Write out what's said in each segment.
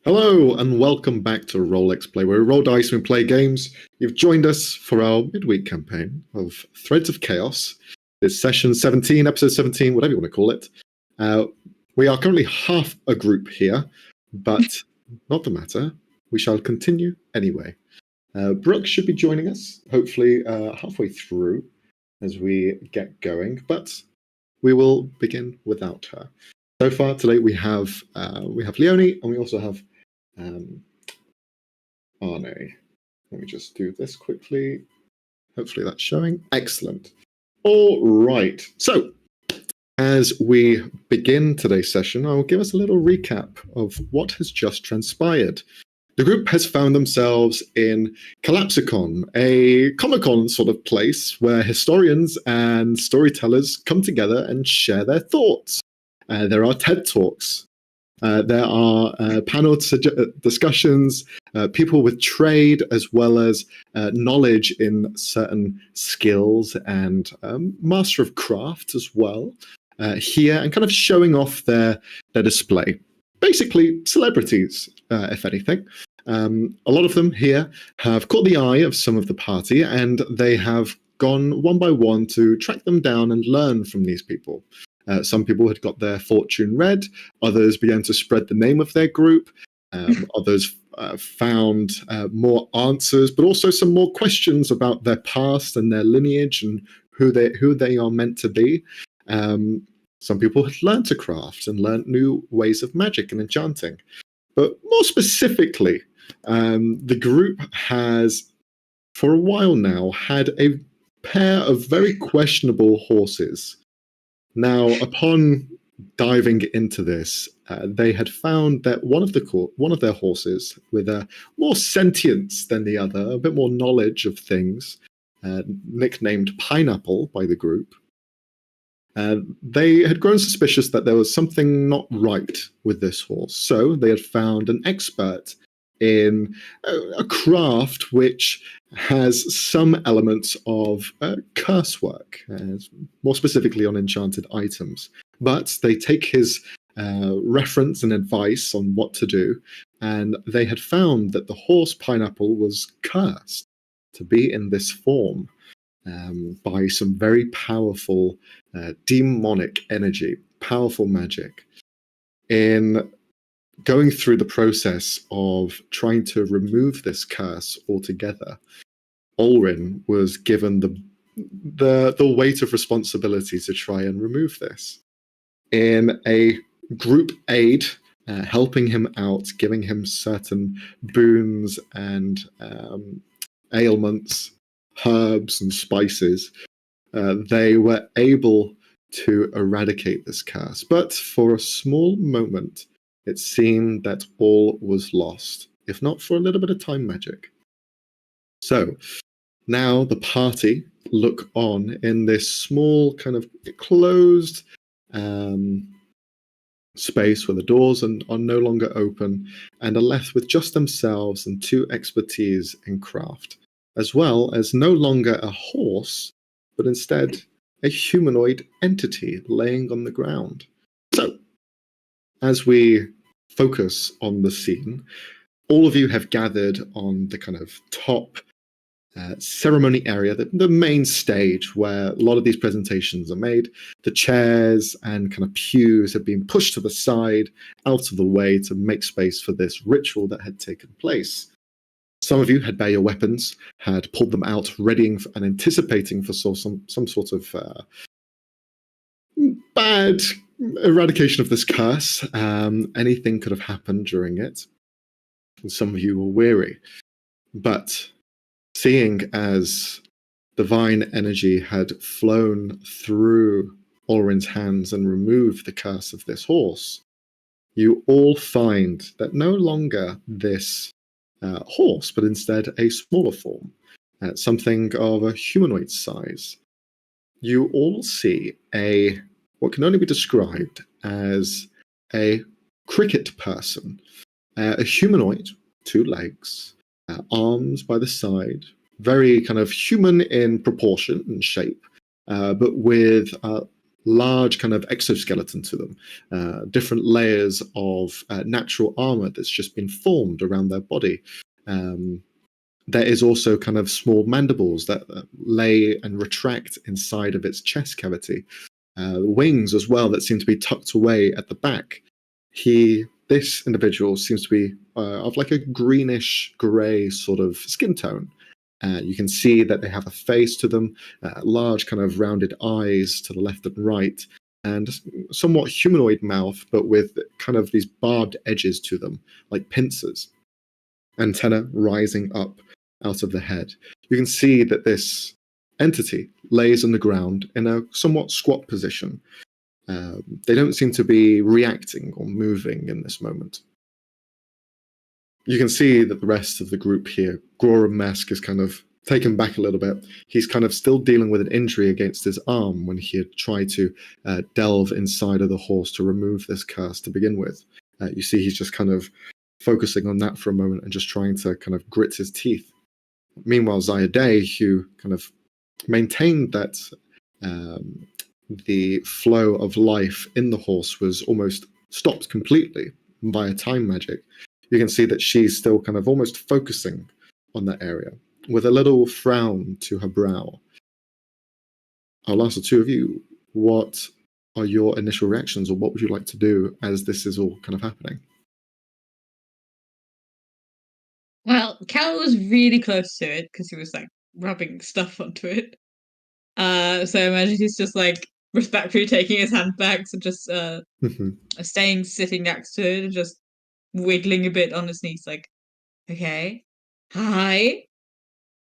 Hello and welcome back to Rolex Play, where we roll dice and play games. You've joined us for our midweek campaign of Threads of Chaos. It's session 17, episode 17, whatever you want to call it. We are currently half a group here, but not the matter. We shall continue anyway. Brooke should be joining us, hopefully halfway through as we get going, but we will begin without her. So far today we have Leonie and we also have Arne. Let me just do this quickly. Hopefully that's showing. Excellent. All right. So, as we begin today's session, I will give us a little recap of what has just transpired. The group has found themselves in Collapsicon, a Comic-Con sort of place where historians and storytellers come together and share their thoughts. There are TED Talks. There are panel discussions, people with trade as well as knowledge in certain skills and master of craft as well here, and kind of showing off their display. Basically, celebrities, if anything. A lot of them here have caught the eye of some of the party, and they have gone one by one to track them down and learn from these people. Some people had got their fortune read, others began to spread the name of their group, others found more answers, but also some more questions about their past and their lineage and who they are meant to be. Some people had learned to craft and learned new ways of magic and enchanting. But more specifically, the group has, for a while now, had a pair of very questionable horses. Now, upon diving into this, they had found that one of their horses, with more sentience than the other, a bit more knowledge of things, nicknamed Pineapple by the group, they had grown suspicious that there was something not right with this horse. So they had found an expert in a craft which has some elements of curse work, more specifically on enchanted items. But they take his reference and advice on what to do, and they had found that the horse Pineapple was cursed to be in this form by some very powerful demonic energy, powerful magic. In going through the process of trying to remove this curse altogether, Ulrin was given the weight of responsibility to try and remove this. In a group aid, helping him out, giving him certain boons and ailments, herbs and spices, they were able to eradicate this curse. But for a small moment, it seemed that all was lost, if not for a little bit of time magic. So now the party look on in this small kind of closed space where the doors are no longer open, and are left with just themselves and two expertise in craft, as well as no longer a horse, but instead a humanoid entity laying on the ground. So, as we focus on the scene, all of you have gathered on the kind of top ceremony area, the main stage where a lot of these presentations are made. The chairs and kind of pews have been pushed to the side, out of the way, to make space for this ritual that had taken place. Some of you had bare your weapons, had pulled them out, readying and anticipating for some sort of bad eradication of this curse. Anything could have happened during it. And some of you were weary. But seeing as divine energy had flown through Ulrin's hands and removed the curse of this horse, you all find that no longer this horse, but instead a smaller form, something of a humanoid size. You all see what can only be described as a cricket person, a humanoid, 2 legs, arms by the side, very kind of human in proportion and shape, but with large kind of exoskeleton to them, different layers of natural armor that's just been formed around their body. There is also kind of small mandibles that lay and retract inside of its chest cavity. Wings as well that seem to be tucked away at the back. This individual seems to be of like a greenish gray sort of skin tone. You can see that they have a face to them, large kind of rounded eyes to the left and right, and somewhat humanoid mouth, but with kind of these barbed edges to them, like pincers. Antenna rising up out of the head. You can see that this entity lays on the ground in a somewhat squat position. They don't seem to be reacting or moving in this moment. You can see that the rest of the group here, Gorum Mask is kind of taken back a little bit. He's kind of still dealing with an injury against his arm when he had tried to delve inside of the horse to remove this curse to begin with. You see he's just kind of focusing on that for a moment and just trying to kind of grit his teeth. Meanwhile, Zayadeh, who kind of maintained that the flow of life in the horse was almost stopped completely by time magic, you can see that she's still kind of almost focusing on that area with a little frown to her brow. I'll ask the two of you, what are your initial reactions, or what would you like to do as this is all kind of happening? Well, Cal was really close to it because he was like rubbing stuff onto it. So I imagine he's just like respectfully taking his hand back, so just staying sitting next to it and just wiggling a bit on his knees, like, okay, hi,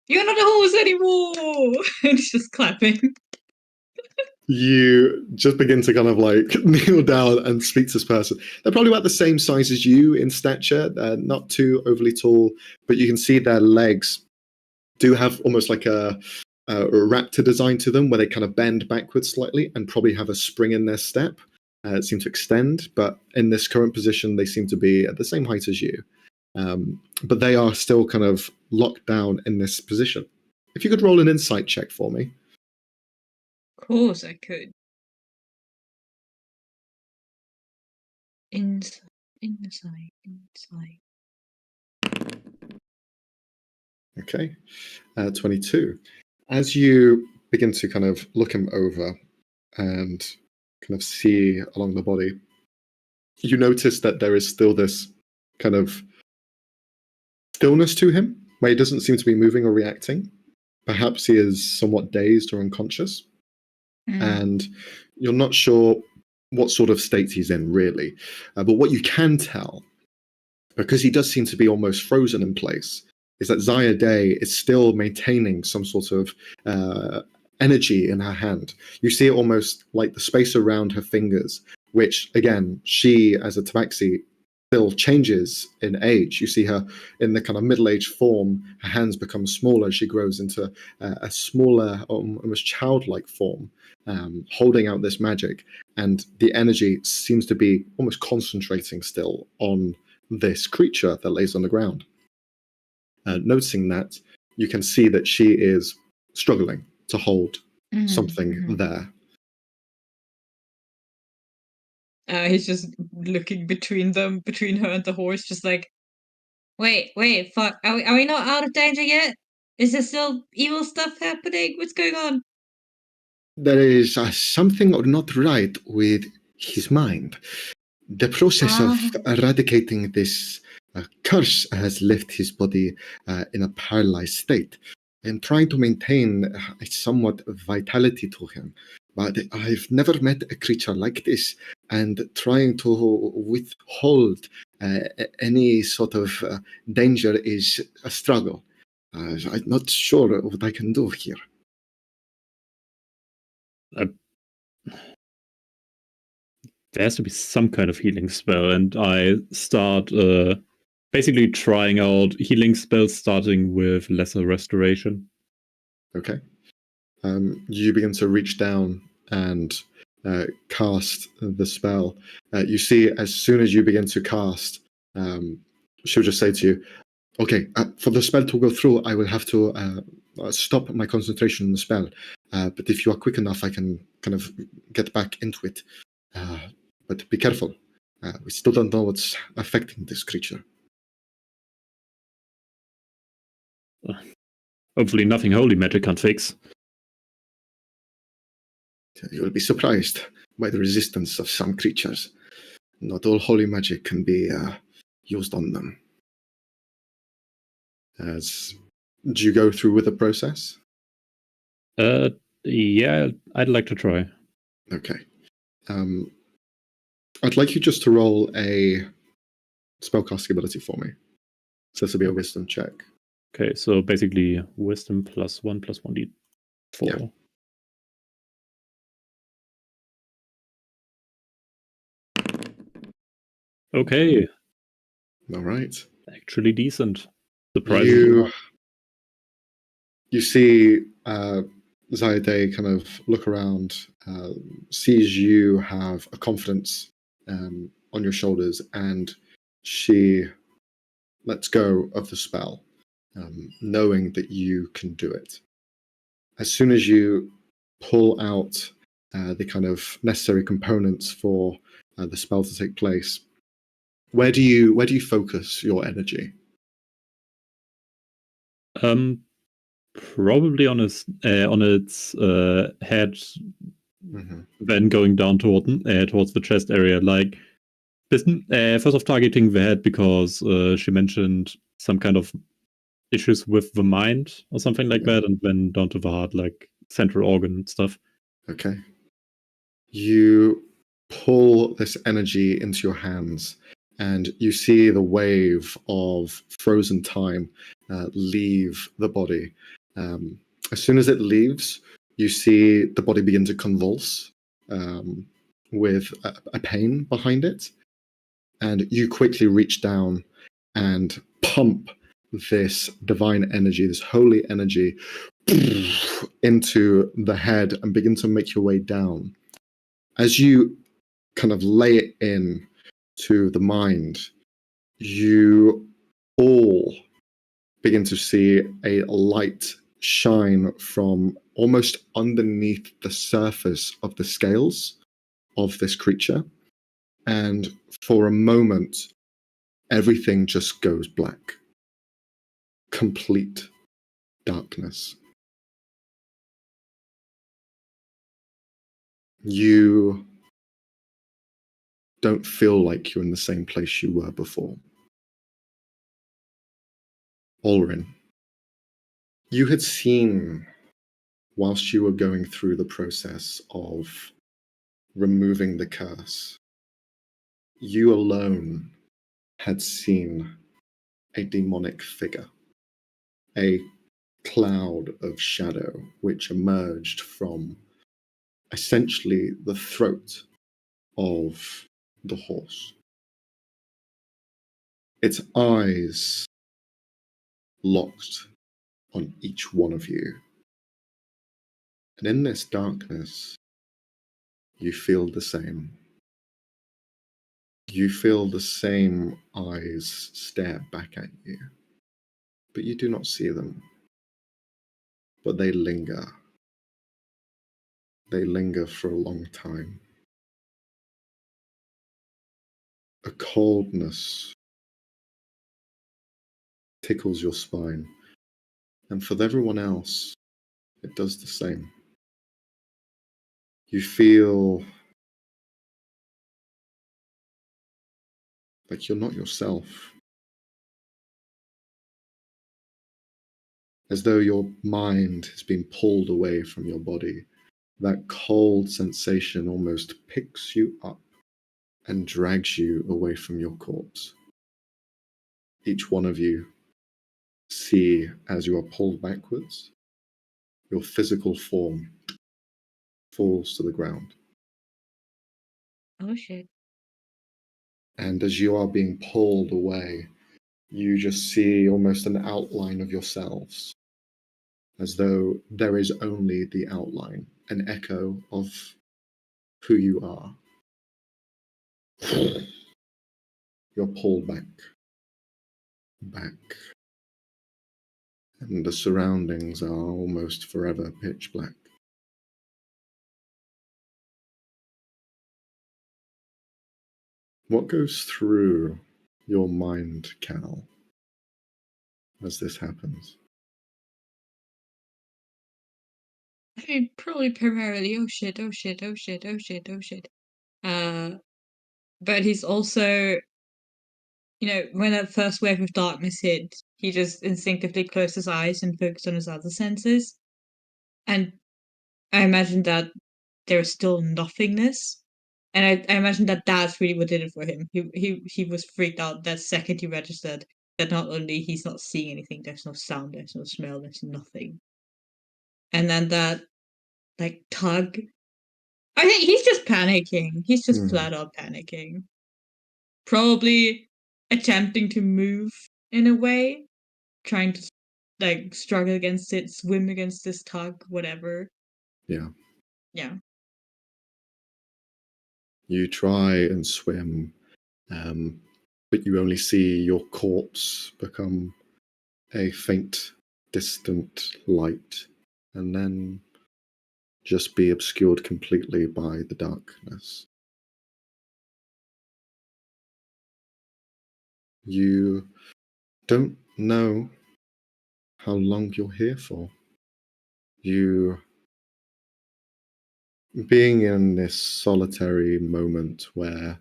you're not a horse anymore, and he's just clapping. You just begin to kind of like kneel down and speak to this person. They're probably about the same size as you in stature, not too overly tall, but you can see their legs do have almost like a raptor design to them, where they kind of bend backwards slightly and probably have a spring in their step. It seems to extend, but in this current position, they seem to be at the same height as you. But they are still kind of locked down in this position. If you could roll an insight check for me. Of course I could. Insight. Okay, 22. As you begin to kind of look him over and kind of see along the body, you notice that there is still this kind of stillness to him, where he doesn't seem to be moving or reacting. Perhaps he is somewhat dazed or unconscious, and you're not sure what sort of state he's in, really. But what you can tell, because he does seem to be almost frozen in place, is that Zayadeh is still maintaining some sort of energy in her hand. You see it almost like the space around her fingers, which, again, she, as a tabaxi, still changes in age. You see her in the kind of middle-aged form. Her hands become smaller. She grows into a smaller, almost childlike form, holding out this magic. And the energy seems to be almost concentrating still on this creature that lays on the ground. Noticing that, you can see that she is struggling to hold something there. He's just looking between her and the horse, just like, wait, fuck, are we not out of danger yet? Is there still evil stuff happening? What's going on? There is something not right with his mind. The process of eradicating this curse has left his body in a paralyzed state. I'm trying to maintain a somewhat vitality to him, but I've never met a creature like this, and trying to withhold any sort of danger is a struggle. I'm not sure what I can do here. There has to be some kind of healing spell, and I start basically trying out healing spells, starting with Lesser Restoration. Okay. You begin to reach down and cast the spell. You see, as soon as you begin to cast, she'll just say to you, okay, for the spell to go through, I will have to stop my concentration on the spell. But if you are quick enough, I can kind of get back into it. But be careful. We still don't know what's affecting this creature. Hopefully nothing holy magic can't fix. You will be surprised by the resistance of some creatures. Not all holy magic can be used on them. Do you go through with the process? Yeah, I'd like to try. Okay. I'd like you just to roll a spellcasting ability for me. So this will be a wisdom check. Okay, so basically wisdom +1 + 1d4. Yeah. Okay, All right. actually decent. Surprisingly. You see Zayde kind of look around, sees you have a confidence on your shoulders, and she lets go of the spell, knowing that you can do it. As soon as you pull out the kind of necessary components for the spell to take place, where do you focus your energy? Probably on its head, then going down towards the chest area. Like, first off, targeting the head because she mentioned some kind of issues with the mind or something like that, and then down to the heart, like central organ stuff. Okay. You pull this energy into your hands, and you see the wave of frozen time leave the body. As soon as it leaves, you see the body begin to convulse with a pain behind it. And you quickly reach down and pump this divine energy, this holy energy, into the head and begin to make your way down. As you kind of lay it in to the mind, you all begin to see a light shine from almost underneath the surface of the scales of this creature. And for a moment, everything just goes black. Complete darkness. You don't feel like you're in the same place you were before. Olrin, you had seen, whilst you were going through the process of removing the curse, you alone had seen a demonic figure, a cloud of shadow which emerged from essentially the throat of the horse. Its eyes locked on each one of you. And in this darkness, you feel the same. You feel the same eyes stare back at you, but you do not see them. But they linger. They linger for a long time. A coldness tickles your spine, and for everyone else, it does the same. You feel like you're not yourself. As though your mind has been pulled away from your body. That cold sensation almost picks you up and drags you away from your corpse. Each one of you see as you are pulled backwards, your physical form falls to the ground. Oh shit. And as you are being pulled away, you just see almost an outline of yourselves, as though there is only the outline, an echo of who you are. You're pulled back, and the surroundings are almost forever pitch black. What goes through your mind, Cal, as this happens? I mean, probably primarily, oh shit, oh shit, oh shit, oh shit, oh shit. But he's also, when that first wave of darkness hit, he just instinctively closed his eyes and focused on his other senses. And I imagine that there's still nothingness. And I imagine that that's really what did it for him. He was freaked out that second he registered that not only he's not seeing anything, there's no sound, there's no smell, there's nothing. And then that like tug. I think he's just panicking. He's just flat out panicking. Probably attempting to move in a way, trying to like struggle against it, swim against this tug, whatever. Yeah. Yeah. You try and swim, but you only see your corpse become a faint, distant light, and then just be obscured completely by the darkness. You don't know how long you're here for. You, being in this solitary moment where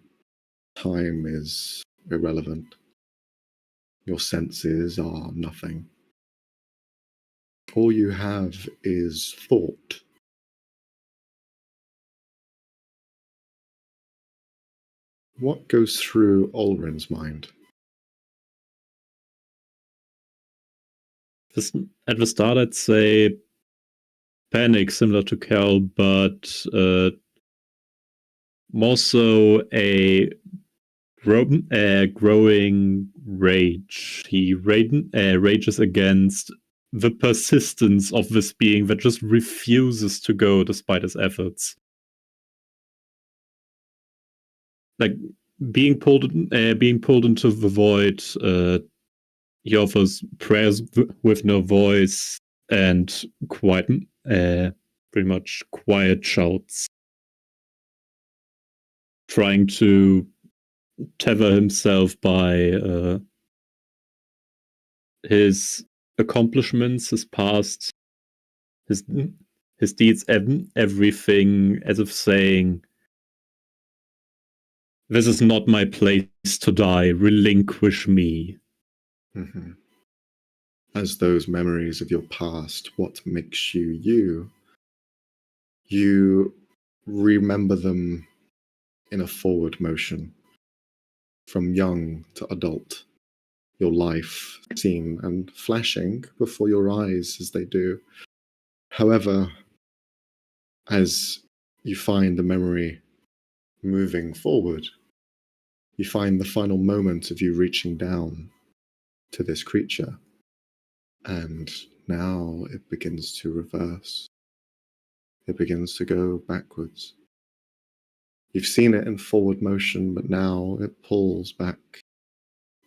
time is irrelevant, your senses are nothing. All you have is thought. What goes through Olrin's mind? At the start, I'd say panic, similar to Cal, but more so a growing rage. He rages against the persistence of this being that just refuses to go despite his efforts. Like being pulled into the void. He offers prayers with no voice and pretty much quiet shouts, trying to tether himself by his accomplishments, his past, his deeds, everything, as if saying, "This is not my place to die. Relinquish me." Mm-hmm. As those memories of your past, what makes you you, you remember them in a forward motion, from young to adult, your life seen and flashing before your eyes as they do. However, as you find the memory moving forward, you find the final moment of you reaching down to this creature, and now it begins to reverse. It begins to go backwards. You've seen it in forward motion, but now it pulls back.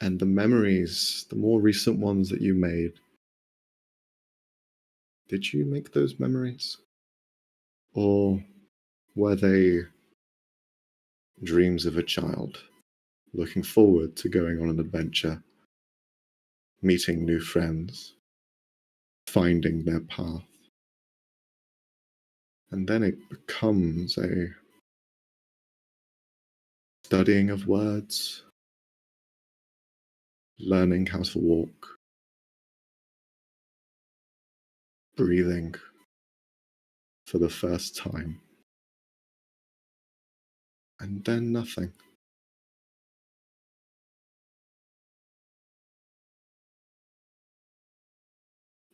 And the memories, the more recent ones that you made, did you make those memories? Or were they dreams of a child, looking forward to going on an adventure, meeting new friends, finding their path? And then it becomes a studying of words, learning how to walk, breathing for the first time, and then nothing.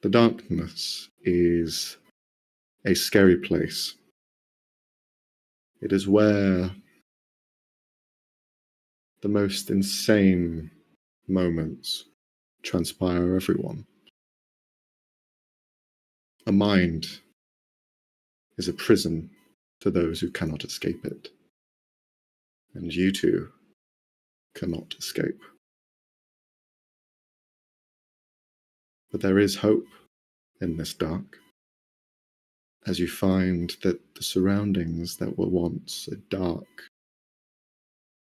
The darkness is a scary place. It is where the most insane moments transpire everyone. A mind is a prison to those who cannot escape it. And you two cannot escape. But there is hope in this dark, as you find that the surroundings that were once a dark,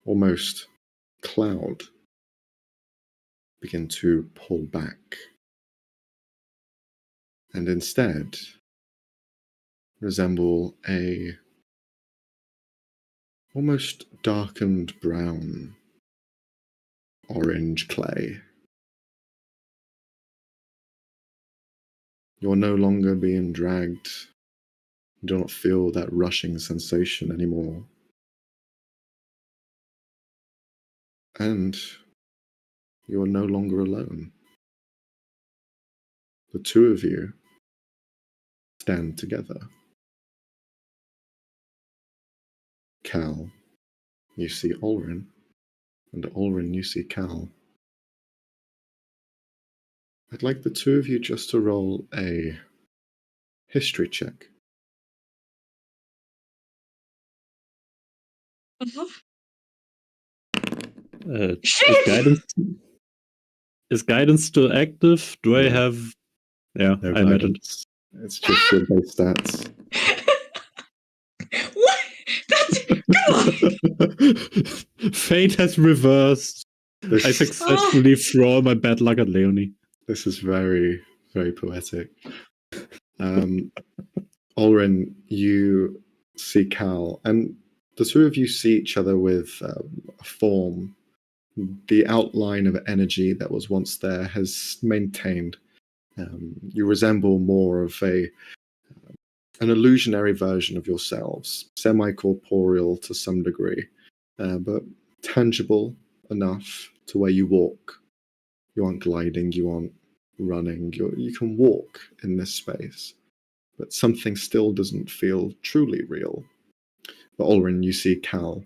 almost cloud begin to pull back, and instead resemble a almost darkened brown orange clay. You're no longer being dragged. You do not feel that rushing sensation anymore. And you are no longer alone. The two of you stand together. Cal, you see Olrin, and Olrin, you see Cal. I'd like the two of you just to roll a history check. Shit! Is guidance still active? Do I have? Yeah, No I imagine. guidance. It's just your base stats. What? That's come on! Fate has reversed. I This, successfully throw my bad luck at Leonie. this is very, very poetic. Olrin, you see Cal, and the two of you see each other with a form. The outline of energy that was once there has maintained. You resemble more of an illusionary version of yourselves, semi-corporeal to some degree, but tangible enough to where you walk. You aren't gliding, you aren't running, you can walk in this space, but something still doesn't feel truly real. But Olrin, you see Cal,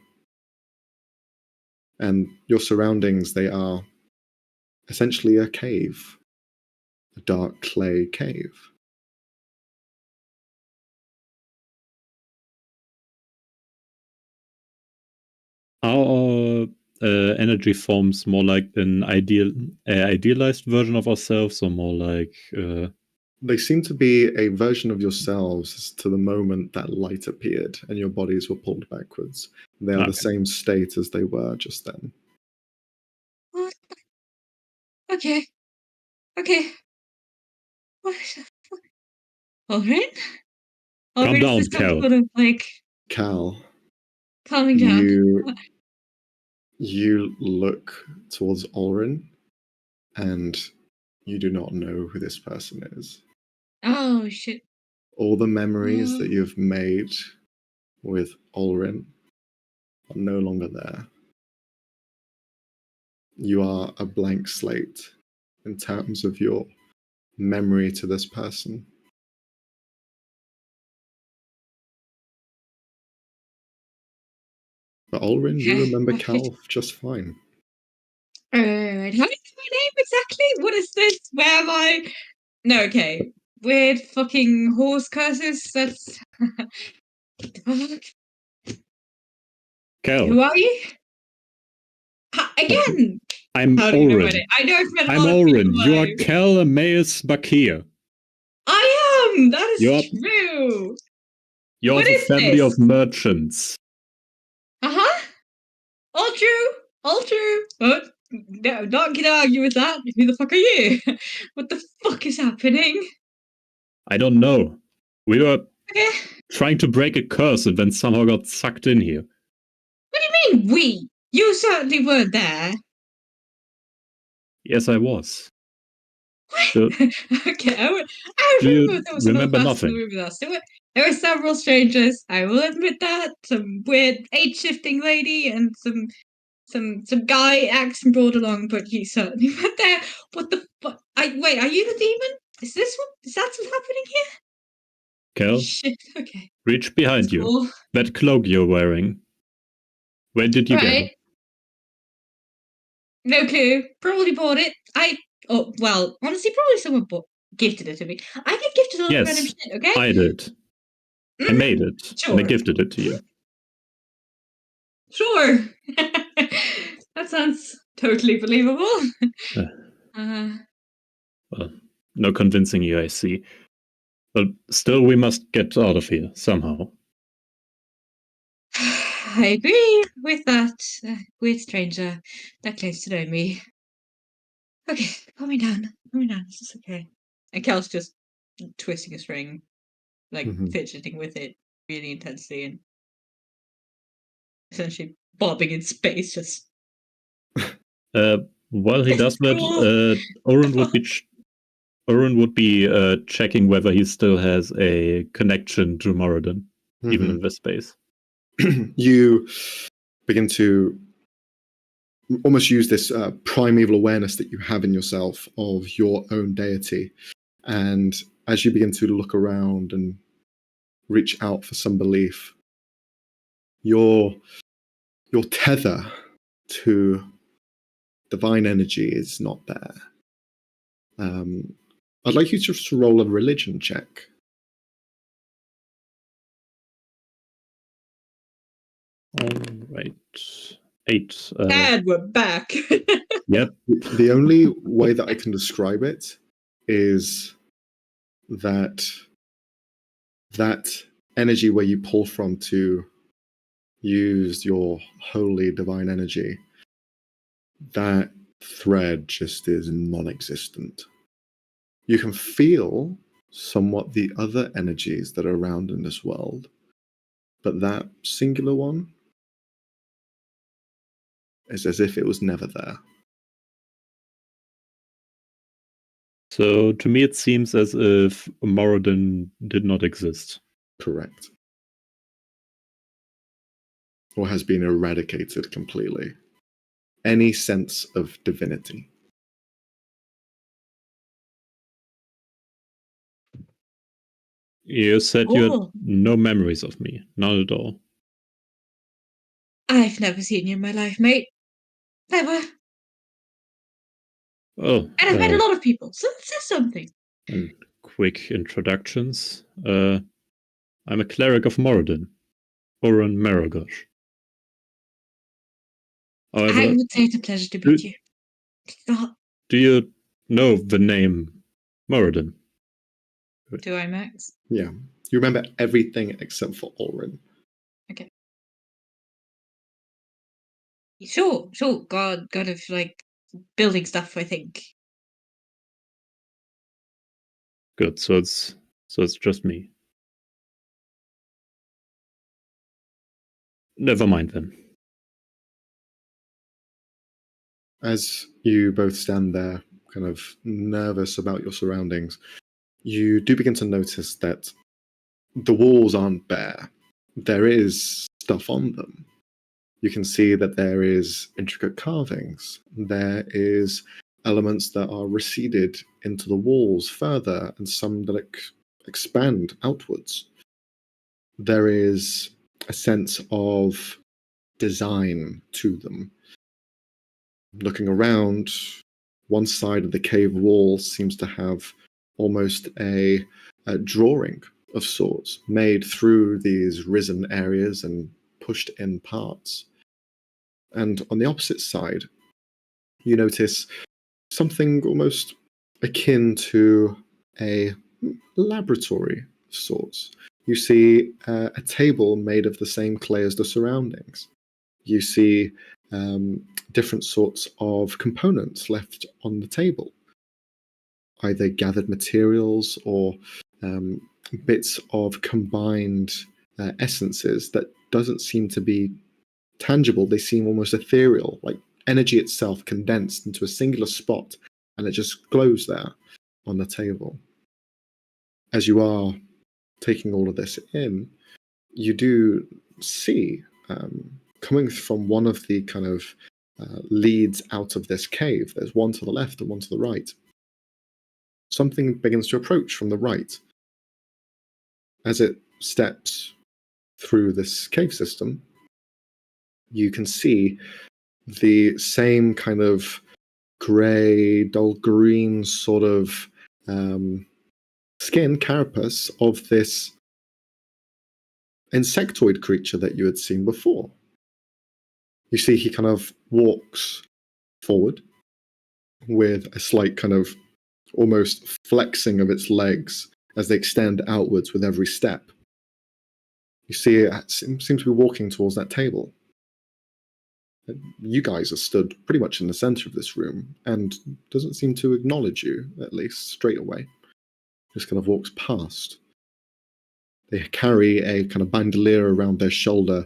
and your surroundings, they are essentially a cave, a dark clay cave. Are our energy forms more like an idealized version of ourselves, or more like? They seem to be a version of yourselves to the moment that light appeared and your bodies were pulled backwards. They are the same state as they were just then. What? Okay. What the fuck? Olrin? Calm down, Is this some Cal. sort of like Cal, calming down? you look towards Olrin, and you do not know who this person is. Oh shit. All the memories that you've made with Olrin are no longer there. You are a blank slate in terms of your memory to this person. But Olrin, you remember Cal just fine. Right. How do you know my name exactly? What is this? Where am I? No, okay. Weird fucking horse curses. That's. Cal. Who are you? Again! I'm How do you know my Olrin. name? I know I've met a I'm lot of people. Olrin. You are Cal Emmaus Bakir. I am! That is You're- true! You're What of a is family this? of merchants. Uh-huh. All true. All true. But no, not gonna argue with that. Who the fuck are you? What the fuck is happening? I don't know. We were Okay. trying to break a curse and then somehow got sucked in here. What do you mean, we? You certainly weren't there. Yes, I was. What? Okay, I Do you remember there was another remember person in nothing? the room with us. There were several strangers. I will admit that. Some weird age-shifting lady and some guy accent brought along, but you certainly weren't there. What the fuck? Wait, are you the demon? Is that what's happening here? Cal, Shit. Okay. reach behind That's you. cool. That cloak you're wearing. Where did you get it? No clue. Probably bought it. Well, honestly, probably someone gifted it to me. I get gifted a lot of random Yes, shit, okay? I did. I made it, Sure. and I gifted it to you. Sure. That sounds totally believable. Well, no convincing you, I see. But still, we must get out of here, somehow. I agree with that. Weird stranger that claims to know me. Okay, calm me down. Calm me down. This is okay. And Kel's just twisting a string, like Mhm. fidgeting with it really intensely and essentially bobbing in space. Just While he this does is that, cool. Oren would be checking whether he still has a connection to Moradin, even in this space. You begin to almost use this primeval awareness that you have in yourself of your own deity. And as you begin to look around and reach out for some belief, your tether to divine energy is not there. I'd like you just to roll a religion check. All right. 8. And we're back. Yep. The only way that I can describe it is that energy where you pull from to use your holy divine energy, that thread just is non-existent. You can feel somewhat the other energies that are around in this world, but that singular one is as if it was never there. So to me, it seems as if Moradin did not exist. Correct. Or has been eradicated completely. Any sense of divinity. You said you had Oh, no memories of me. Not at all. I've never seen you in my life, mate. Never. Oh, And I've met a lot of people, so that says something. and quick introductions. I'm a cleric of Moradin, Oren Maragosh. I However, would say it's a pleasure to meet you. Oh, do you know the name Moradin? do I, Max? Yeah. You remember everything except for Orin. Okay. Sure. God of like building stuff, I think. Good. So it's just me. Never mind then. As you both stand there, kind of nervous about your surroundings, you do begin to notice that the walls aren't bare. There is stuff on them. You can see that there is intricate carvings. There is elements that are receded into the walls further, and some that expand outwards. There is a sense of design to them. Looking around, one side of the cave wall seems to have almost a drawing of sorts made through these risen areas and pushed in parts. And on the opposite side, you notice something almost akin to a laboratory of sorts. You see a table made of the same clay as the surroundings. You see different sorts of components left on the table, either gathered materials or bits of combined essences that doesn't seem to be tangible. They seem almost ethereal, like energy itself condensed into a singular spot, and it just glows there on the table. As you are taking all of this in, you do see coming from one of the kind of leads out of this cave, there's one to the left and one to the right. Something begins to approach from the right. As it steps through this cave system, you can see the same kind of grey, dull green sort of skin carapace of this insectoid creature that you had seen before. You see he kind of walks forward with a slight kind of almost flexing of its legs as they extend outwards with every step. You see it seems to be walking towards that table. You guys are stood pretty much in the center of this room and doesn't seem to acknowledge you, at least straight away. Just kind of walks past. They carry a kind of bandolier around their shoulder,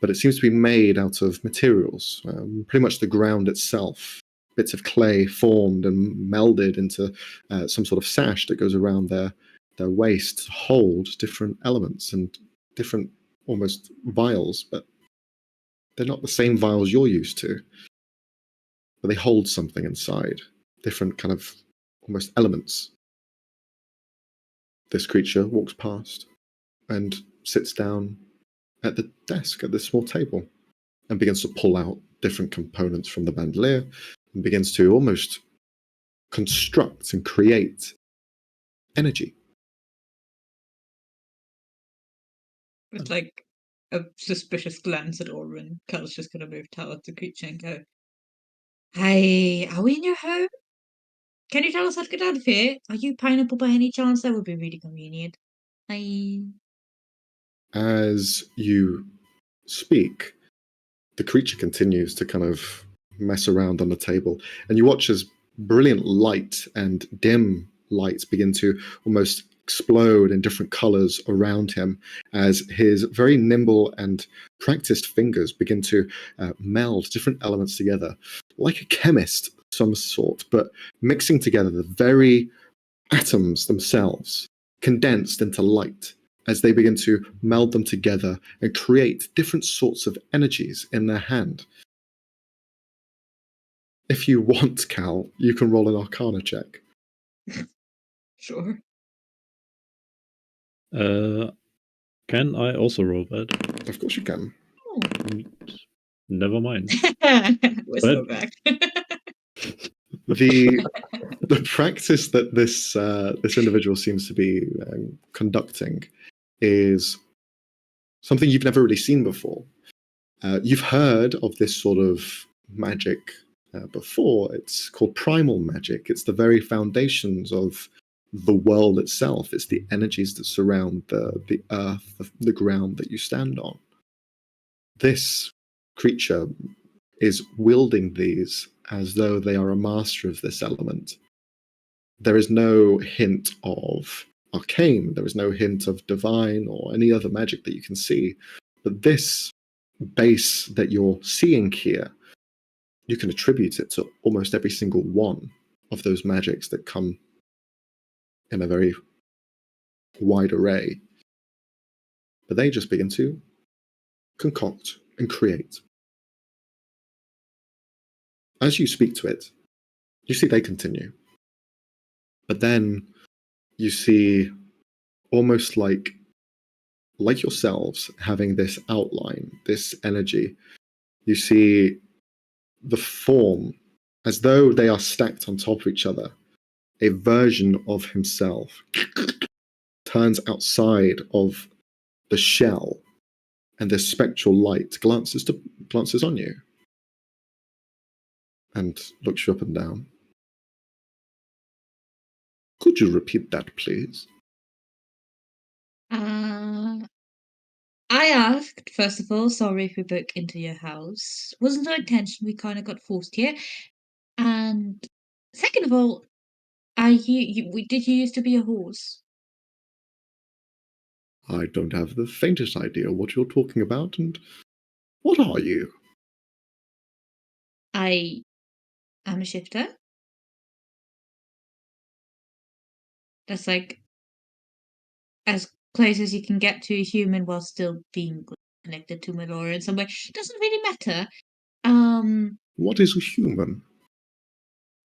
but it seems to be made out of materials, pretty much the ground itself. Bits of clay formed and melded into some sort of sash that goes around their waist to hold different elements and different almost vials, but they're not the same vials you're used to. But they hold something inside, different kind of almost elements. This creature walks past and sits down at the desk at this small table and begins to pull out different components from the bandolier and begins to almost construct and create energy. With like a suspicious glance at Orin, Cal's just gonna move towards the creature and go, "Hey, are we in your home? Can you tell us how to get out of here? Are you Pineapple by any chance? That would be really convenient. Hi." As you speak, the creature continues to kind of mess around on the table, and you watch as brilliant light and dim lights begin to almost explode in different colors around him as his very nimble and practiced fingers begin to meld different elements together, like a chemist of some sort, but mixing together the very atoms themselves, condensed into light, as they begin to meld them together and create different sorts of energies in their hand. If you want, Cal, you can roll an Arcana check. Sure. Can I also roll that? Of course you can. Oh. Never mind. Whisper back. The practice that this individual seems to be conducting is something you've never really seen before. You've heard of this sort of magic before. It's called primal magic. It's the very foundations of the world itself. It's the energies that surround the earth, the ground that you stand on. This creature is wielding these as though they are a master of this element. There is no hint of arcane, there is no hint of divine or any other magic that you can see. But this base that you're seeing here, you can attribute it to almost every single one of those magics that come in a very wide array. But they just begin to concoct and create. As you speak to it, you see they continue. But then you see almost like yourselves having this outline, this energy. You see the form as though they are stacked on top of each other. A version of himself turns outside of the shell, and this spectral light glances on you and looks you up and down. Could you repeat that, please? I asked, first of all, sorry if we broke into your house. Wasn't our intention, we kind of got forced here. And second of all, did you used to be a horse? I don't have the faintest idea what you're talking about, and what are you? I am a shifter. That's like as close as you can get to a human while still being connected to Melora in some way. Doesn't really matter. What is a human?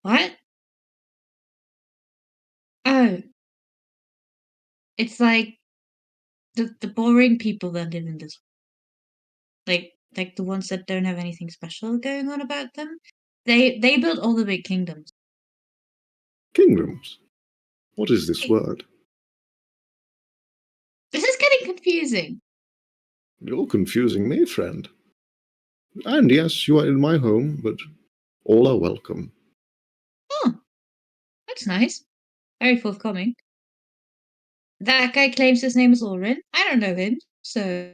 What? Oh. It's like the boring people that live in this, like the ones that don't have anything special going on about them. They built all the big kingdoms. Kingdoms? What is this word? This is getting confusing. You're confusing me, friend. And yes, you are in my home, but all are welcome. Oh, that's nice. Very forthcoming. That guy claims his name is Ulrin. I don't know him. so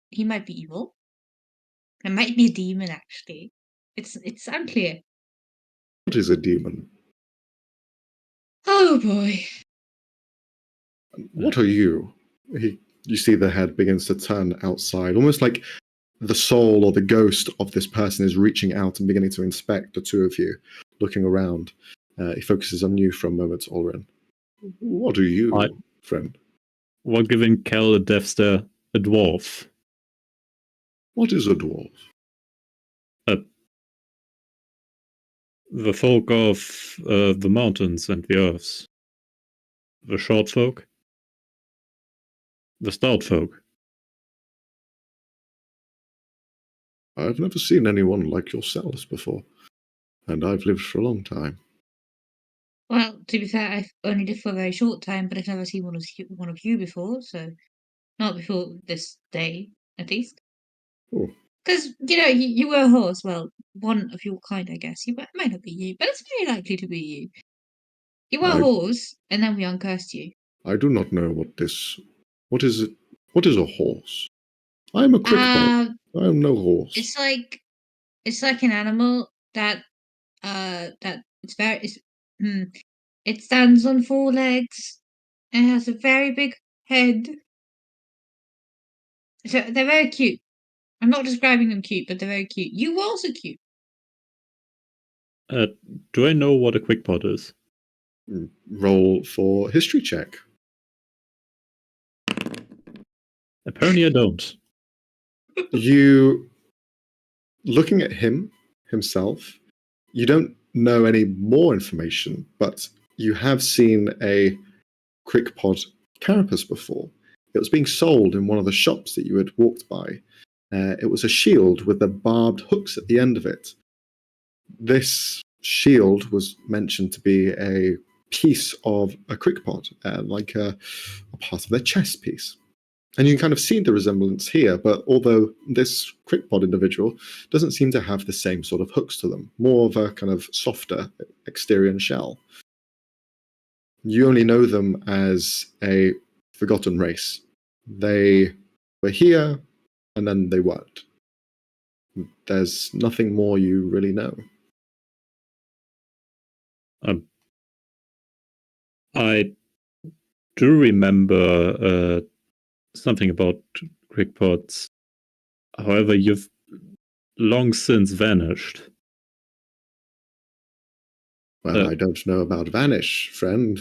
he might be evil. It might be a demon, actually. It's unclear. What is a demon? Oh boy. What are you? You see the head begins to turn outside, almost like the soul or the ghost of this person is reaching out and beginning to inspect the two of you, looking around. He focuses on you for a moment, Ulrin. What are you, friend? While giving Kel a death stare, a dwarf. What is a dwarf? The folk of the mountains and the earths. The short folk. The stout folk. I've never seen anyone like yourselves before, and I've lived for a long time. Well, to be fair, I've only lived for a very short time, but I've never seen one of you before, so not before this day, at least. Oh. Because, you were a horse. Well, one of your kind, I guess. It might not be you, but it's very likely to be you. You were a horse, and then we uncursed you. I do not know what is it? What is a horse? I am a crickbot. I am no horse. It's like an animal that it stands on 4 legs and has a very big head. So they're very cute. I'm not describing them cute, but they're very cute. You were also cute. Do I know what a quickpot is? Roll for history check. Apparently I don't. You, looking at himself, you don't know any more information, but you have seen a crickpod carapace before. It was being sold in one of the shops that you had walked by. It was a shield with the barbed hooks at the end of it. This shield was mentioned to be a piece of a crickpod, like a part of their chest piece. And you can kind of see the resemblance here, but although this crickpod individual doesn't seem to have the same sort of hooks to them, more of a kind of softer exterior and shell. You only know them as a forgotten race. They were here, and then they weren't. There's nothing more you really know. I do remember something about crickpods. However, you've long since vanished. Well, I don't know about vanish, friend.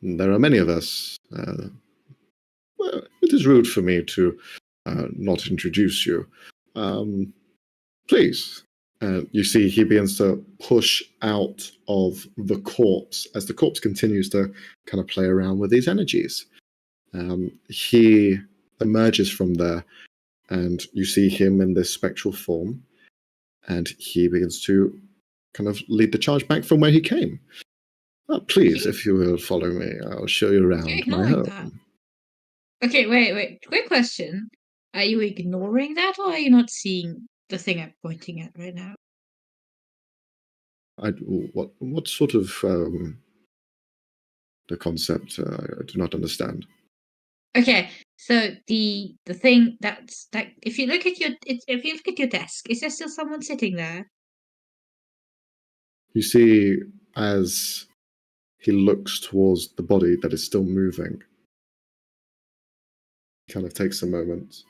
There are many of us. Well, it is rude for me to not introduce you. Please. You see he begins to push out of the corpse as the corpse continues to kind of play around with these energies. He emerges from there, and you see him in this spectral form, and he begins to kind of lead the charge back from where he came. Please, if you will follow me, I'll show you around my home. That. Okay, wait. Quick question. Are you ignoring that, or are you not seeing the thing I'm pointing at right now? What sort of the concept? I do not understand. Okay, so the thing that's like, if you look at your desk, is there still someone sitting there? You see, as he looks towards the body that is still moving, he kind of takes a moment.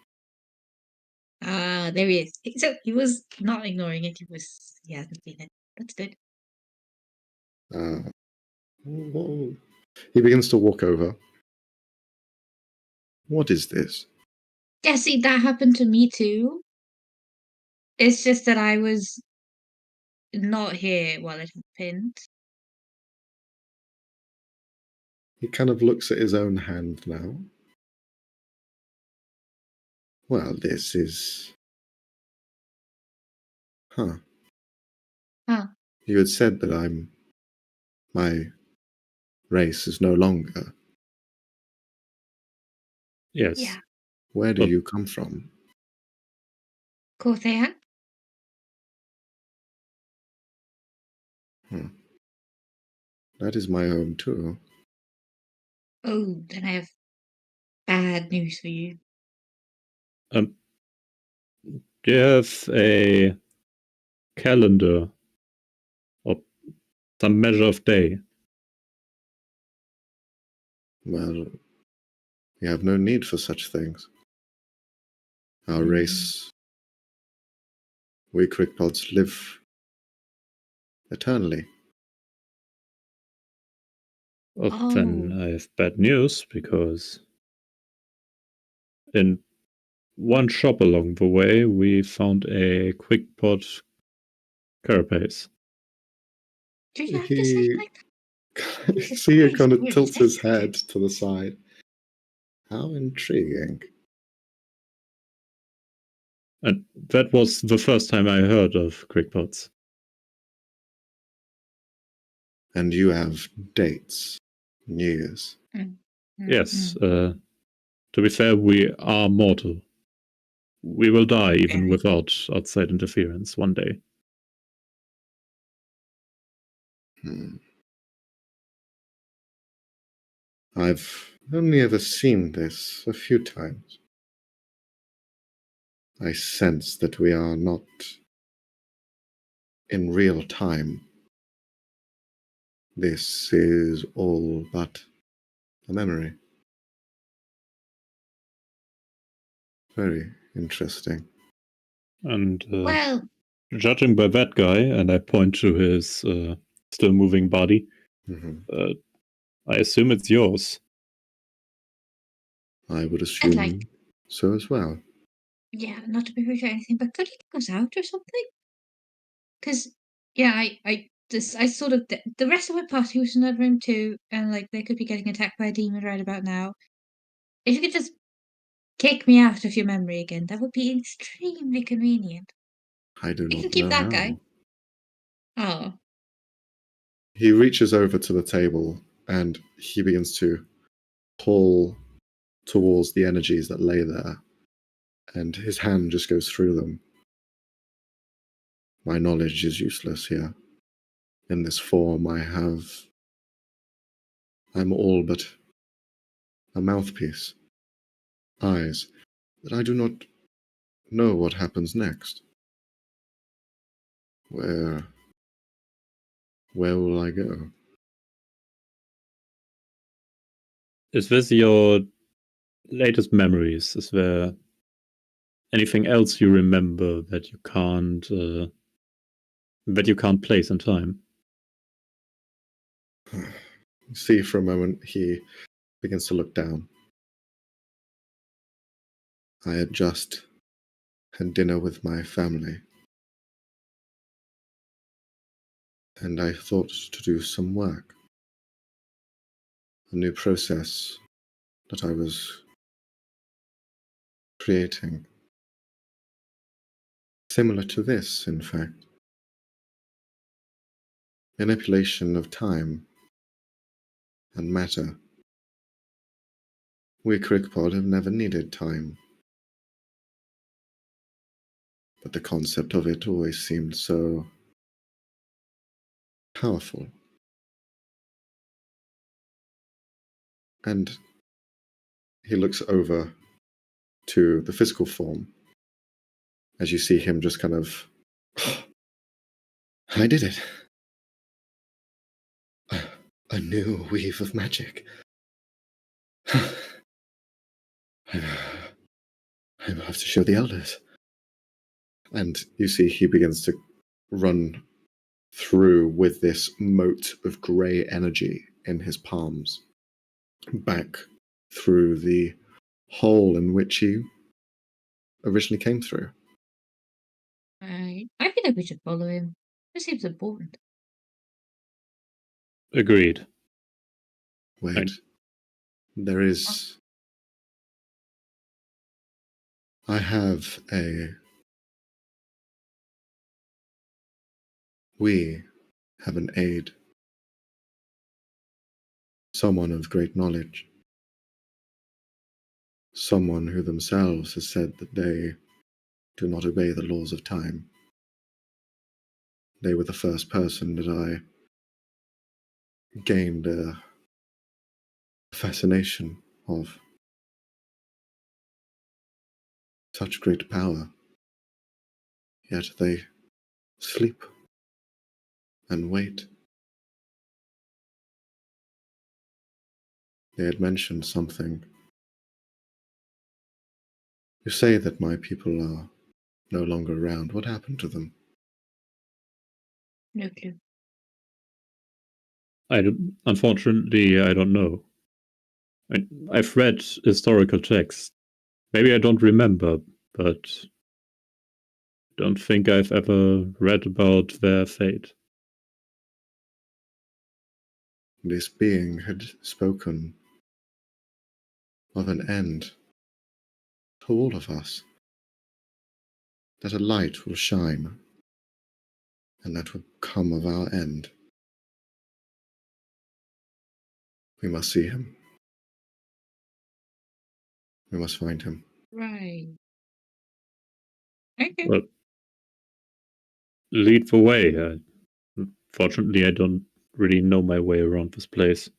Ah, there he is. So he was not ignoring it. He hasn't seen it. That's good. He begins to walk over. What is this? Yeah, see, that happened to me too. It's just that I was not here while it happened. He kind of looks at his own hand now. Well, this is... Huh. You had said that my race is no longer. Yes. Yeah. Where do you come from? Corthéan? That is my home too. Oh, then I have bad news for you. Do you have a calendar or some measure of day? Well, we have no need for such things. Our race, we Crickpods live eternally. Oh, then I have bad news, because in one shop along the way, we found a Quickpot carapace. Do you have to say it like that? See, he kind of Weird tilts his sensitive. head to the side. How intriguing. And that was the first time I heard of Quickpots. And you have dates, years. Yes, to be fair, we are mortal. We will die even without outside interference one day. I've only ever seen this a few times. I sense that we are not in real time. This is all but a memory. Very interesting. And Well, judging by that guy, and I point to his still moving body, I assume it's yours. I would assume like- so as well. yeah, not to be rude or anything, but could he take us out or something? Because, yeah, I sort of the rest of my party was in that room too, and like they could be getting attacked by a demon right about now. If you could just kick me out of your memory again, that would be extremely convenient. I do You not can keep know that how. guy. Oh, He reaches over to the table and he begins to pull towards the energies that lay there, and his hand just goes through them. My knowledge is useless here. In this form, I'm all but a mouthpiece, eyes, that I do not know what happens next. Where will I go? Is this your latest memories? Is there anything else you remember that you can't place in time? See, for a moment, he begins to look down. I had just had dinner with my family, and I thought to do some work. A new process that I was creating. Similar to this, in fact. Manipulation of time and matter. We Crickpod have never needed time. But the concept of it always seemed so powerful. And he looks over to the physical form as you see him just kind of, I did it. A new weave of magic. I will have to show the elders. And you see he begins to run through with this mote of grey energy in his palms, back through the hole in which he originally came through. I feel like we should follow him. This seems important. Agreed. Wait, Right. there is. I have a. We have an aide. Someone of great knowledge. Someone who themselves has said that they do not obey the laws of time. They were the first person that I gained a fascination of. such great power, yet they sleep and wait. They had mentioned something. You say that my people are no longer around. What happened to them? No clue. Unfortunately, I don't know. I've read historical texts. Maybe I don't remember, but don't think I've ever read about their fate. This being had spoken of an end to all of us, that a light will shine, and that will come of our end. We must see him. We must find him. Right. Okay. Well, lead the way. Fortunately, I don't really know my way around this place.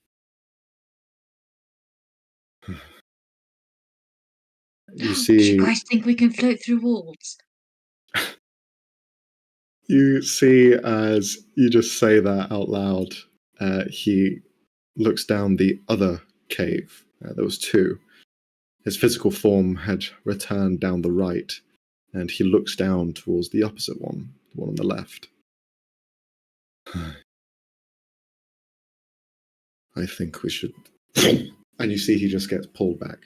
You Do see, you guys think we can float through walls? you see, as you just say that out loud, he looks down the other cave. There was two. His physical form had returned down the right, and he looks down towards the opposite one, the one on the left. I think we should. And you see he just gets pulled back.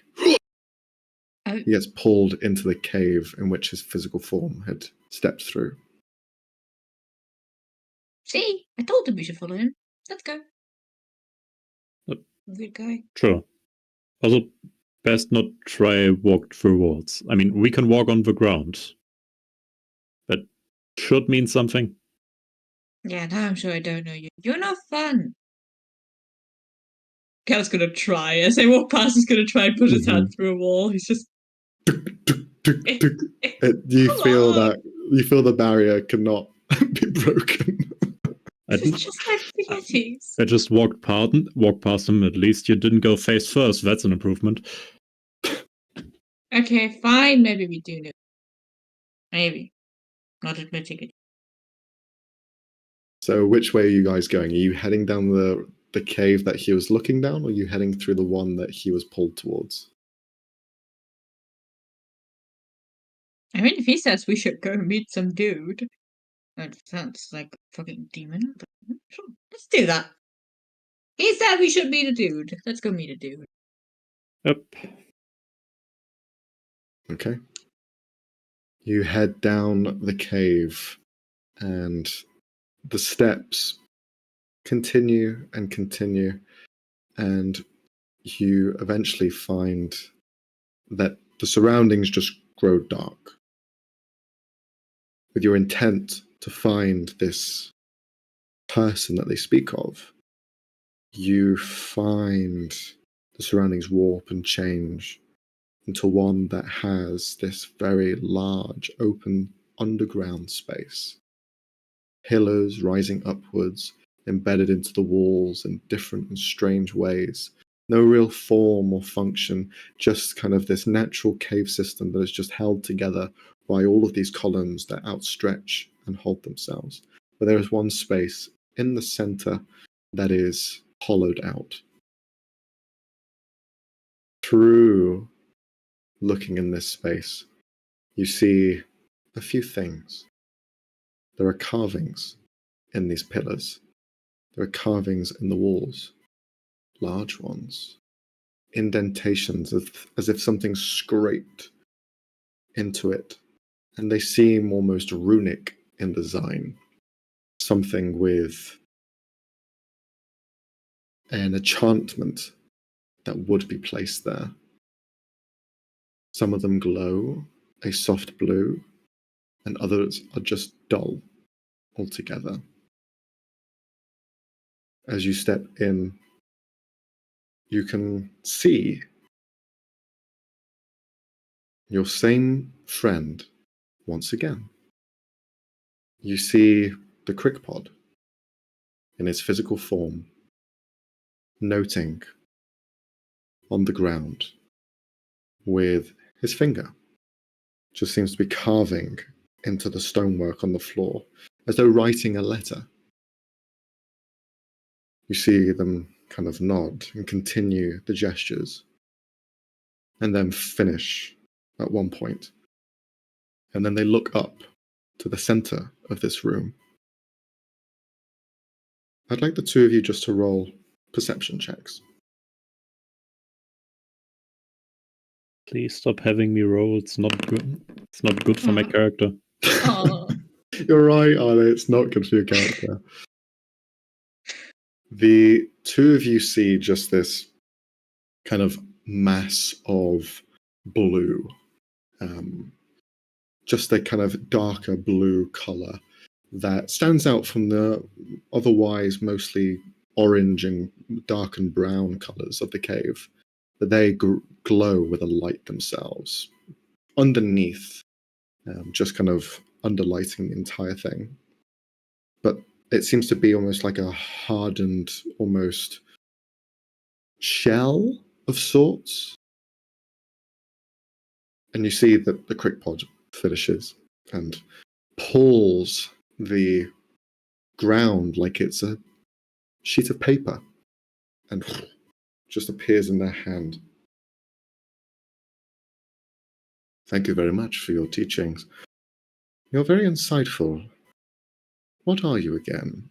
Oh, He gets pulled into the cave in which his physical form had stepped through. see, I told him we should follow him. Let's go. Yep. Good guy. Sure. Also, best not try walk through walls. I mean, we can walk on the ground. That should mean something. Yeah, now I'm sure I don't know you. You're not fun. Cal's gonna try. As I walk past, he's gonna try and put his hand through a wall. He's just. You feel that the barrier cannot be broken. It's just like spaghettis. I just walked past him. At least you didn't go face first. That's an improvement. Okay, fine. Maybe we do know. Maybe. Not admitting it. So which way are you guys going? Are you heading down the cave that he was looking down, or are you heading through the one that he was pulled towards? I mean, if he says we should go meet some dude, that sounds like a fucking demon. But sure, let's do that. He said we should meet a dude. Let's go meet a dude. Yep. Okay. You head down the cave, and the steps continue and continue, and you eventually find that the surroundings just grow dark. With your intent to find this person that they speak of, you find the surroundings warp and change into one that has this very large open underground space. Pillars rising upwards, embedded into the walls in different and strange ways. No real form or function, just kind of this natural cave system that is just held together by all of these columns that outstretch and hold themselves. But there is one space in the center that is hollowed out. Through looking in this space, you see a few things. There are carvings in these pillars. There are carvings in the walls, large ones, indentations as if something scraped into it, and they seem almost runic in design. Something with an enchantment that would be placed there. Some of them glow a soft blue, and others are just dull altogether. As you step in, you can see your same friend once again. You see the Crickpod in its physical form, noting on the ground with his finger just seems to be carving into the stonework on the floor, as though writing a letter. You see them kind of nod and continue the gestures, and then finish at one point. And then they look up to the center of this room. I'd like the two of you just to roll perception checks. Please stop having me roll. It's not good. It's not good for my character. Oh, You're right, Arne, it's not good for your character. The two of you see just this kind of mass of blue, just a kind of darker blue color that stands out from the otherwise mostly orange and dark and brown colors of the cave. But they glow with a light themselves underneath, just kind of underlighting the entire thing. But it seems to be almost like a hardened, almost shell of sorts. And you see that the Crickpod finishes and pulls the ground like it's a sheet of paper and just appears in their hand. Thank you very much for your teachings. You're very insightful. What are you again?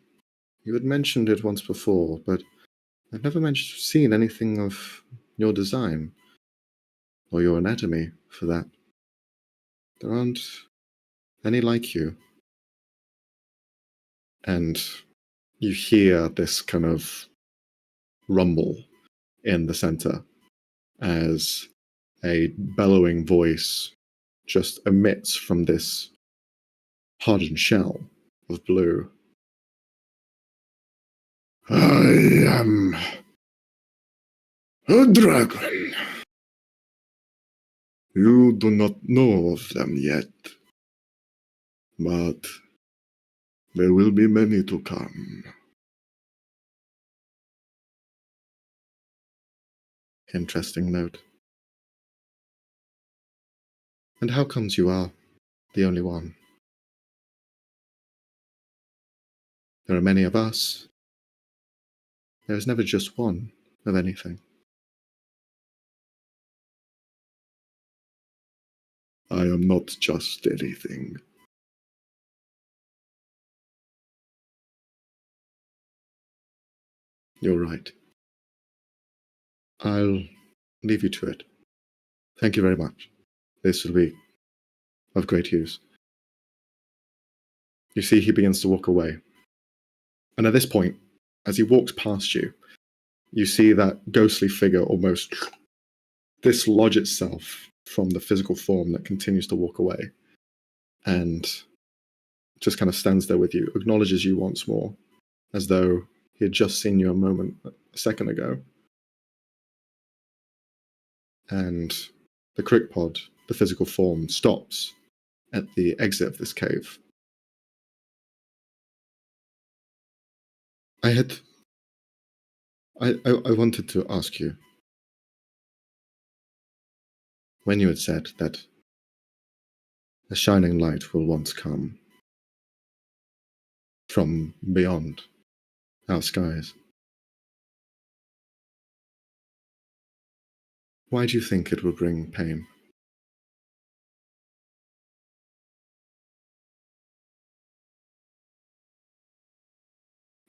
You had mentioned it once before, but I've never seen anything of your design, or your anatomy, for that. There aren't any like you. And you hear this kind of rumble in the center as a bellowing voice just emits from this hardened shell of blue. I am a dragon. You do not know of them yet, but there will be many to come. Interesting note. And how comes you are the only one? There are many of us. There is never just one of anything. I am not just anything. You're right. I'll leave you to it. Thank you very much. This will be of great use. You see, he begins to walk away. And at this point, as he walks past you, you see that ghostly figure almost dislodge itself from the physical form that continues to walk away and just kind of stands there with you, acknowledges you once more, as though he had just seen you a second ago. And the Crickpod, the physical form, stops at the exit of this cave. I wanted to ask you, when you had said that a shining light will once come from beyond our skies, why do you think it will bring pain?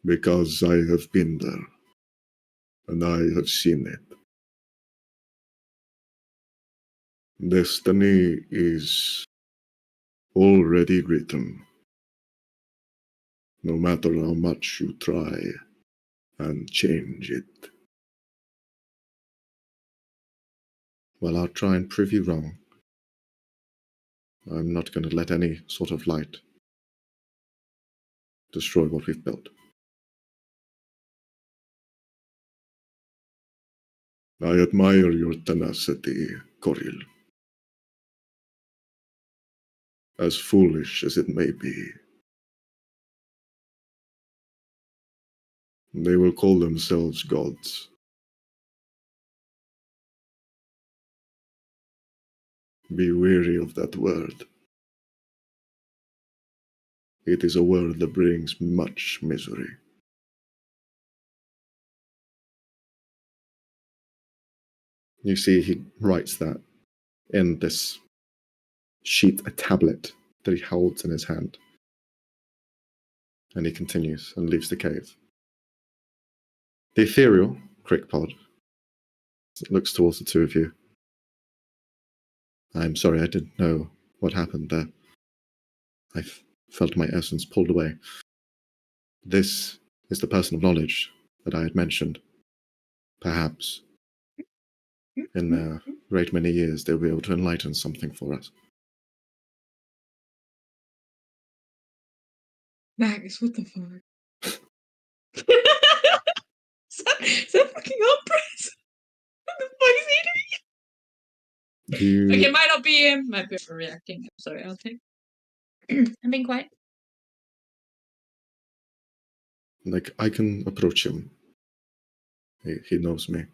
Because I have been there, and I have seen it. Destiny is already written, no matter how much you try and change it. Well, I'll try and prove you wrong. I'm not going to let any sort of light destroy what we've built. I admire your tenacity, Coril. As foolish as it may be. They will call themselves gods. Be wary of that word. It is a word that brings much misery. You see, he writes that in this sheet, a tablet that he holds in his hand. And he continues and leaves the cave. The ethereal Crickpod looks towards the two of you. I'm sorry, I didn't know what happened there. I felt my essence pulled away. This is the person of knowledge that I had mentioned. Perhaps in a great many years they'll be able to enlighten something for us. Max, what the fuck? is that fucking Umbrus? What the fuck is he doing? Okay, it might not be him. Might be overreacting. I'm sorry, I'll take. I'm being quiet. Like, I can approach him. He knows me.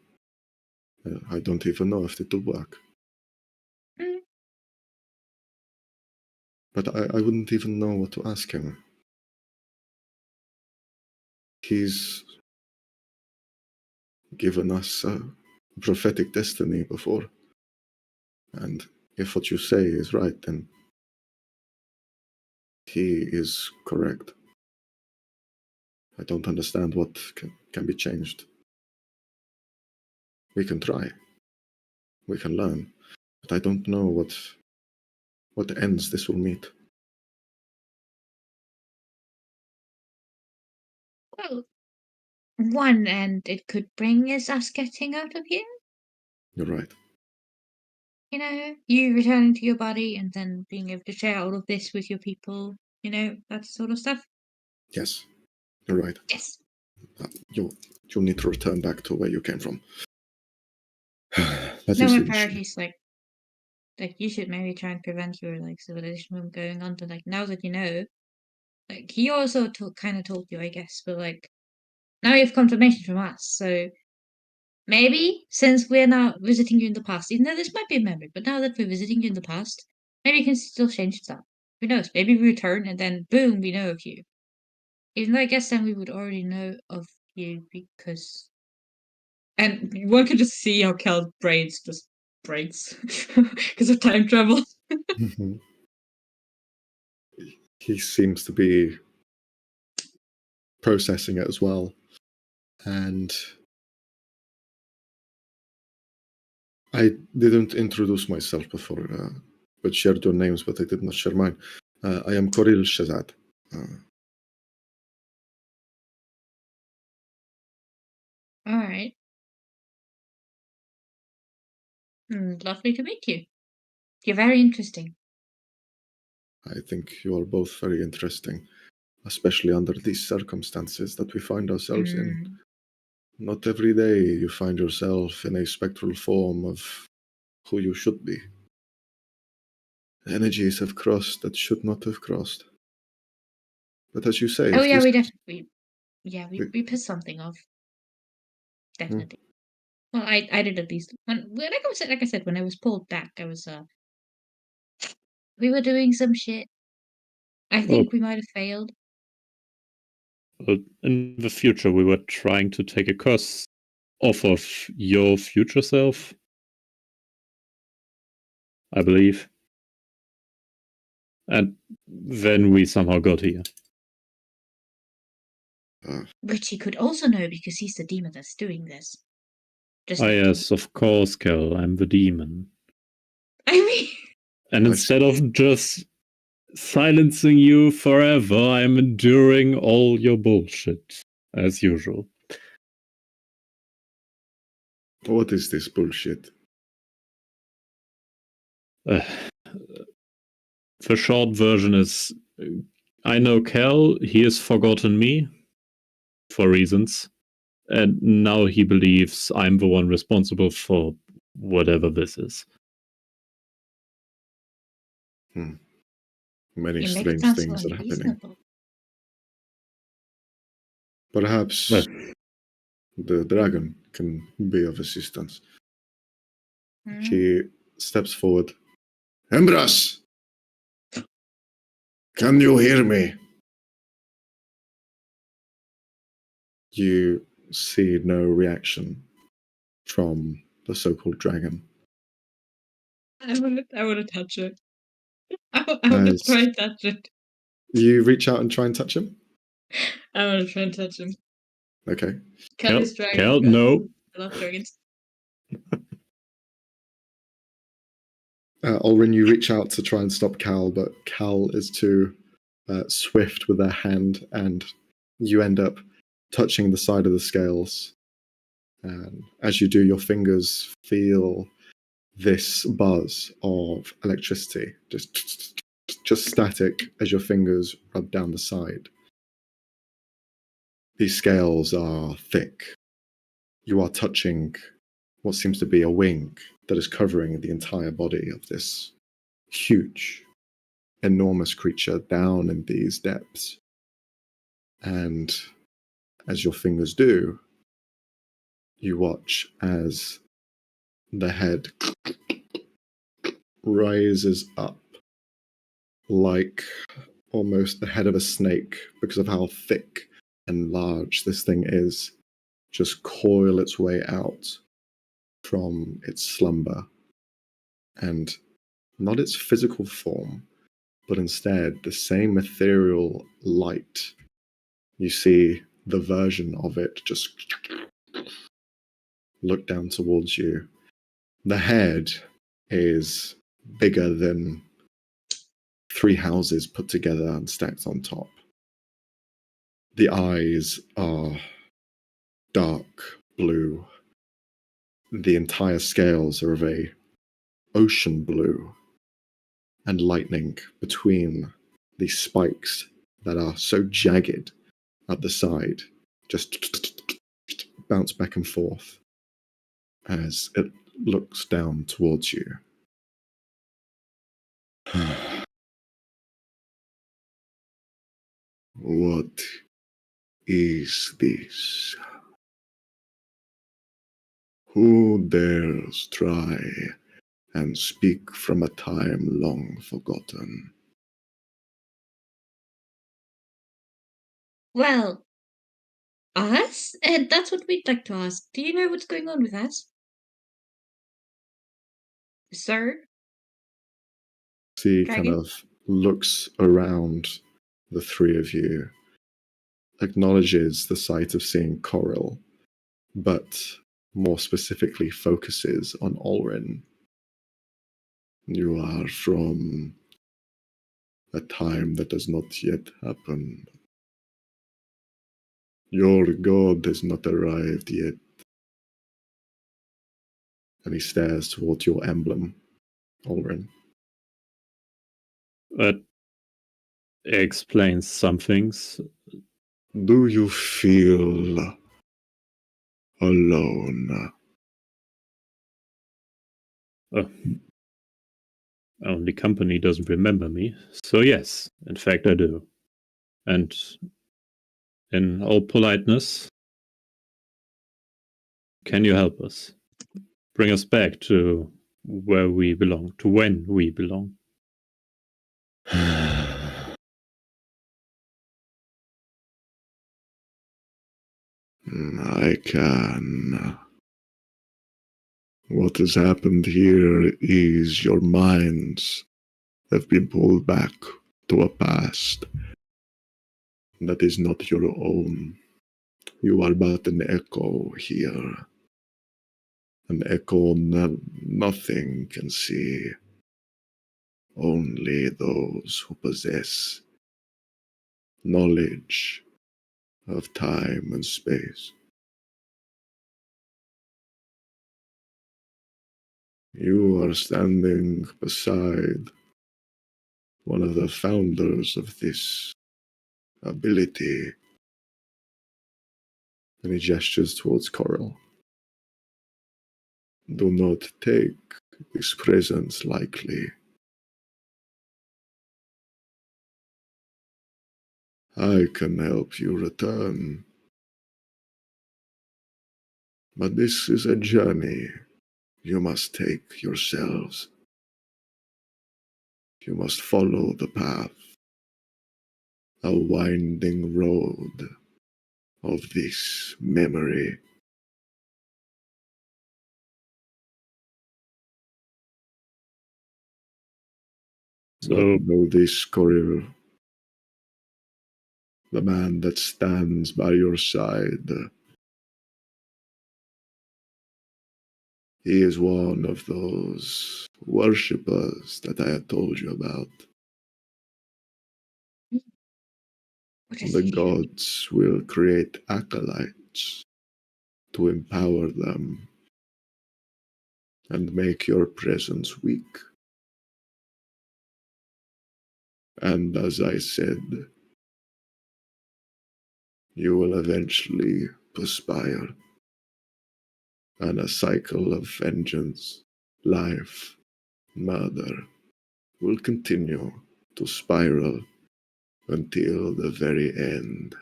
I don't even know if it'll work. But I wouldn't even know what to ask him. He's given us a prophetic destiny before. And if what you say is right, then he is correct. I don't understand what can be changed. We can try. We can learn. But I don't know what ends this will meet. Well, one end it could bring is us getting out of here. You're right. You know, you returning to your body and then being able to share all of this with your people. You know, that sort of stuff. Yes, you're right. Yes. You'll need to return back to where you came from. That No, is my the issue. priorities like you should maybe try and prevent your like civilization from going under. Like now that you know, like he also kind of told you, I guess, but like now you have confirmation from us, so maybe since we're now visiting you in the past, even though this might be a memory, but now that we're visiting you in the past, maybe you can still change stuff. Who knows? Maybe we return and then boom, we know of you. Even though I guess then we would already know of you because. And one could just see how Cal's brains just breaks because of time travel. Mhm. He seems to be processing it as well. And I didn't introduce myself before, but shared your names, but I did not share mine. I am Koril Shazad. All right. Lovely to meet you. You're very interesting. I think you are both very interesting, especially under these circumstances that we find ourselves in. Not every day you find yourself in a spectral form of who you should be. Energies have crossed that should not have crossed. But as you say, Oh if yeah, this- we definitely. Yeah, we pissed something off. Definitely. Well, I did at least when like I said when I was pulled back, I was we were doing some shit. I think we might have failed. In the future, we were trying to take a curse off of your future self, I believe. And then we somehow got here. Richie could also know because he's the demon that's doing this. Just Ah, like yes, of course, Kel. I'm the demon. I mean, And instead of just silencing you forever, I'm enduring all your bullshit, as usual. What is this bullshit? The short version is I know Kel, he has forgotten me for reasons, and now he believes I'm the one responsible for whatever this is. Many you make it strange sound things so are happening. unreasonable. Perhaps Well, the dragon can be of assistance. Mhm. He steps forward Embras! Can you hear me? You see no reaction from the so-called dragon. I want to touch it. I want to As try and touch it. you reach out and try and touch him. I want to try and touch him. Okay. Cal is dragon. Cal, no. I love dragons. Olrin, you reach out to try and stop Cal, but Cal is too swift with their hand, and you end up touching the side of the scales. And as you do, your fingers feel this buzz of electricity, just static as your fingers rub down the side. These scales are thick. You are touching what seems to be a wing that is covering the entire body of this huge, enormous creature down in these depths. And as your fingers do, you watch as the head rises up like almost the head of a snake because of how thick and large this thing is, just coil its way out from its slumber. And not its physical form, but instead the same ethereal light. You see the version of it just look down towards you. The head is bigger than 3 houses put together and stacked on top. The eyes are dark blue. The entire scales are of a ocean blue, and lightning between these spikes that are so jagged at the side just bounce back and forth as it looks down towards you. What is this? Who dares try and speak from a time long forgotten? Well, us? And that's what we'd like to ask. Do you know what's going on with us? Sir? He Dragon? kind of looks around the three of you, acknowledges the sight of seeing Coral, but more specifically focuses on Olrin. You are from a time that has not yet happened. Your god has not arrived yet. And he stares towards your emblem, Olrin. That explains some things. Do you feel alone? Only company doesn't remember me. So yes, in fact I do. And in all politeness, can you help us? Bring us back to where we belong, to when we belong. I can. What has happened here is your minds have been pulled back to a past that is not your own. You are but an echo here. An echo nothing can see. Only those who possess knowledge of time and space. You are standing beside one of the founders of this ability. And he gestures towards Coral. Do not take his presence lightly. I can help you return. But this is a journey you must take yourselves. You must follow the path, a winding road of this memory. So, But know this, Coril. The man that stands by your side, he is one of those worshippers that I had told you about. What does The he do? gods will create acolytes to empower them and make your presence weak. And as I said, you will eventually perspire, and a cycle of vengeance, life, murder will continue to spiral until the very end.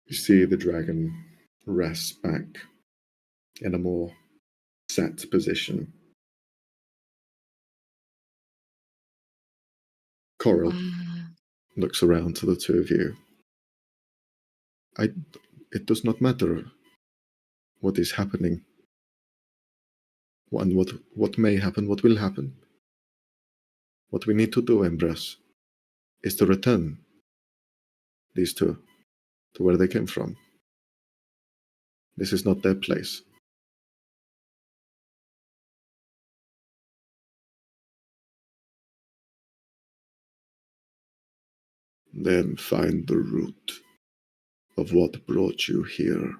You see the dragon rests back in a more set position. Coral Wow. looks around to the two of you. It does not matter what is happening, and what may happen, what will happen. What we need to do, Embrace, is to return these two to where they came from. This is not their place. Then find the root of what brought you here.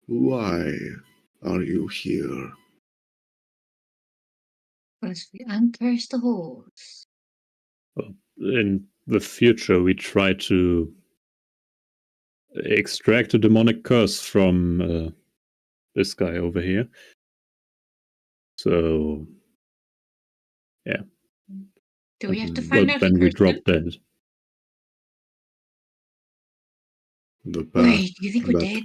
Why are you here? Was the Emperor's the horse? in the future, we try to extract a demonic curse from this guy over here. So, yeah. Do we have to But find out then who we cursed drop him? dead. The path Wait, you think we're that dead?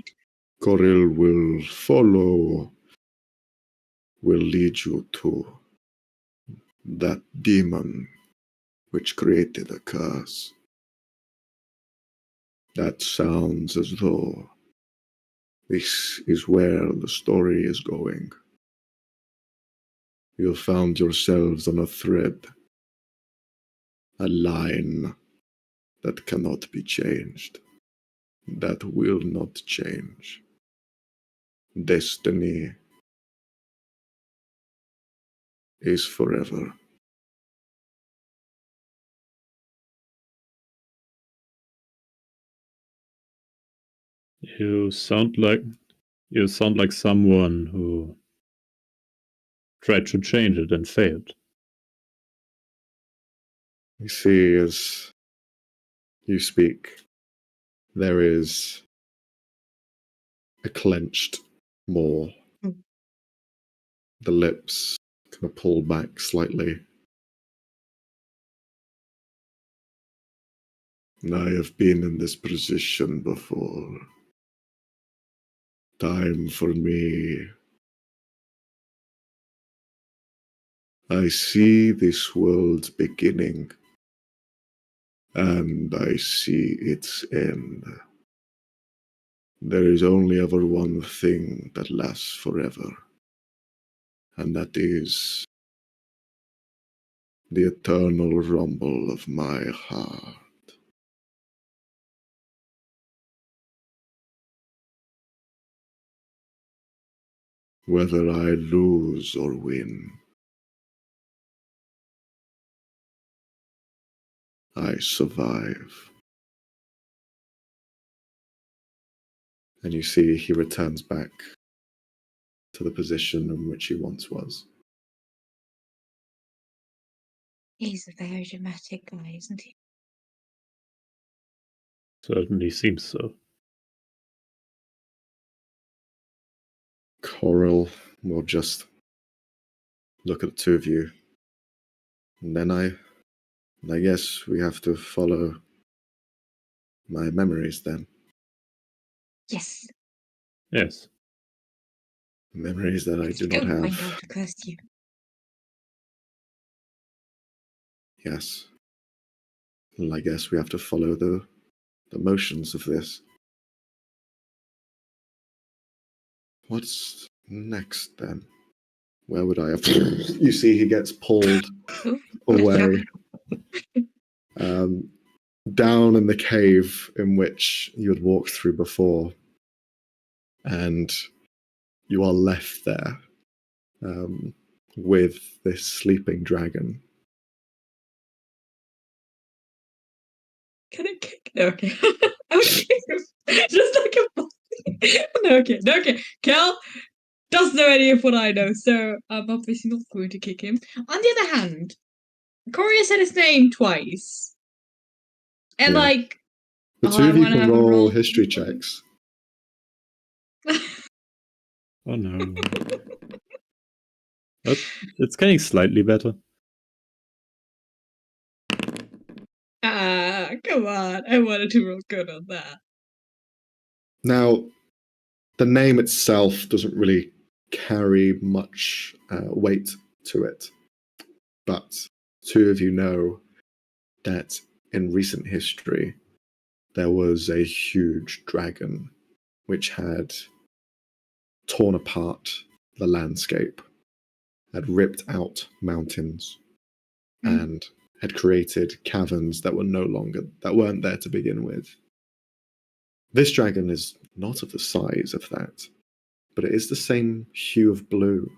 Coril will follow will lead you to that demon which created a curse. That sounds as though this is where the story is going. You found yourselves on a thread, a line that cannot be changed, that will not change. Destiny is forever. You sound like someone who tried to change it and failed. You see, as you speak, there is a clenched maw. Mm. The lips kind of pull back slightly. I have been in this position before. Time for me. I see this world's beginning, and I see its end. There is only ever one thing that lasts forever, and that is the eternal rumble of my heart. Whether I lose or win, I survive. And you see he returns back to the position in which he once was. He's a very dramatic guy, isn't he? Certainly seems so. Coral will just look at the two of you. And then I guess we have to follow my memories then. Yes. Yes. Memories that I Let's do go not find have. out who cursed you. Yes. Well, I guess we have to follow the motions of this. What's next then? Where would I have to? You see, he gets pulled Oof. away down in the cave in which you had walked through before, and you are left there with this sleeping dragon. Can I kick? No, okay. I would kick him. Just like a No, okay. No, okay. Cal doesn't know any of what I know, so I'm obviously not going to kick him. On the other hand, Corey said his name twice. And Yeah. like The oh, two I of you wanna can have a roll roll. history checks. Oh no. But it's getting slightly better. Come on. I wanted to roll good on that. Now, the name itself doesn't really carry much weight to it, but two of you know that in recent history there was a huge dragon which had torn apart the landscape, had ripped out mountains, and had created caverns that weren't there to begin with. This dragon is not of the size of that, but it is the same hue of blue.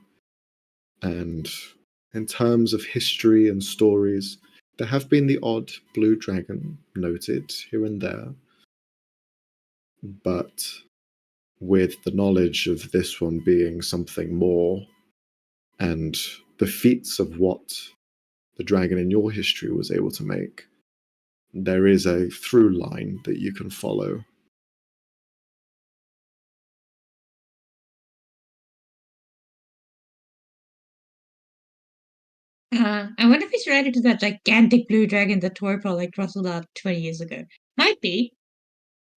And in terms of history and stories, there have been the odd blue dragon noted here and there, but with the knowledge of this one being something more, and the feats of what the dragon in your history was able to make, there is a through line that you can follow. I wonder if he's related to that gigantic blue dragon that Torpal rustled out 20 years ago. Might be.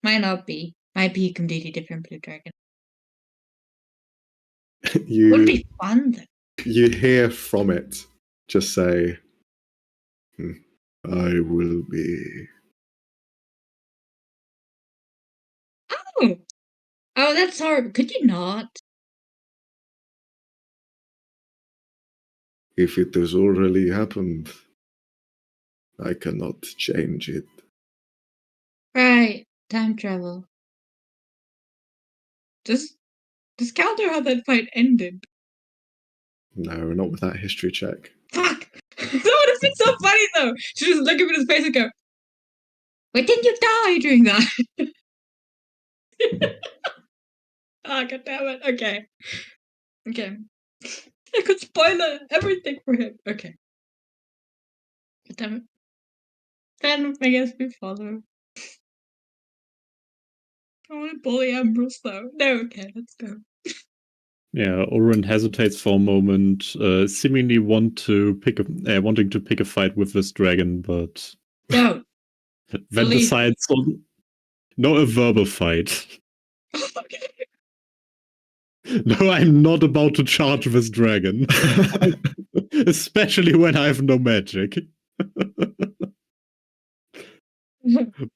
Might not be. Might be a completely different blue dragon. Would you be fun though. you hear from it just say, I will be. Oh! Oh, that's horrible. Could you not? If it has already happened, I cannot change it. Right. Time travel. Does Cal know how that fight ended? No, not with that history check. Fuck! That would have been so funny though! She just look him in his face and go, wait, didn't you die during that? Ah, god damn it. Okay. Okay. I could spoil everything for him. Okay. God damn it. Then I guess we follow. I want to bully Ambrose though. No, okay, let's go. Yeah, Oren hesitates for a moment, seemingly wanting to pick a fight with this dragon, but No. then Believe- decides on not a verbal fight. Okay. No, I'm not about to charge this dragon, especially when I have no magic.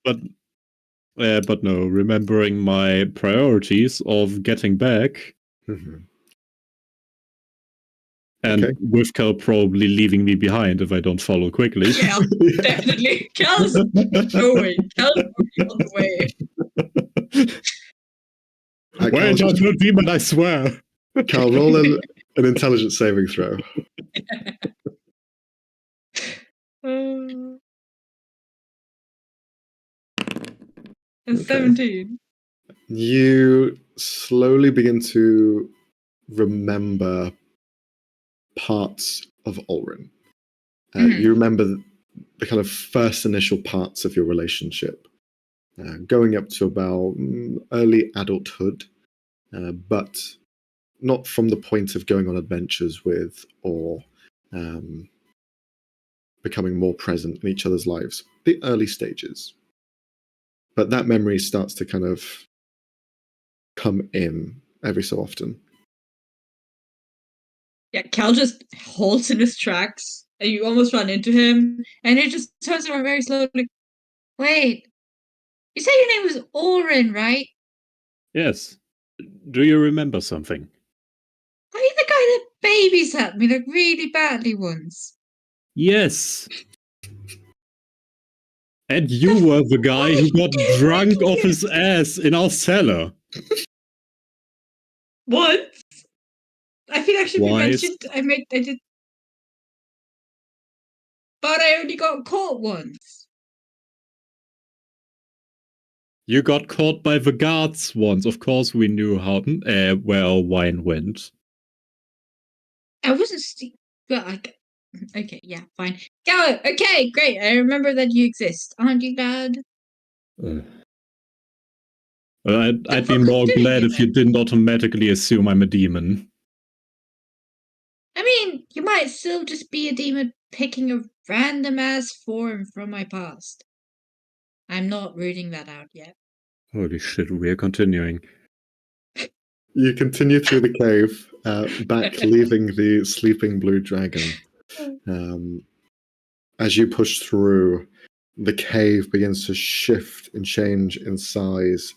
But no, remembering my priorities of getting back, Mhm. and Okay. with Cal probably leaving me behind if I don't follow quickly. Yeah, definitely. Cal's going. Cal's on the way. Wait, Cal, I'm no demon, I swear. Cal, roll an intelligence saving throw. It's Okay. 17. You slowly begin to remember parts of Ulrin. You remember the kind of first initial parts of your relationship, going up to about early adulthood, but not from the point of going on adventures with or becoming more present in each other's lives. The early stages. But that memory starts to kind of come in every so often. Yeah, Cal just halts in his tracks, and you almost run into him, and he just turns around very slowly. Wait, you said your name was Oren, right? Yes. Do you remember something? Are you the guy that babysat me like really badly once? Yes. And you were the guy who got drunk off his ass in our cellar. What? I think I should be Twice. mentioned. I did, but I only got caught once. You got caught by the guards once. Of course, we knew how where wine went. I wasn't. Well, okay, yeah, fine. Go. Okay, great. I remember that you exist. Aren't you glad? I'd be fuck more are you doing glad here, if you then? didn't automatically assume I'm a demon. I mean, you might still just be a demon picking a random ass form from my past. I'm not rooting that out yet. Holy shit, we're continuing. You continue through the cave, back leaving the sleeping blue dragon. As you push through, the cave begins to shift and change in size,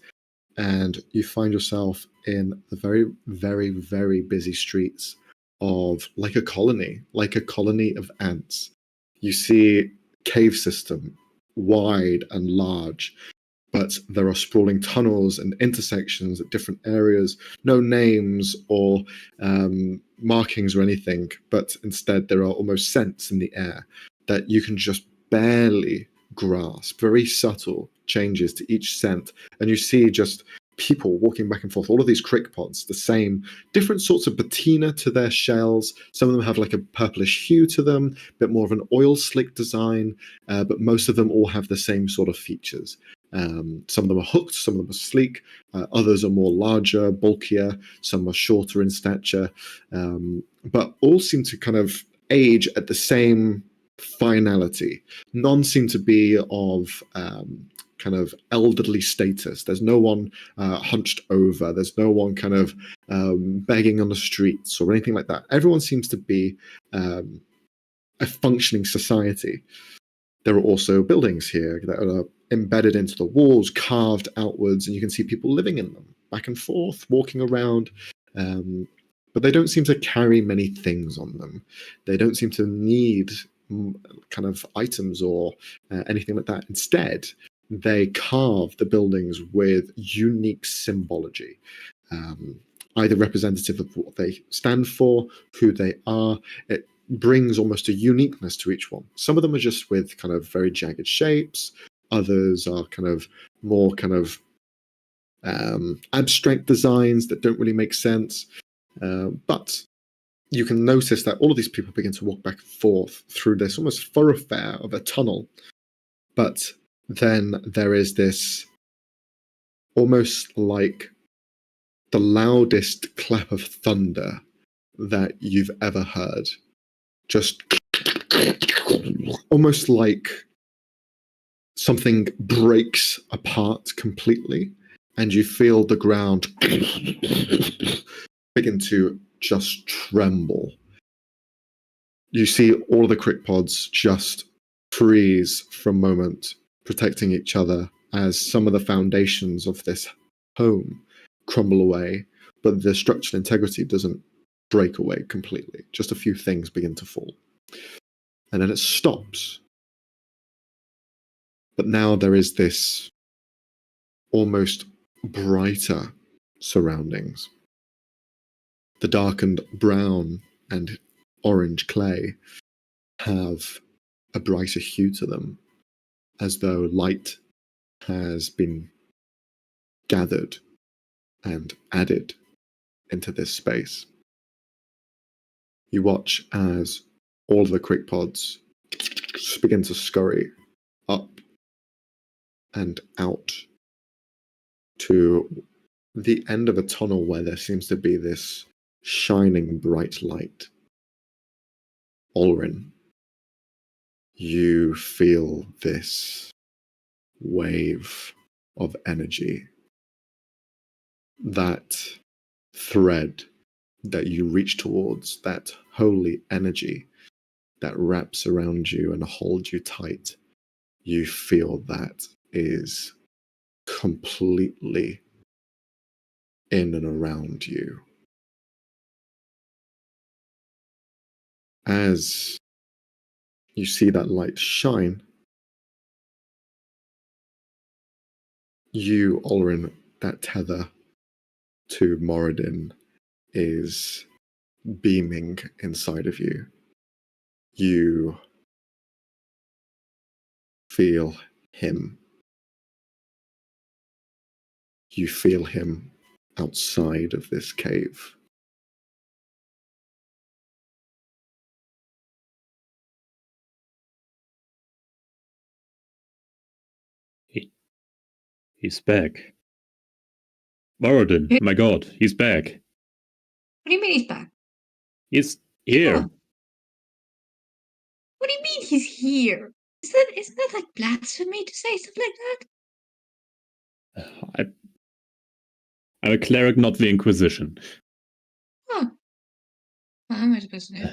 and you find yourself in the very, very, very busy streets of like a colony of ants. You see cave system, wide and large, but there are sprawling tunnels and intersections at different areas, no names or markings or anything, but instead there are almost scents in the air that you can just barely grasp, very subtle changes to each scent. And you see just people walking back and forth, all of these crick pods, the same, different sorts of patina to their shells. Some of them have like a purplish hue to them, a bit more of an oil slick design, but most of them all have the same sort of features. Some of them are hooked, some of them are sleek, others are more larger, bulkier, some are shorter in stature, but all seem to kind of age at the same finality. None seem to be of kind of elderly status. There's no one hunched over. There's no one kind of begging on the streets or anything like that. Everyone seems to be a functioning society. There are also buildings here that are embedded into the walls, carved outwards, and you can see people living in them, back and forth, walking around. But they don't seem to carry many things on them. They don't seem to need kind of items or anything like that. Instead, they carve the buildings with unique symbology, either representative of what they stand for, who they are. It brings almost a uniqueness to each one. Some of them are just with kind of very jagged shapes. Others are kind of more kind of abstract designs that don't really make sense. But you can notice that all of these people begin to walk back and forth through this almost thoroughfare of a tunnel. But then there is this almost like the loudest clap of thunder that you've ever heard. Just almost like something breaks apart completely, and you feel the ground begin to just tremble. You see all of the crick pods just freeze for a moment, protecting each other as some of the foundations of this home crumble away, but the structural integrity doesn't break away completely. Just a few things begin to fall. And then it stops. But now there is this almost brighter surroundings. The darkened brown and orange clay have a brighter hue to them, as though light has been gathered and added into this space. You watch as all of the crick pods begin to scurry up and out to the end of a tunnel where there seems to be this shining bright light. Olrin, you feel this wave of energy that thread that you reach towards, that holy energy that wraps around you and holds you tight, you feel that is completely in and around you. As you see that light shine, you, Olrin, that tether to Moradin is beaming inside of you. You feel him. You feel him outside of this cave. He's back. Moradin, my god, he's back. What do you mean he's back? He's here. Oh. What do you mean he's here? Isn't that like blasphemy to say stuff like that? I'm a cleric, not the Inquisition. Huh. Well, how am I supposed to know?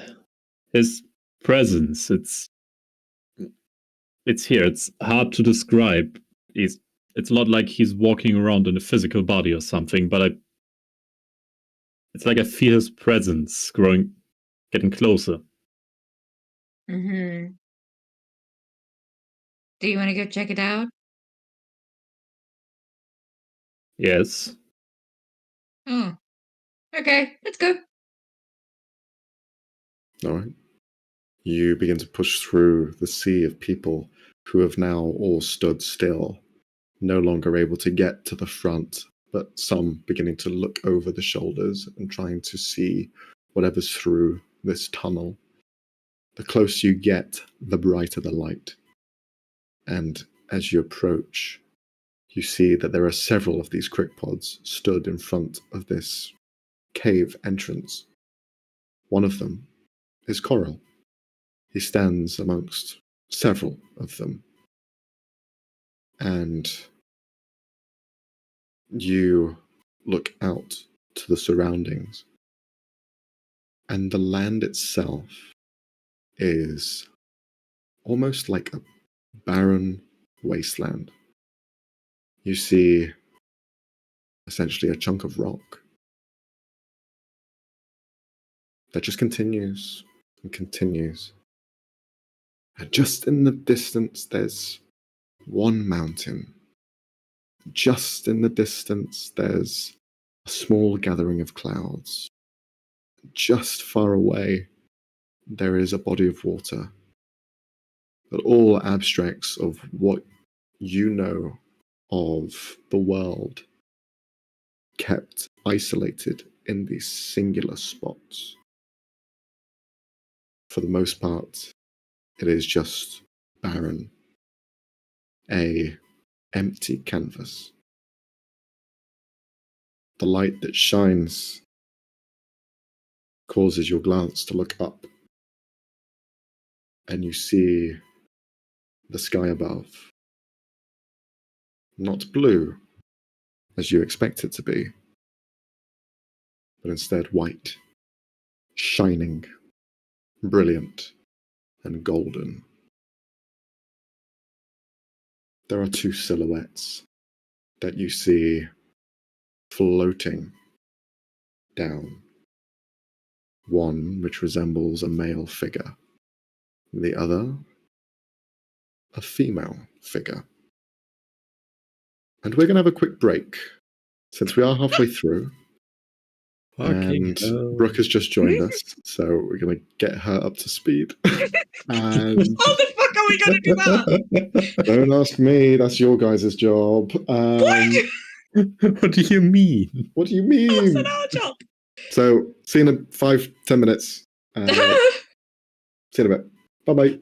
His presence, it's here. It's hard to describe. It's not like he's walking around in a physical body or something, but it's like I feel his presence getting closer. Mm-hmm. Do you want to go check it out? Yes. Oh. Okay, let's go. All right. You begin to push through the sea of people who have now all stood still, no longer able to get to the front, but some beginning to look over the shoulders and trying to see whatever's through this tunnel. The closer you get, the brighter the light. And as you approach, you see that there are several of these cryptopods stood in front of this cave entrance. One of them is Coral. He stands amongst several of them. And you look out to the surroundings. And the land itself is almost like a barren wasteland. You see essentially a chunk of rock that just continues and continues. And just in the distance, there's one mountain. Just in the distance, there's a small gathering of clouds. Just far away, there is a body of water. But all abstracts of what you know of the world kept isolated in these singular spots. For the most part, it is just barren, a empty canvas. The light that shines causes your glance to look up, and you see the sky above. Not blue, as you expect it to be, but instead white, shining, brilliant, and golden. There are two silhouettes that you see floating down. One which resembles a male figure, the other a female figure. And we're going to have a quick break since we are halfway through. And Brooke has just joined us, so we're going to get her up to speed. And How the fuck are we gonna do that? don't ask me, that's your guys' job. What? What do you mean? What do you How's mean? that our job? So, see you in 5-10 minutes. See you in a bit. Bye-bye.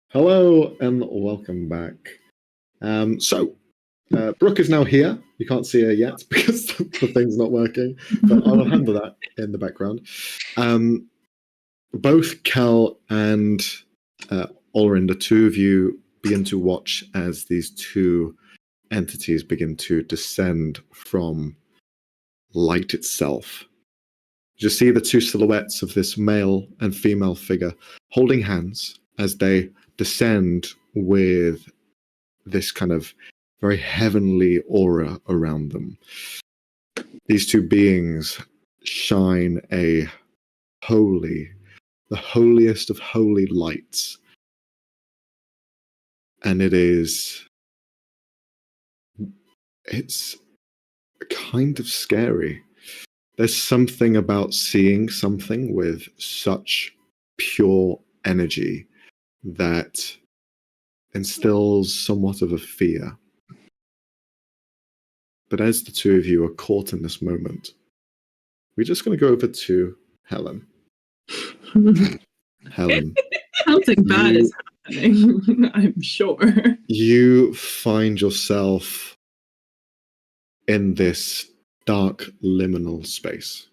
Hello and welcome back. Brooke is now here. You can't see her yet because the thing's not working, but I will handle that in the background. Both Cal and Olrin, the two of you, begin to watch as these two entities begin to descend from light itself. You see the two silhouettes of this male and female figure holding hands as they descend with this kind of very heavenly aura around them. These two beings shine the holiest of holy lights. And it's kind of scary. There's something about seeing something with such pure energy that instills somewhat of a fear. But as the two of you are caught in this moment, we're just going to go over to Helen. Helen. Something bad is happening, I'm sure. You find yourself in this dark liminal space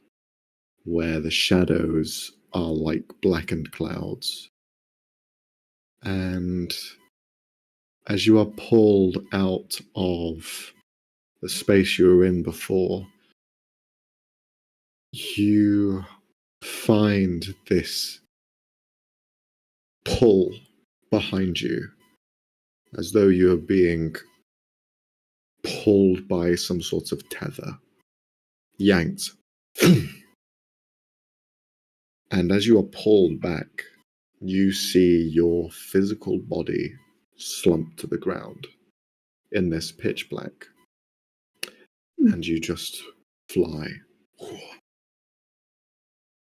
where the shadows are like blackened clouds. And as you are pulled out of the space you were in before, you find this pull behind you, as though you are being pulled by some sort of tether, yanked. And as you are pulled back, you see your physical body slump to the ground in this pitch black. And you just fly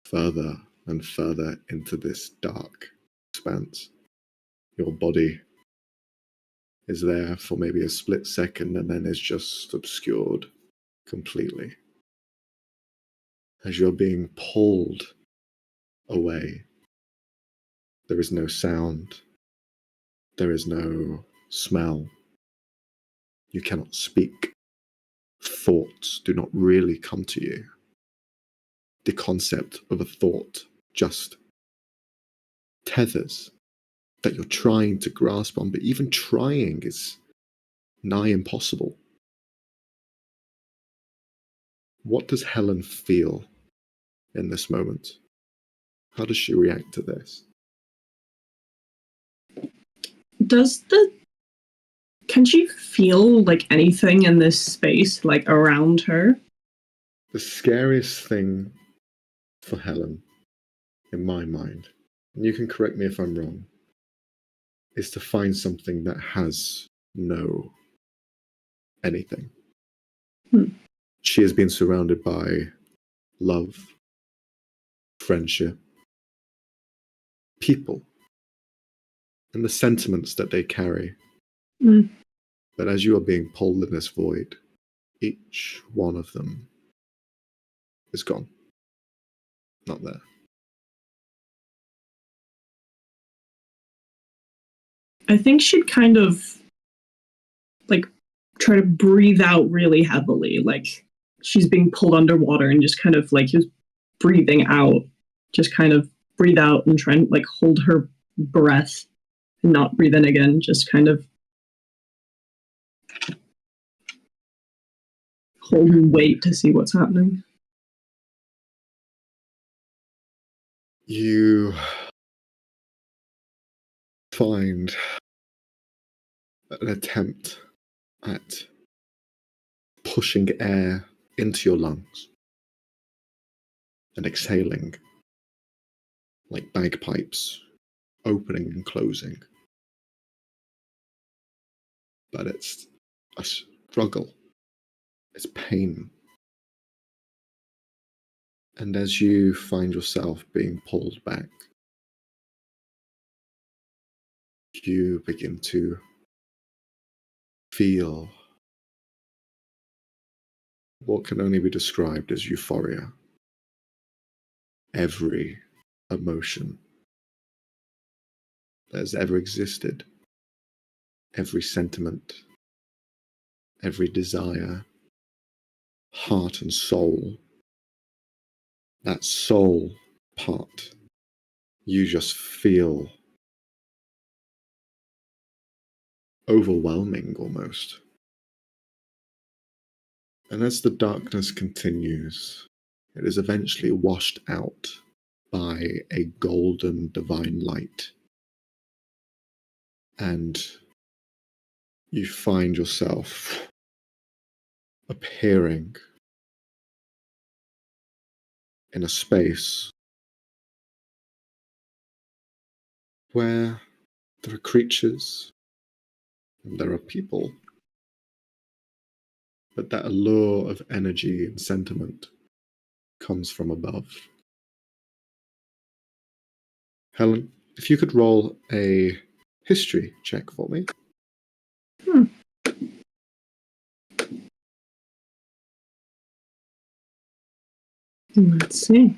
further and further into this dark expanse. Your body is there for maybe a split second and then is just obscured completely. As you're being pulled away, there is no sound, there is no smell, you cannot speak. Thoughts do not really come to you. The concept of a thought just tethers that you're trying to grasp on, but even trying is nigh impossible. What does Helen feel in this moment? How does she react to this? Can she feel like anything in this space, like around her? The scariest thing for Helen, in my mind, and you can correct me if I'm wrong, is to find something that has no anything. She has been surrounded by love, friendship, people, and the sentiments that they carry. But as you are being pulled in this void, each one of them is gone. Not there. I think she'd kind of like try to breathe out really heavily, like she's being pulled underwater and just kind of like just breathing out, just kind of breathe out and try and like hold her breath and not breathe in again, just kind of hold and wait to see what's happening. You find an attempt at pushing air into your lungs and exhaling like bagpipes, opening and closing. But it's a struggle. It's pain. And as you find yourself being pulled back, you begin to feel what can only be described as euphoria. Every emotion that has ever existed. Every sentiment, every desire, heart and soul. That soul part, you just feel overwhelming almost. And as the darkness continues, it is eventually washed out by a golden divine light. And you find yourself appearing in a space where there are creatures and there are people, but that allure of energy and sentiment comes from above. Helen, if you could roll a history check for me. Let's see.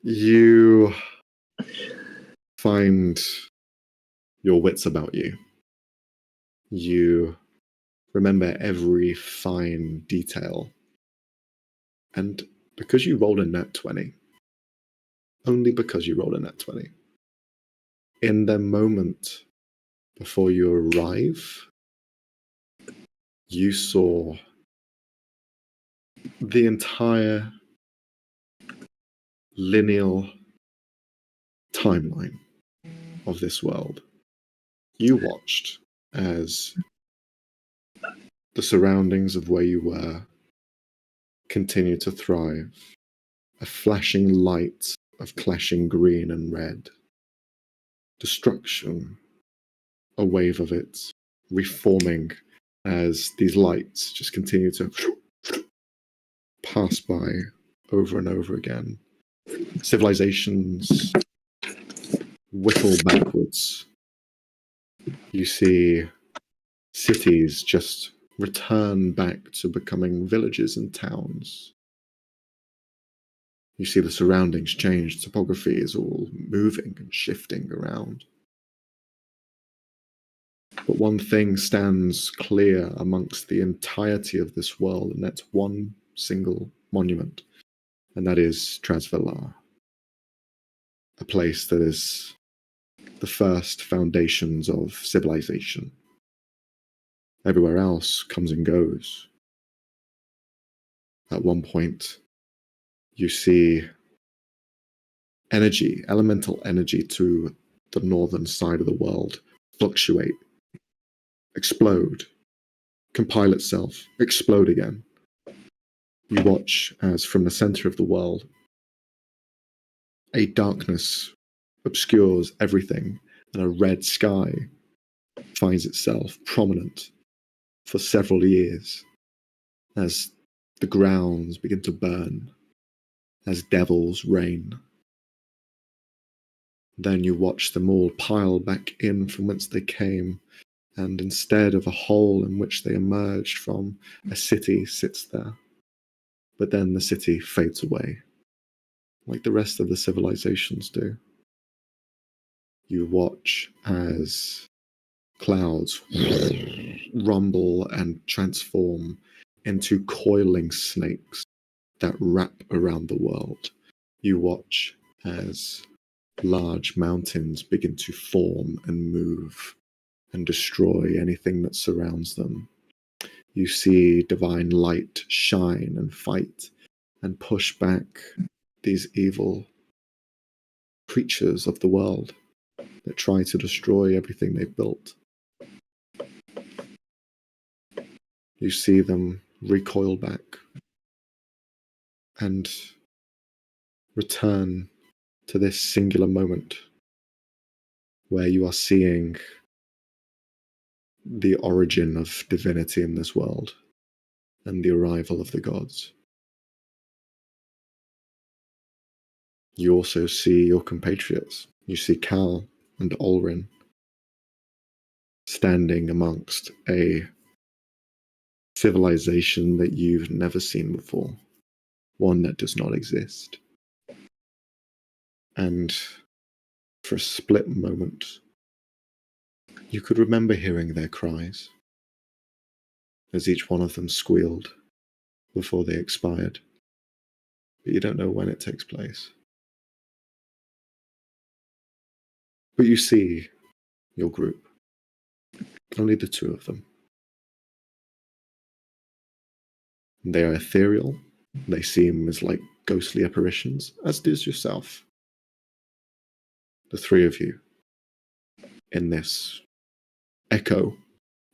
You find your wits about you. You remember every fine detail. And because you rolled a nat 20, only because you rolled a nat 20, in the moment before you arrive, you saw the entire lineal timeline of this world. You watched as the surroundings of where you were continued to thrive, a flashing light of clashing green and red, destruction, a wave of it, reforming as these lights just continue to pass by over and over again. Civilizations whittle backwards. You see cities just return back to becoming villages and towns. You see the surroundings change. Topography is all moving and shifting around. But one thing stands clear amongst the entirety of this world, and that's one single monument, and that is Trasvalar, a place that is the first foundations of civilization. Everywhere else comes and goes. At one point, you see energy, elemental energy to the northern side of the world fluctuate, explode, compile itself, explode again. You watch as from the center of the world, a darkness obscures everything, and a red sky finds itself prominent for several years as the grounds begin to burn, as devils reign. Then you watch them all pile back in from whence they came, and instead of a hole in which they emerged from, a city sits there. But then the city fades away, like the rest of the civilizations do. You watch as clouds rumble and transform into coiling snakes that wrap around the world. You watch as large mountains begin to form and move and destroy anything that surrounds them. You see divine light shine and fight and push back these evil creatures of the world that try to destroy everything they've built. You see them recoil back and return to this singular moment where you are seeing the origin of divinity in this world and the arrival of the gods. You also see your compatriots. You see Cal and Olrin standing amongst a civilization that you've never seen before, one that does not exist. And for a split moment, you could remember hearing their cries as each one of them squealed before they expired. But you don't know when it takes place. But you see your group. Only the two of them. They are ethereal. They seem as like ghostly apparitions, as does yourself. The three of you in this echo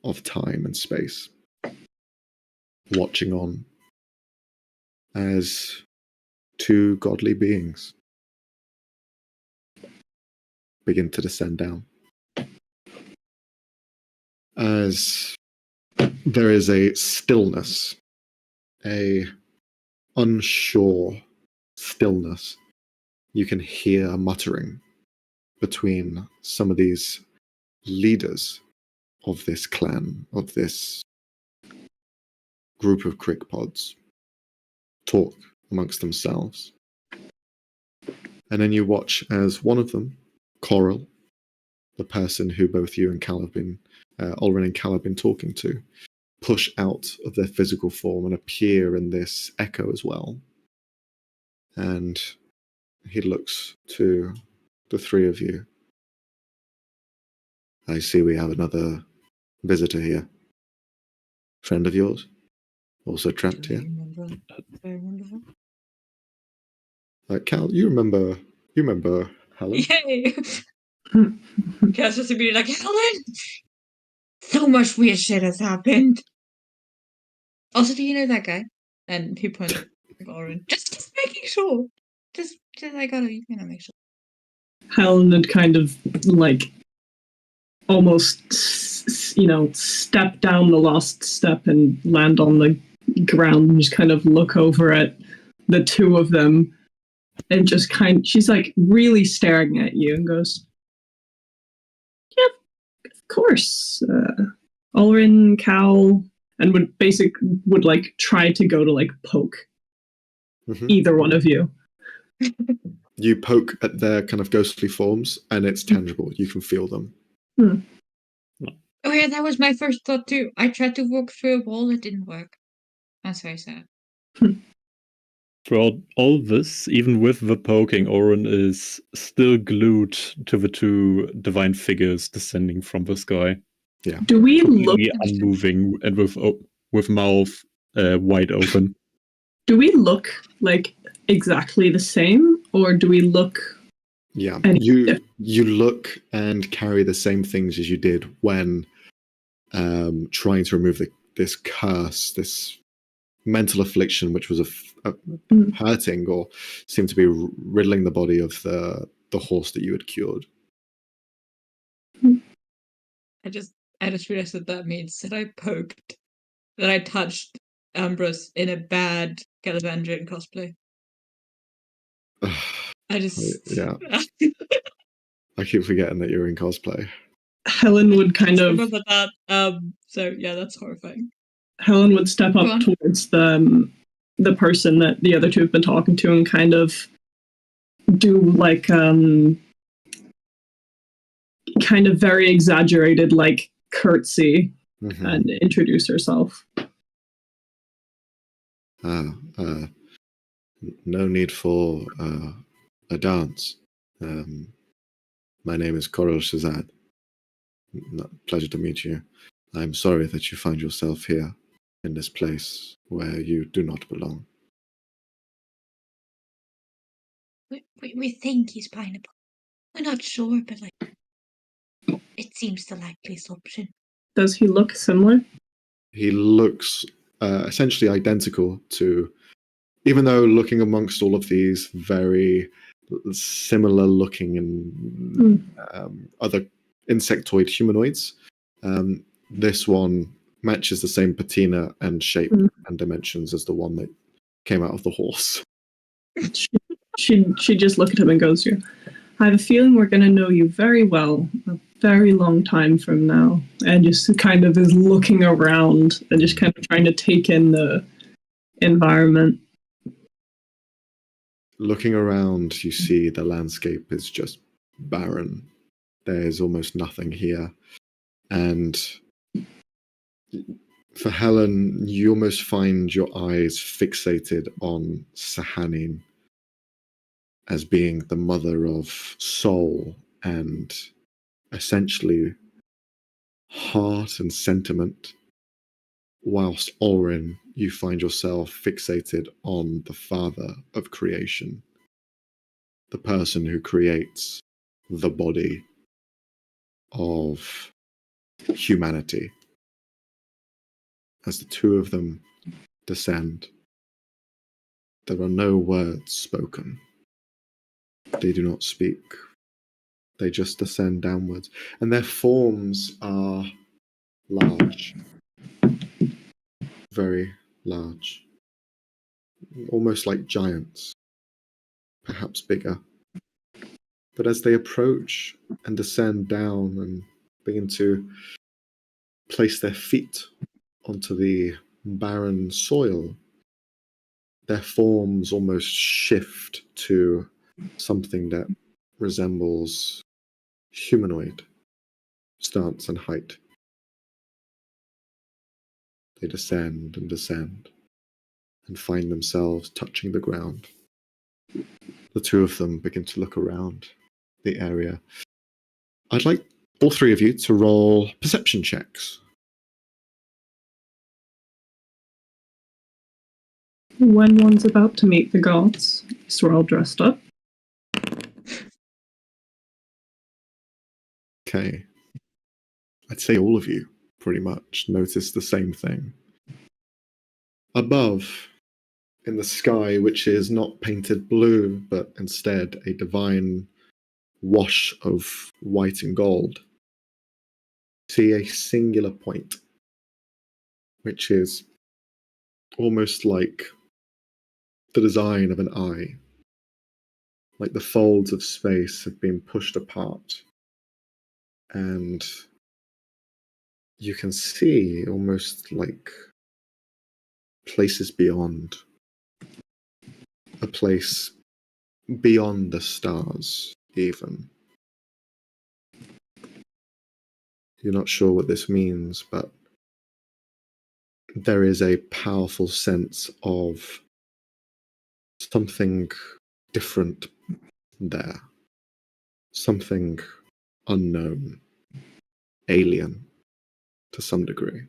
of time and space, watching on as two godly beings begin to descend down. As there is a stillness, a unsure stillness, you can hear muttering between some of these leaders of this clan, of this group of Crickpods, talk amongst themselves. And then you watch as one of them, Coral, the person who both you and Cal have been, Ulrin and Cal have been talking to, push out of their physical form and appear in this echo as well. And he looks to the three of you. I see we have another visitor here. Friend of yours? Also trapped here? Very wonderful. Cal, you remember Helen? Yay! Cal's just immediately like, Helen! So much weird shit has happened. Also, do you know that guy? And he points at Ulrin. Just making sure. Just I gotta, make sure. Helen would kind of like almost, step down the last step and land on the ground and just kind of look over at the two of them and just she's like really staring at you and goes, yeah, of course. Ulrin, Cal, and would like try to go to like poke either one of you. You poke at their kind of ghostly forms and it's tangible. You can feel them. Oh yeah, that was my first thought too. I tried to walk through a wall, it didn't work. That's very sad. Throughout all this, even with the poking, Oren is still glued to the two divine figures descending from the sky. Yeah. Do we look unmoving and with mouth wide open? Do we look like exactly the same, or do we look? Yeah, you look and carry the same things as you did when trying to remove this curse, this mental affliction, which was hurting or seemed to be riddling the body of the horse that you had cured. I just realized that means that I touched Ambrose in a bad Galavandrian cosplay. Yeah. I keep forgetting that you're in cosplay. Helen would kind of remember that. So yeah, that's horrifying. Helen would step up towards the person that the other two have been talking to and kind of do like kind of very exaggerated like curtsy and introduce herself. No need for a dance. My name is Coral Shazad. Pleasure to meet you. I'm sorry that you find yourself here in this place where you do not belong. We think he's pineapple. We're not sure, but it seems the likeliest option. Does he look similar? He looks essentially identical to, even though looking amongst all of these very similar looking and other insectoid humanoids, this one matches the same patina and shape and dimensions as the one that came out of the horse. She just looked at him and goes, I have a feeling we're going to know you very well a very long time from now. And just kind of is looking around and just kind of trying to take in the environment. Looking around, you see the landscape is just barren. There's almost nothing here. And for Helen, you almost find your eyes fixated on Sahanin as being the mother of soul and essentially heart and sentiment, whilst Orin, you find yourself fixated on the father of creation, the person who creates the body of humanity. As the two of them descend, there are no words spoken. They do not speak. They just descend downwards. And their forms are large. Very large. Almost like giants. Perhaps bigger. But as they approach and descend down and begin to place their feet onto the barren soil, their forms almost shift to something that resembles humanoid stance and height. They descend and find themselves touching the ground. The two of them begin to look around the area. I'd like all three of you to roll perception checks. When one's about to meet the gods, so we're all dressed up. Okay. I'd say all of you pretty much notice the same thing. Above, in the sky, which is not painted blue, but instead a divine wash of white and gold, see a singular point, which is almost like the design of an eye, like the folds of space have been pushed apart, and you can see almost like places beyond, a place beyond the stars even. You're not sure what this means, but there is a powerful sense of something different there, something unknown, alien to some degree.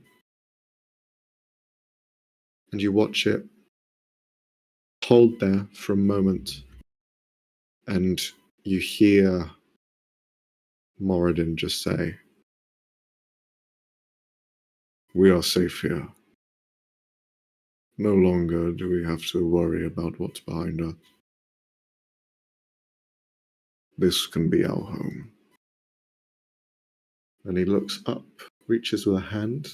And you watch it hold there for a moment, and you hear Moradin just say, "We are safe here. No longer do we have to worry about what's behind us. This can be our home." And he looks up, reaches with a hand,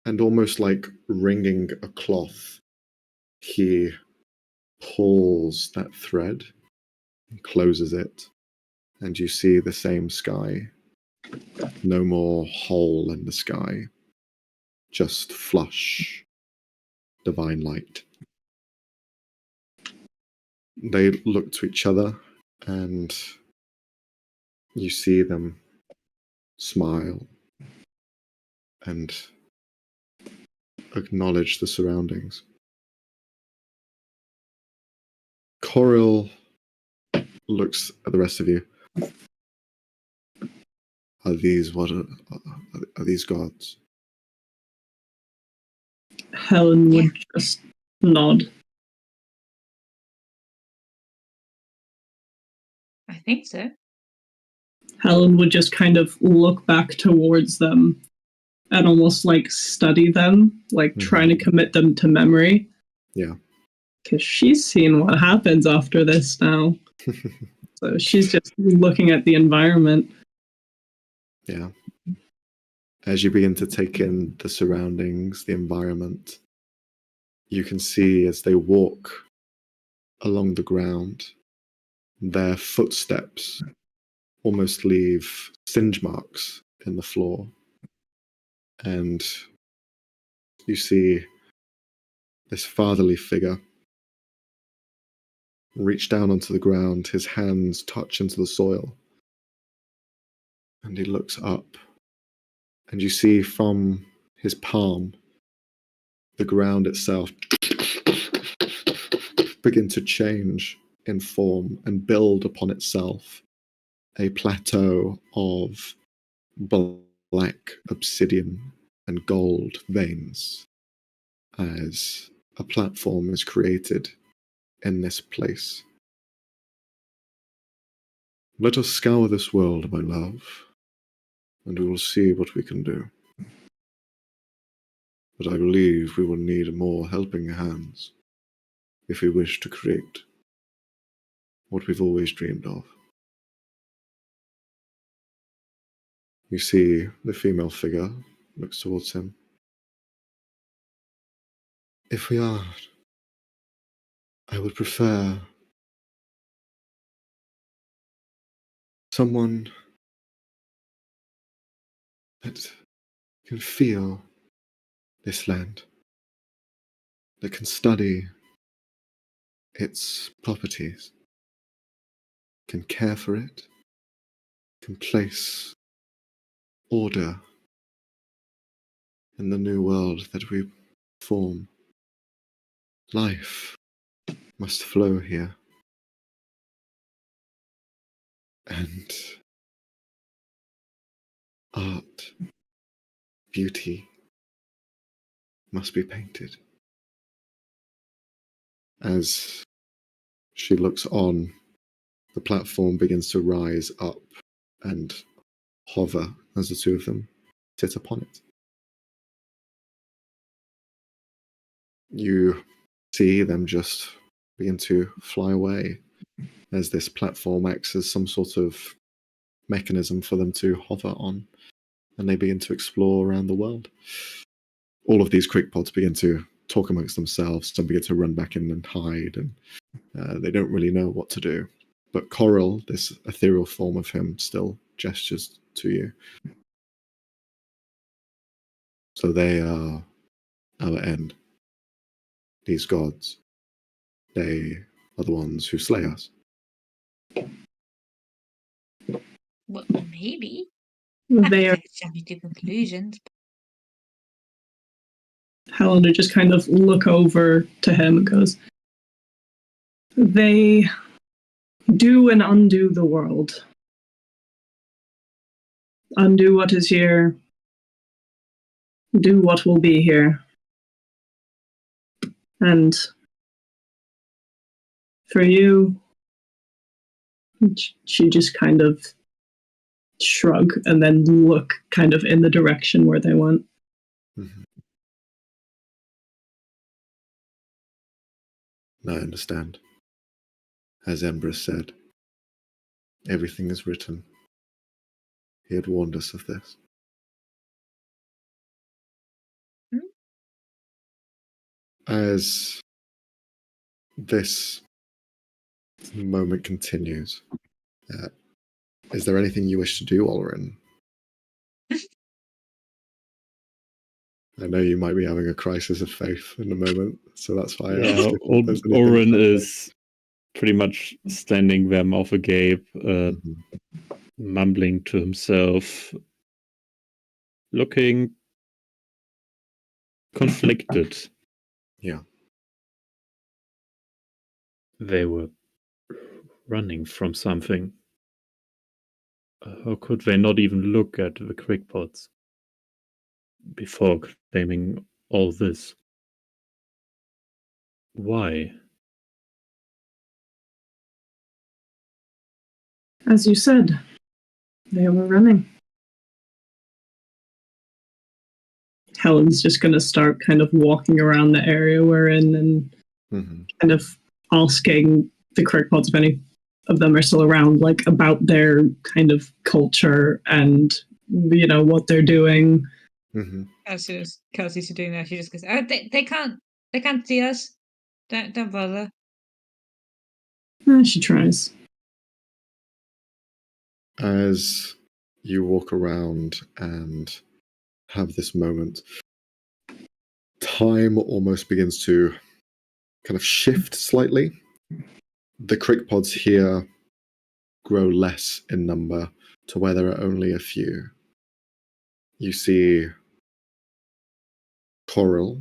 and almost like wringing a cloth, he pulls that thread and closes it, and you see the same sky. No more hole in the sky, just flush, divine light. They look to each other, and you see them smile and acknowledge the surroundings. Coril looks at the rest of you. Are these gods? Helen would just nod. I think so. Helen would just kind of look back towards them and almost like study them, like trying to commit them to memory. Yeah. Because she's seen what happens after this now. So she's just looking at the environment. Yeah. As you begin to take in the surroundings, the environment, you can see as they walk along the ground, their footsteps almost leave singe marks in the floor. And you see this fatherly figure reach down onto the ground. His hands touch into the soil. And he looks up. And you see from his palm, the ground itself begin to change in form and build upon itself a plateau of black obsidian and gold veins as a platform is created in this place. Let us scour this world, my love, and we will see what we can do. But I believe we will need more helping hands if we wish to create what we've always dreamed of. You see the female figure looks towards him. If we are, I would prefer someone that can feel this land, that can study its properties, can care for it, can place order in the new world that we form. Life must flow here. And art, beauty must be painted. As she looks on, the platform begins to rise up and hover as the two of them sit upon it. You see them just begin to fly away as this platform acts as some sort of mechanism for them to hover on, and they begin to explore around the world. All of these crickpods begin to talk amongst themselves. Some begin to run back in and hide, and they don't really know what to do. But Coral, this ethereal form of him, still gestures to you. So they are our end. These gods, they are the ones who slay us. Well, maybe. They are. I could jump to conclusions. Helen just kind of look over to him and goes, they do and undo the world. Undo what is here. Do what will be here. And for you, she just kind of shrug and then look kind of in the direction where they went. Mm-hmm. I understand. As Embrys said, everything is written. He had warned us of this. As this moment continues, is there anything you wish to do, Olrin? I know you might be having a crisis of faith in the moment, so that's why I asked. Oren is pretty much standing there, mouth agape, mumbling to himself, looking conflicted. Yeah. They were running from something. How could they not even look at the crickpods before claiming all this? Why? As you said, they were running. Helen's just going to start kind of walking around the area we're in and kind of asking the crickpods if any of them are still around, like about their kind of culture and, you know, what they're doing. As soon as Kelsey's doing that, she just goes, "Oh, they can't see us. Don't bother." She tries. As you walk around and have this moment, time almost begins to kind of shift slightly. The crickpods here grow less in number to where there are only a few. You see Coral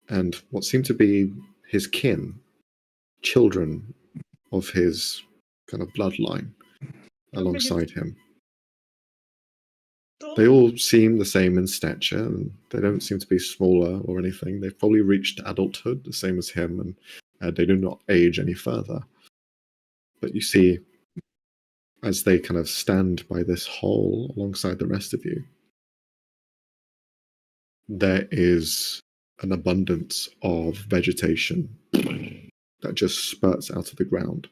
and what seem to be his kin, children of his kind of bloodline, alongside him. They all seem the same in stature, and they don't seem to be smaller or anything. They've probably reached adulthood, the same as him, and they do not age any further. But you see, as they kind of stand by this hole alongside the rest of you, there is an abundance of vegetation that just spurts out of the ground,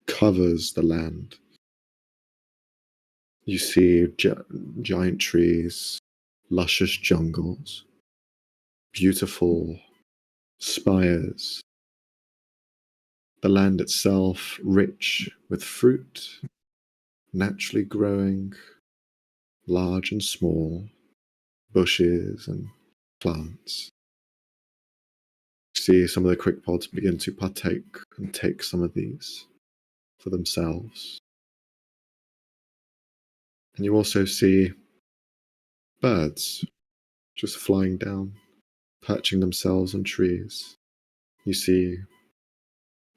covers the land. You see giant trees, luscious jungles, beautiful spires. The land itself rich with fruit, naturally growing, large and small, bushes and plants. You see some of the crickpods begin to partake and take some of these for themselves. And you also see birds just flying down, perching themselves on trees. You see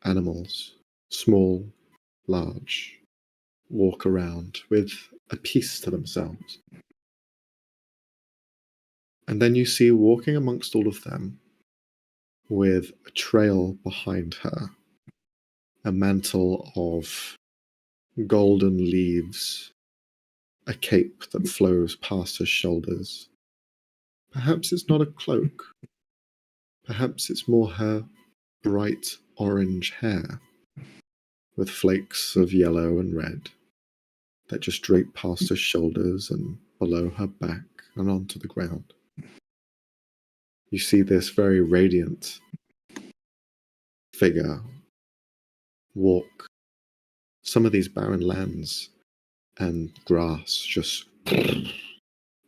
animals, small, large, walk around with a peace to themselves. And then you see walking amongst all of them, with a trail behind her, a mantle of golden leaves, a cape that flows past her shoulders. Perhaps it's not a cloak. Perhaps it's more her bright orange hair, with flakes of yellow and red that just drape past her shoulders and below her back and onto the ground. You see this very radiant figure walk some of these barren lands, and grass just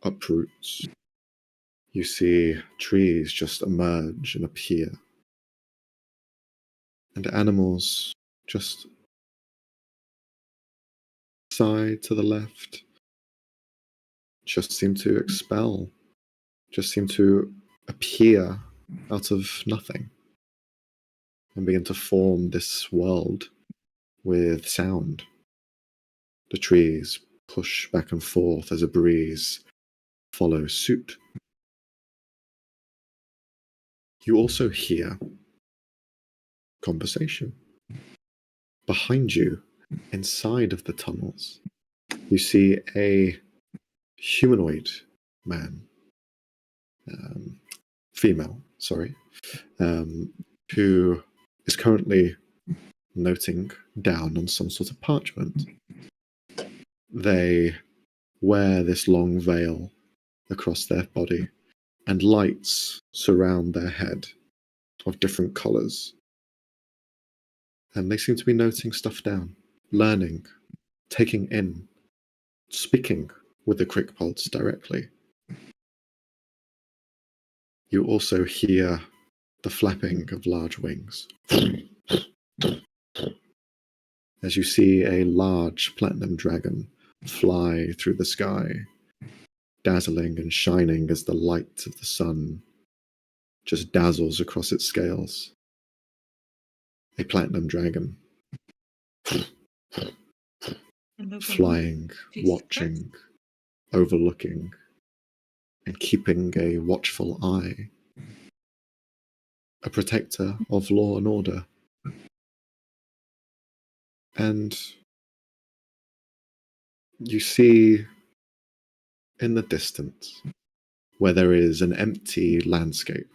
uproots. You see trees just emerge and appear, and animals just side to the left just seem to expel, just seem to appear out of nothing and begin to form this world with sound. The trees push back and forth as a breeze follows suit. You also hear conversation. Behind you, inside of the tunnels, you see a humanoid man, female, sorry, who is currently noting down on some sort of parchment. They wear this long veil across their body, and lights surround their head of different colours. And they seem to be noting stuff down, learning, taking in, speaking with the crickpods directly. You also hear the flapping of large wings as you see a large platinum dragon fly through the sky, dazzling and shining as the light of the sun just dazzles across its scales. A platinum dragon flying, watching, overlooking, and keeping a watchful eye. A protector of law and order. And you see in the distance, where there is an empty landscape,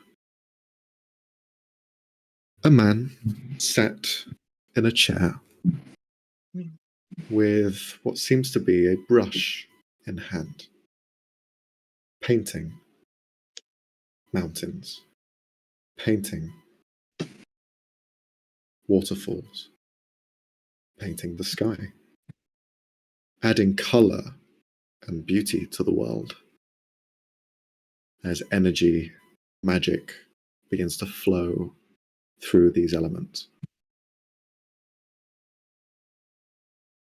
a man sat in a chair with what seems to be a brush in hand, painting mountains, painting waterfalls, painting the sky, adding colour and beauty to the world as energy, magic begins to flow through these elements.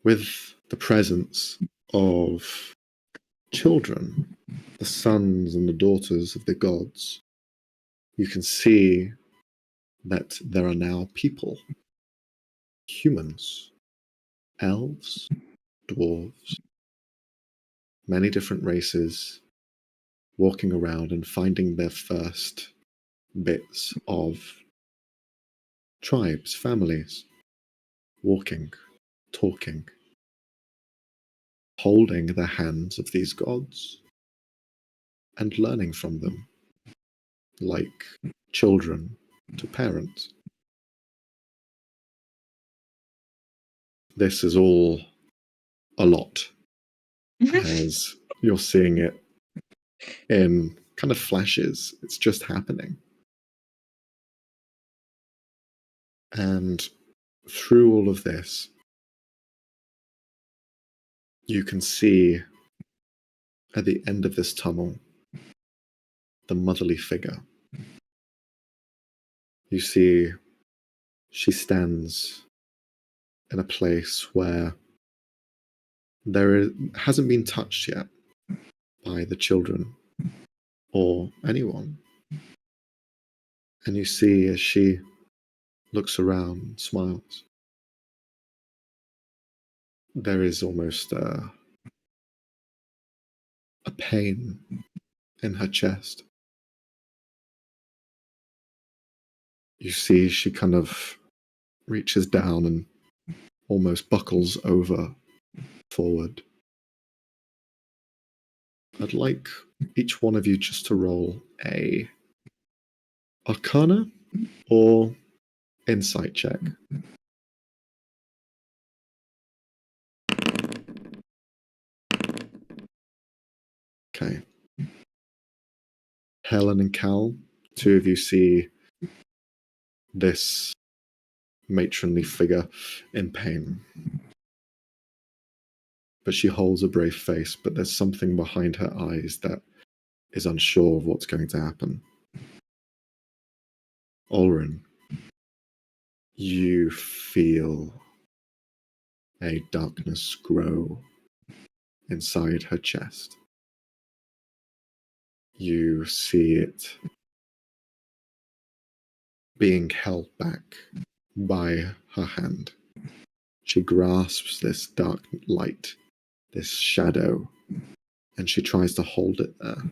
With the presence of children, the sons and the daughters of the gods, you can see that there are now people, humans, elves, dwarves, many different races walking around and finding their first bits of tribes, families, walking, talking, holding the hands of these gods and learning from them, like children to parents. This is all a lot, as you're seeing it in kind of flashes. It's just happening. And through all of this, you can see at the end of this tunnel the motherly figure. You see she stands in a place where hasn't been touched yet by the children or anyone. And you see as she looks around and smiles, there is almost a pain in her chest. You see she kind of reaches down and almost buckles over forward. I'd like each one of you just to roll a Arcana or Insight check. Okay. Helen and Cal, two of you see this matronly figure in pain. But she holds a brave face, but there's something behind her eyes that is unsure of what's going to happen. Olrin, you feel a darkness grow inside her chest. You see it being held back by her hand. She grasps this dark light, this shadow, and she tries to hold it there.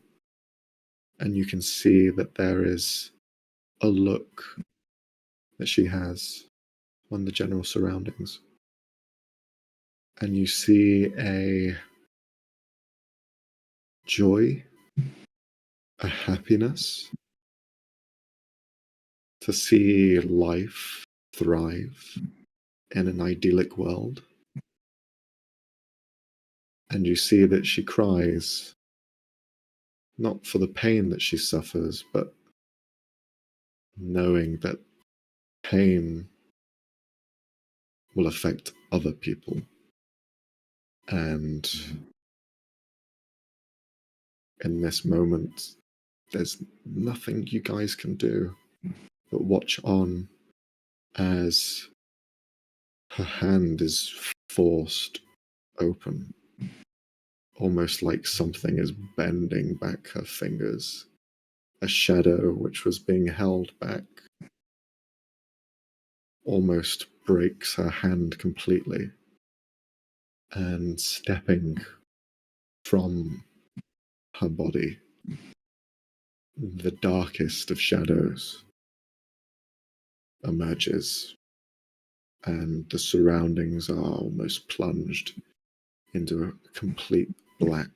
And you can see that there is a look that she has on the general surroundings. And you see a joy, a happiness to see life thrive in an idyllic world. And you see that she cries, not for the pain that she suffers, but knowing that pain will affect other people. And in this moment, there's nothing you guys can do but watch on as her hand is forced open, almost like something is bending back her fingers. A shadow which was being held back almost breaks her hand completely, and stepping from her body, the darkest of shadows emerges, and the surroundings are almost plunged into a complete black.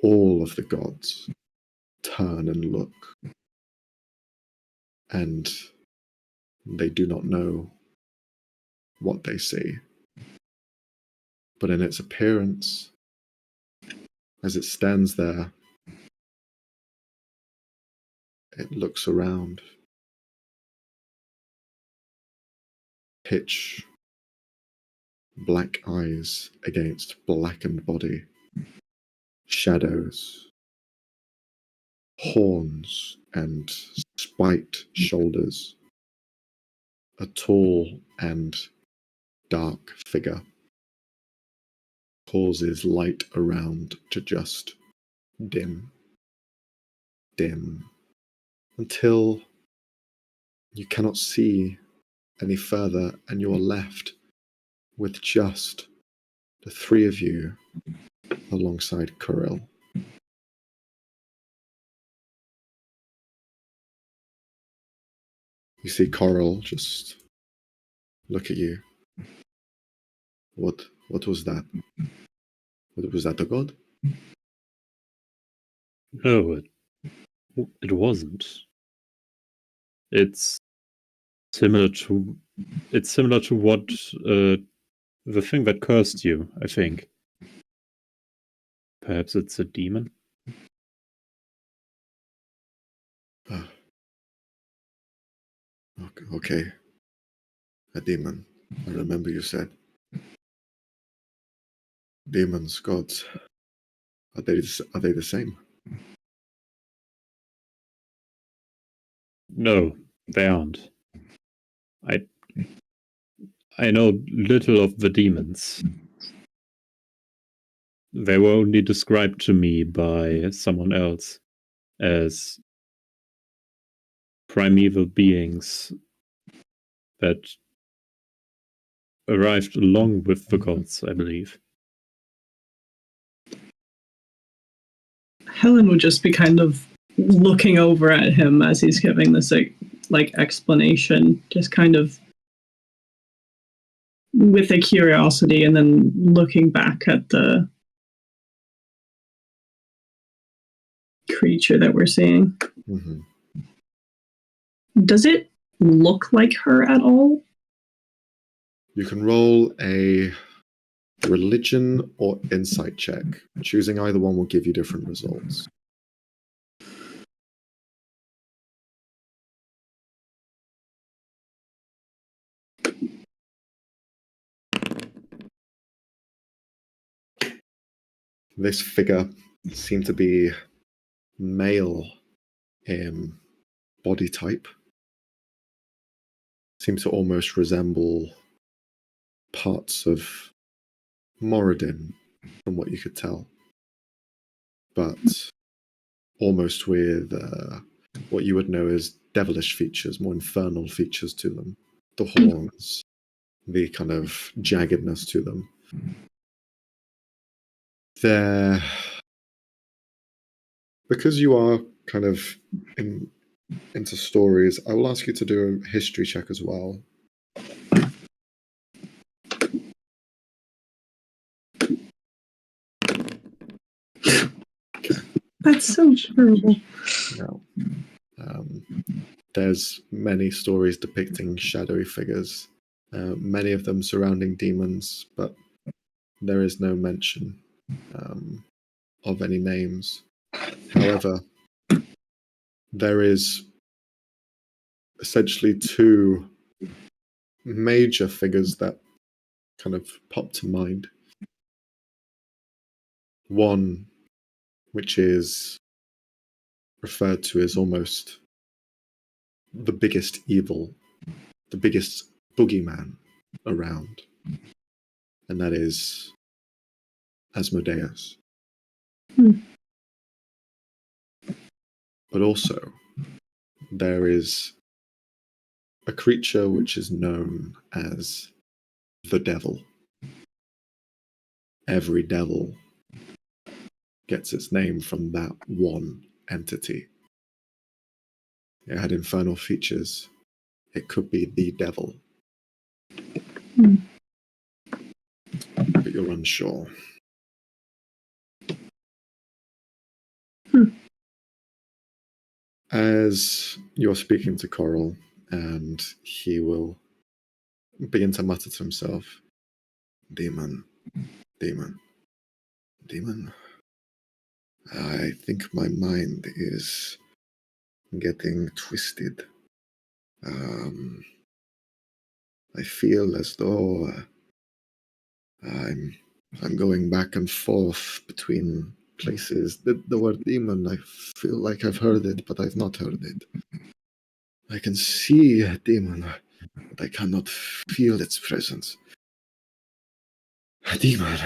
All of the gods turn and look, and they do not know what they see. But in its appearance, as it stands there, it looks around. Pitch black eyes against blackened body, shadows, horns and white shoulders, a tall and dark figure causes light around to just dim, until you cannot see any further, and you're left with just the three of you alongside Corel. You see Corel just look at you. What was that? Was that a god? No, it wasn't. It's similar to what the thing that cursed you, I think. Perhaps it's a demon? Okay. A demon. I remember you said. Demons, gods. Are they the same? No, they aren't. I know little of the demons. They were only described to me by someone else as primeval beings that arrived along with the gods, I believe. Helen would just be kind of looking over at him as he's giving this like explanation, just kind of with a curiosity, and then looking back at the creature that we're seeing. Mm-hmm. Does it look like her at all? You can roll a religion or insight check. Choosing either one will give you different results. This figure seemed to be male in body type. Seems to almost resemble parts of Moradin, from what you could tell. But almost with what you would know as devilish features, more infernal features to them. The horns, the kind of jaggedness to them. Because you are kind of into stories, I will ask you to do a history check as well. That's so terrible. Now, there's many stories depicting shadowy figures, many of them surrounding demons, but there is no mention of any names. However, there is essentially two major figures that kind of pop to mind. One, which is referred to as almost the biggest evil, the biggest boogeyman around, and that is Asmodeus. But also, there is a creature which is known as the devil. Every devil gets its name from that one entity. It had infernal features. It could be the devil. But you're unsure. As you're speaking to Coral, and he will begin to mutter to himself, Demon. I think my mind is getting twisted. I feel as though I'm going back and forth between places. The word demon, I feel like I've heard it, but I've not heard it. I can see a demon, but I cannot feel its presence. A demon.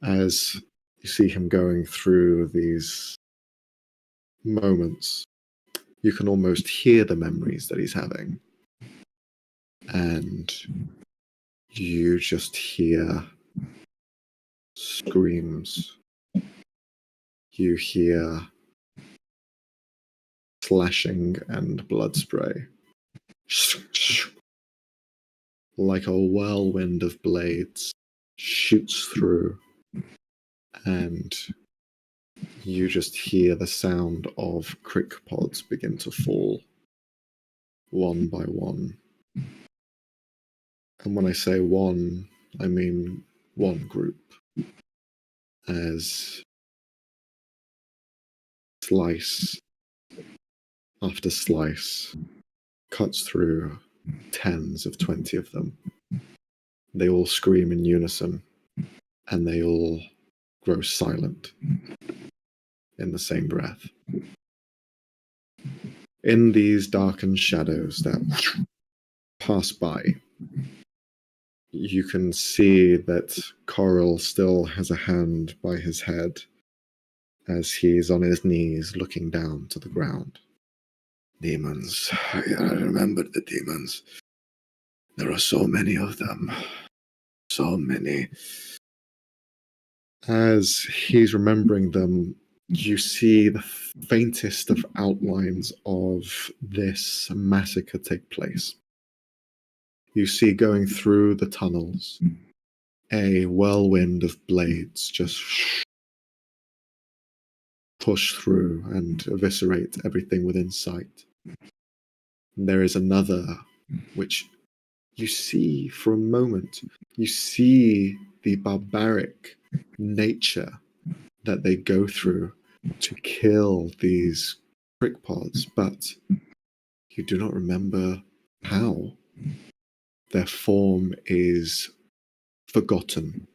As you see him going through these moments, you can almost hear the memories that he's having. And you just hear screams. You hear slashing and blood spray. Like a whirlwind of blades shoots through, and you just hear the sound of crick pods begin to fall one by one. And when I say one, I mean one group, as slice after slice cuts through tens of 20 of them. They all scream in unison, and they all grow silent in the same breath. In these darkened shadows that pass by, you can see that Coral still has a hand by his head as he's on his knees looking down to the ground. Demons. I remember the demons. There are so many of them. So many. As he's remembering them, you see the faintest of outlines of this massacre take place. You see going through the tunnels a whirlwind of blades just push through and eviscerate everything within sight. There is another which you see for a moment. You see the barbaric nature that they go through to kill these crick pods, but you do not remember how. Their form is forgotten.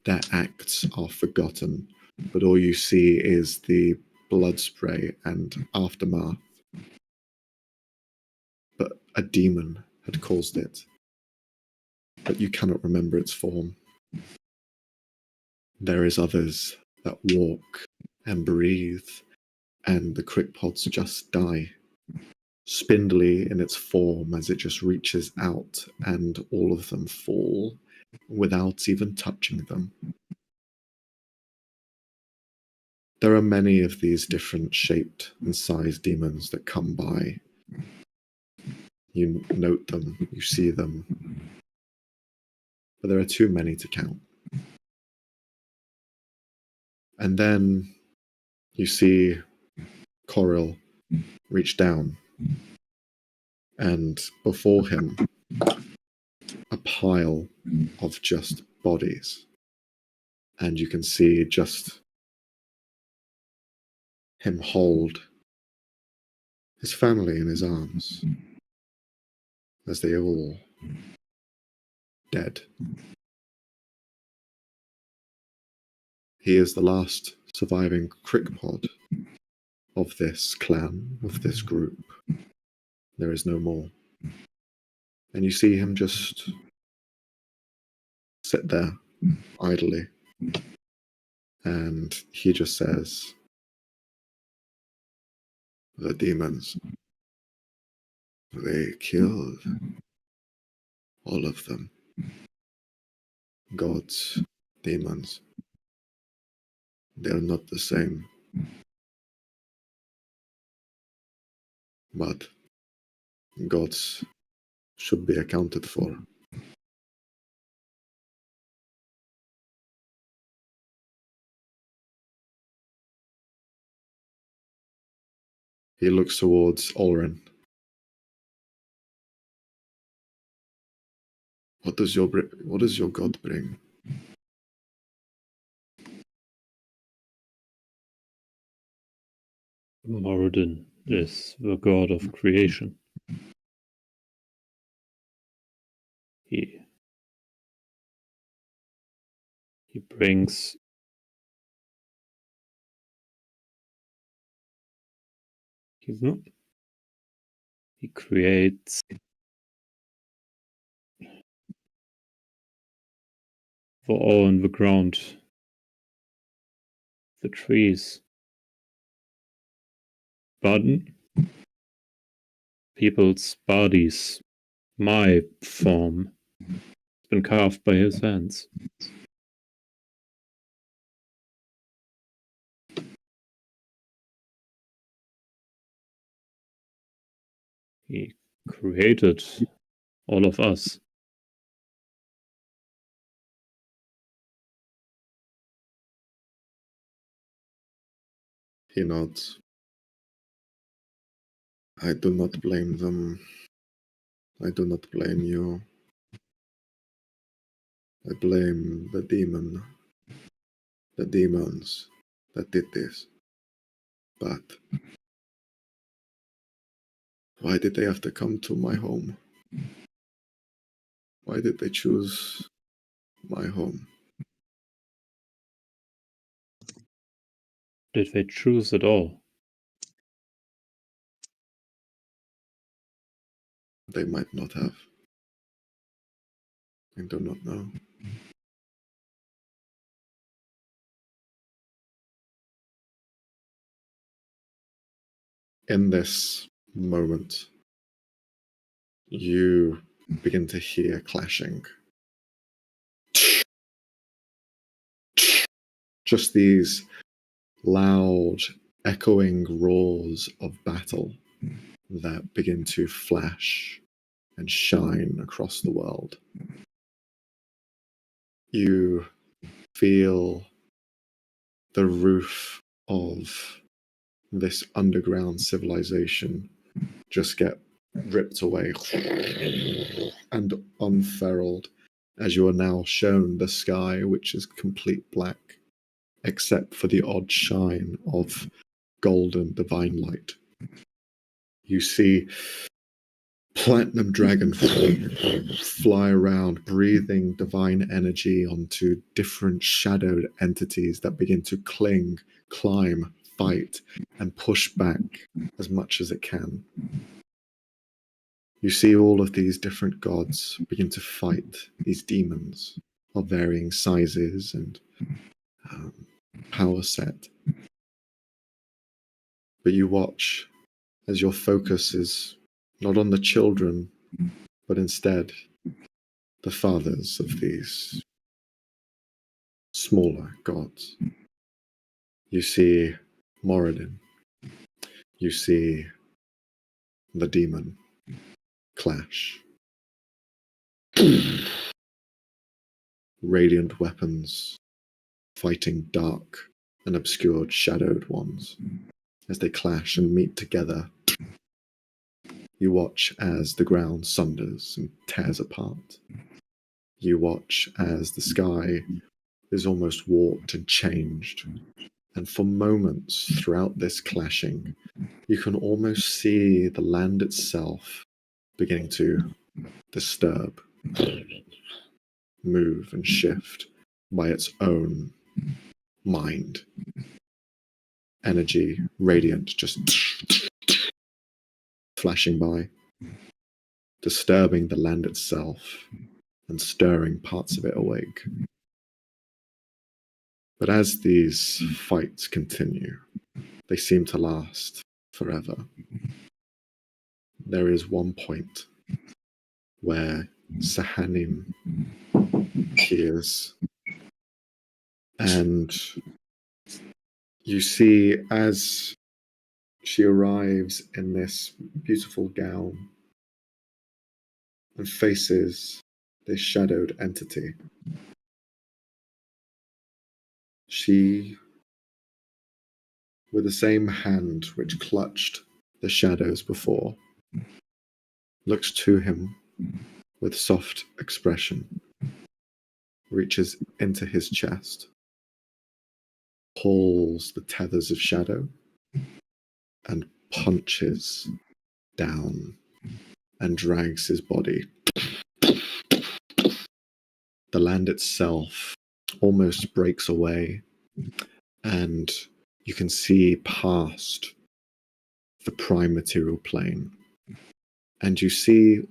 Their acts are forgotten, but all you see is the blood spray and aftermath. But a demon had caused it, but you cannot remember its form. There is others that walk and breathe, and the crick pods just die, spindly in its form as it just reaches out, and all of them fall without even touching them. There are many of these different shaped and sized demons that come by. You note them, you see them, but there are too many to count. And then you see Coral reach down, and before him, a pile of just bodies. And you can see just him hold his family in his arms as they are all dead. He is the last surviving crickpod of this clan, of this group. There is no more. And you see him just sit there idly, and he just says, "The demons, they killed all of them. Gods, demons, they're not the same. But gods should be accounted for." He looks towards Olren. What does your god bring? Moradin is the god of creation. He brings he's not He creates for all in the ground, the trees. But people's bodies, my form, has been carved by his hands. He created all of us. He nods. I do not blame them. I do not blame you. I blame the demon, the demons that did this. But why did they have to come to my home? Why did they choose my home? Did they choose at all? They might not have. I do not know. In this moment, you begin to hear clashing. Just these loud, echoing roars of battle that begin to flash and shine across the world. You feel the roof of this underground civilization just get ripped away and unfurled as you are now shown the sky, which is complete black, except for the odd shine of golden divine light. You see Platinum Dragon fly around, breathing divine energy onto different shadowed entities that begin to cling, climb, fight, and push back as much as it can. You see all of these different gods begin to fight these demons of varying sizes and power set. But you watch as your focus is not on the children, but instead the fathers of these smaller gods. You see Moradin. You see the demon clash. Radiant weapons fighting dark and obscured shadowed ones as they clash and meet together. You watch as the ground sunders and tears apart. You watch as the sky is almost warped and changed. And for moments throughout this clashing, you can almost see the land itself beginning to disturb, move and shift by its own mind. Energy, radiant, just flashing by, disturbing the land itself and stirring parts of it awake. But as these fights continue, they seem to last forever. There is one point where Sahanim appears, and you see as she arrives in this beautiful gown and faces this shadowed entity. She, with the same hand which clutched the shadows before, looks to him with soft expression, reaches into his chest, pulls the tethers of shadow, and punches down and drags his body. The land itself almost breaks away, and you can see past the prime material plane and you see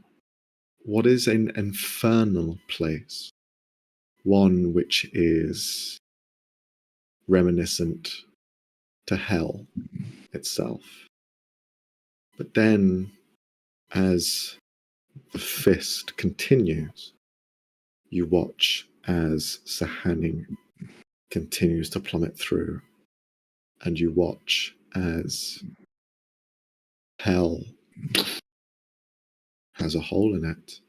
what is an infernal place, one which is reminiscent to hell itself. But then, as the fist continues, you watch as Sahanin continues to plummet through, and you watch as hell has a hole in it,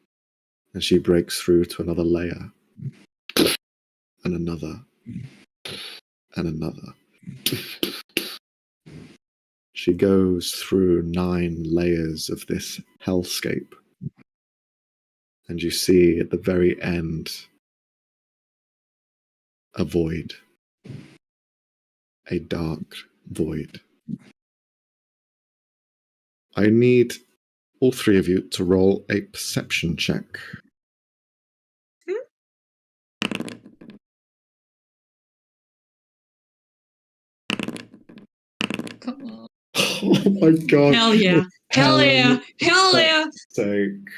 and she breaks through to another layer, and another, and another. She goes through 9 layers of this hellscape, and you see at the very end a void, a dark void. I need all 3 of you to roll a perception check. Come on. Oh my god. Hell yeah. Hell yeah. Hell yeah. Sake.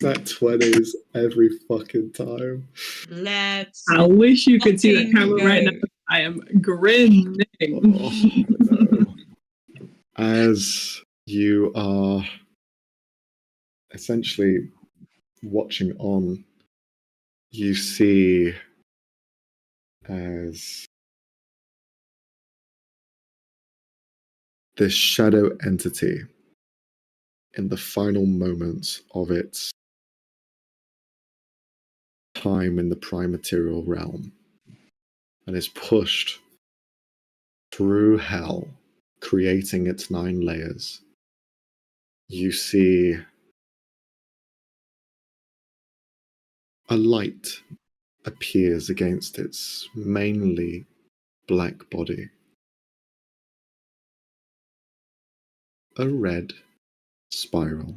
That 20s every fucking time. Let's I wish you could see that fucking camera right go. now. I am grinning. Oh, no. As you are essentially watching on, you see as this shadow entity in the final moments of its time in the prime material realm and is pushed through hell, creating its 9 layers. You see a light appears against its mainly black body. A red spiral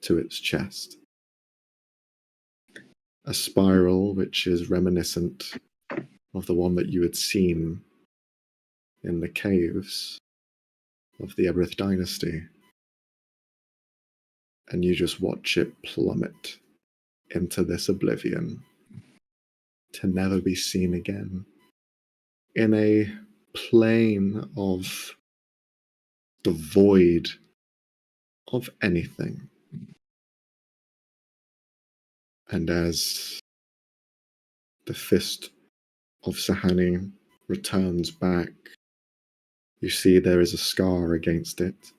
to its chest. A spiral which is reminiscent of the one that you had seen in the caves of the Eberith dynasty. And you just watch it plummet into this oblivion to never be seen again in a plane of devoid of anything. And as the fist of Sahani returns back, you see there is a scar against it,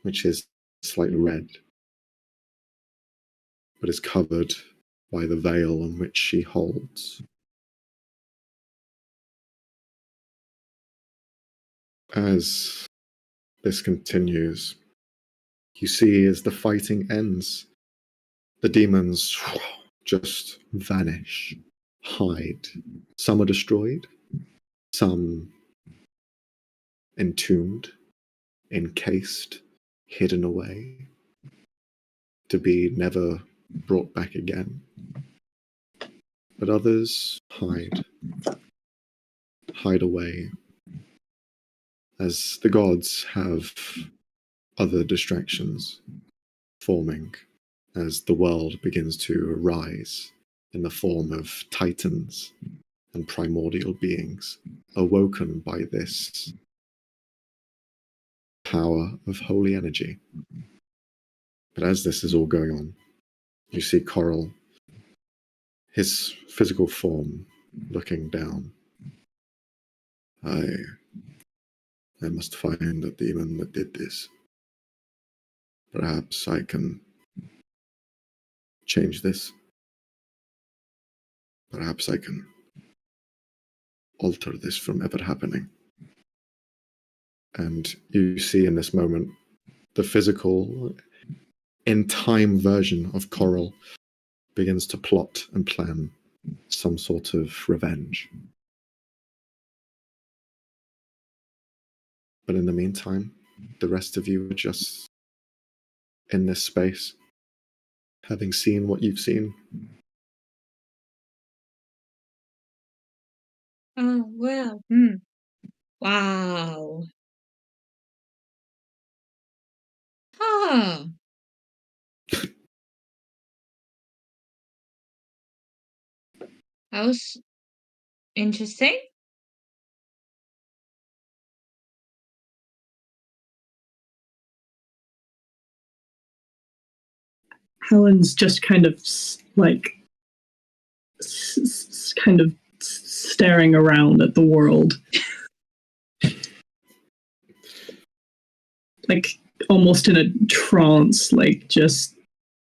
which is slightly red, but is covered by the veil on which she holds. As this continues, you see as the fighting ends, the demons just vanish, hide. Some are destroyed, some entombed, encased, hidden away, to be never brought back again. But others hide away, as the gods have other distractions forming as the world begins to arise in the form of titans and primordial beings, awoken by this power of holy energy. But as this is all going on, you see Coral, his physical form, looking down. I must find the demon that did this. Perhaps I can change this. Perhaps I can alter this from ever happening. And you see in this moment the physical, in time version of Coral begins to plot and plan some sort of revenge. But in the meantime, the rest of you are just in this space, having seen what you've seen. Oh, well. Wow. Huh. That was interesting. Helen's just kind of like kind of staring around at the world, like almost in a trance, like just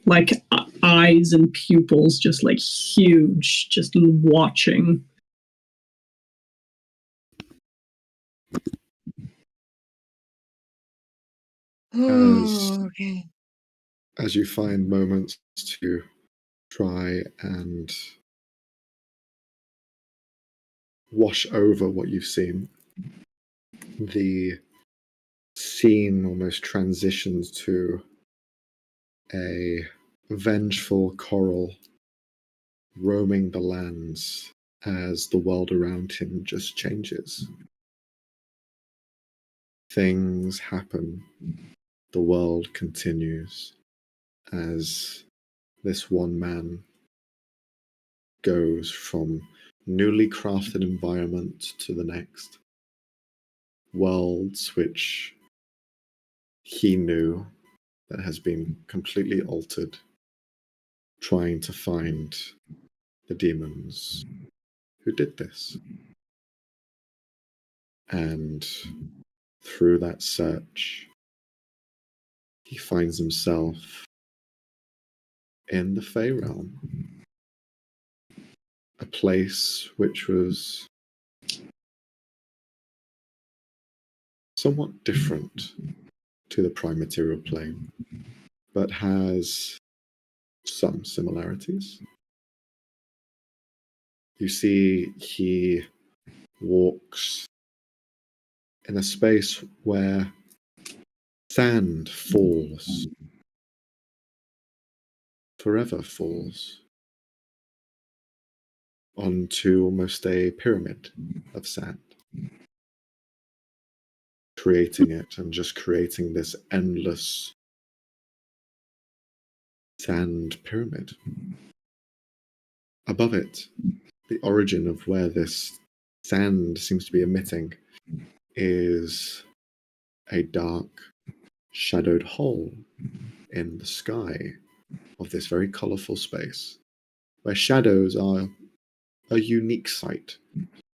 like eyes and pupils just like huge, just watching. Oh, okay. As you find moments to try and wash over what you've seen, the scene almost transitions to a vengeful coral roaming the lands as the world around him just changes. Things happen. The world continues as this one man goes from newly crafted environment to the next. Worlds which he knew that has been completely altered, trying to find the demons who did this. And through that search, he finds himself in the Fey Realm, a place which was somewhat different to the Prime Material Plane, but has some similarities. You see, he walks in a space where sand falls, forever falls, onto almost a pyramid of sand, creating it and just creating this endless sand pyramid. Above it, the origin of where this sand seems to be emitting is a dark, shadowed hole in the sky of this very colourful space, where shadows are a unique sight.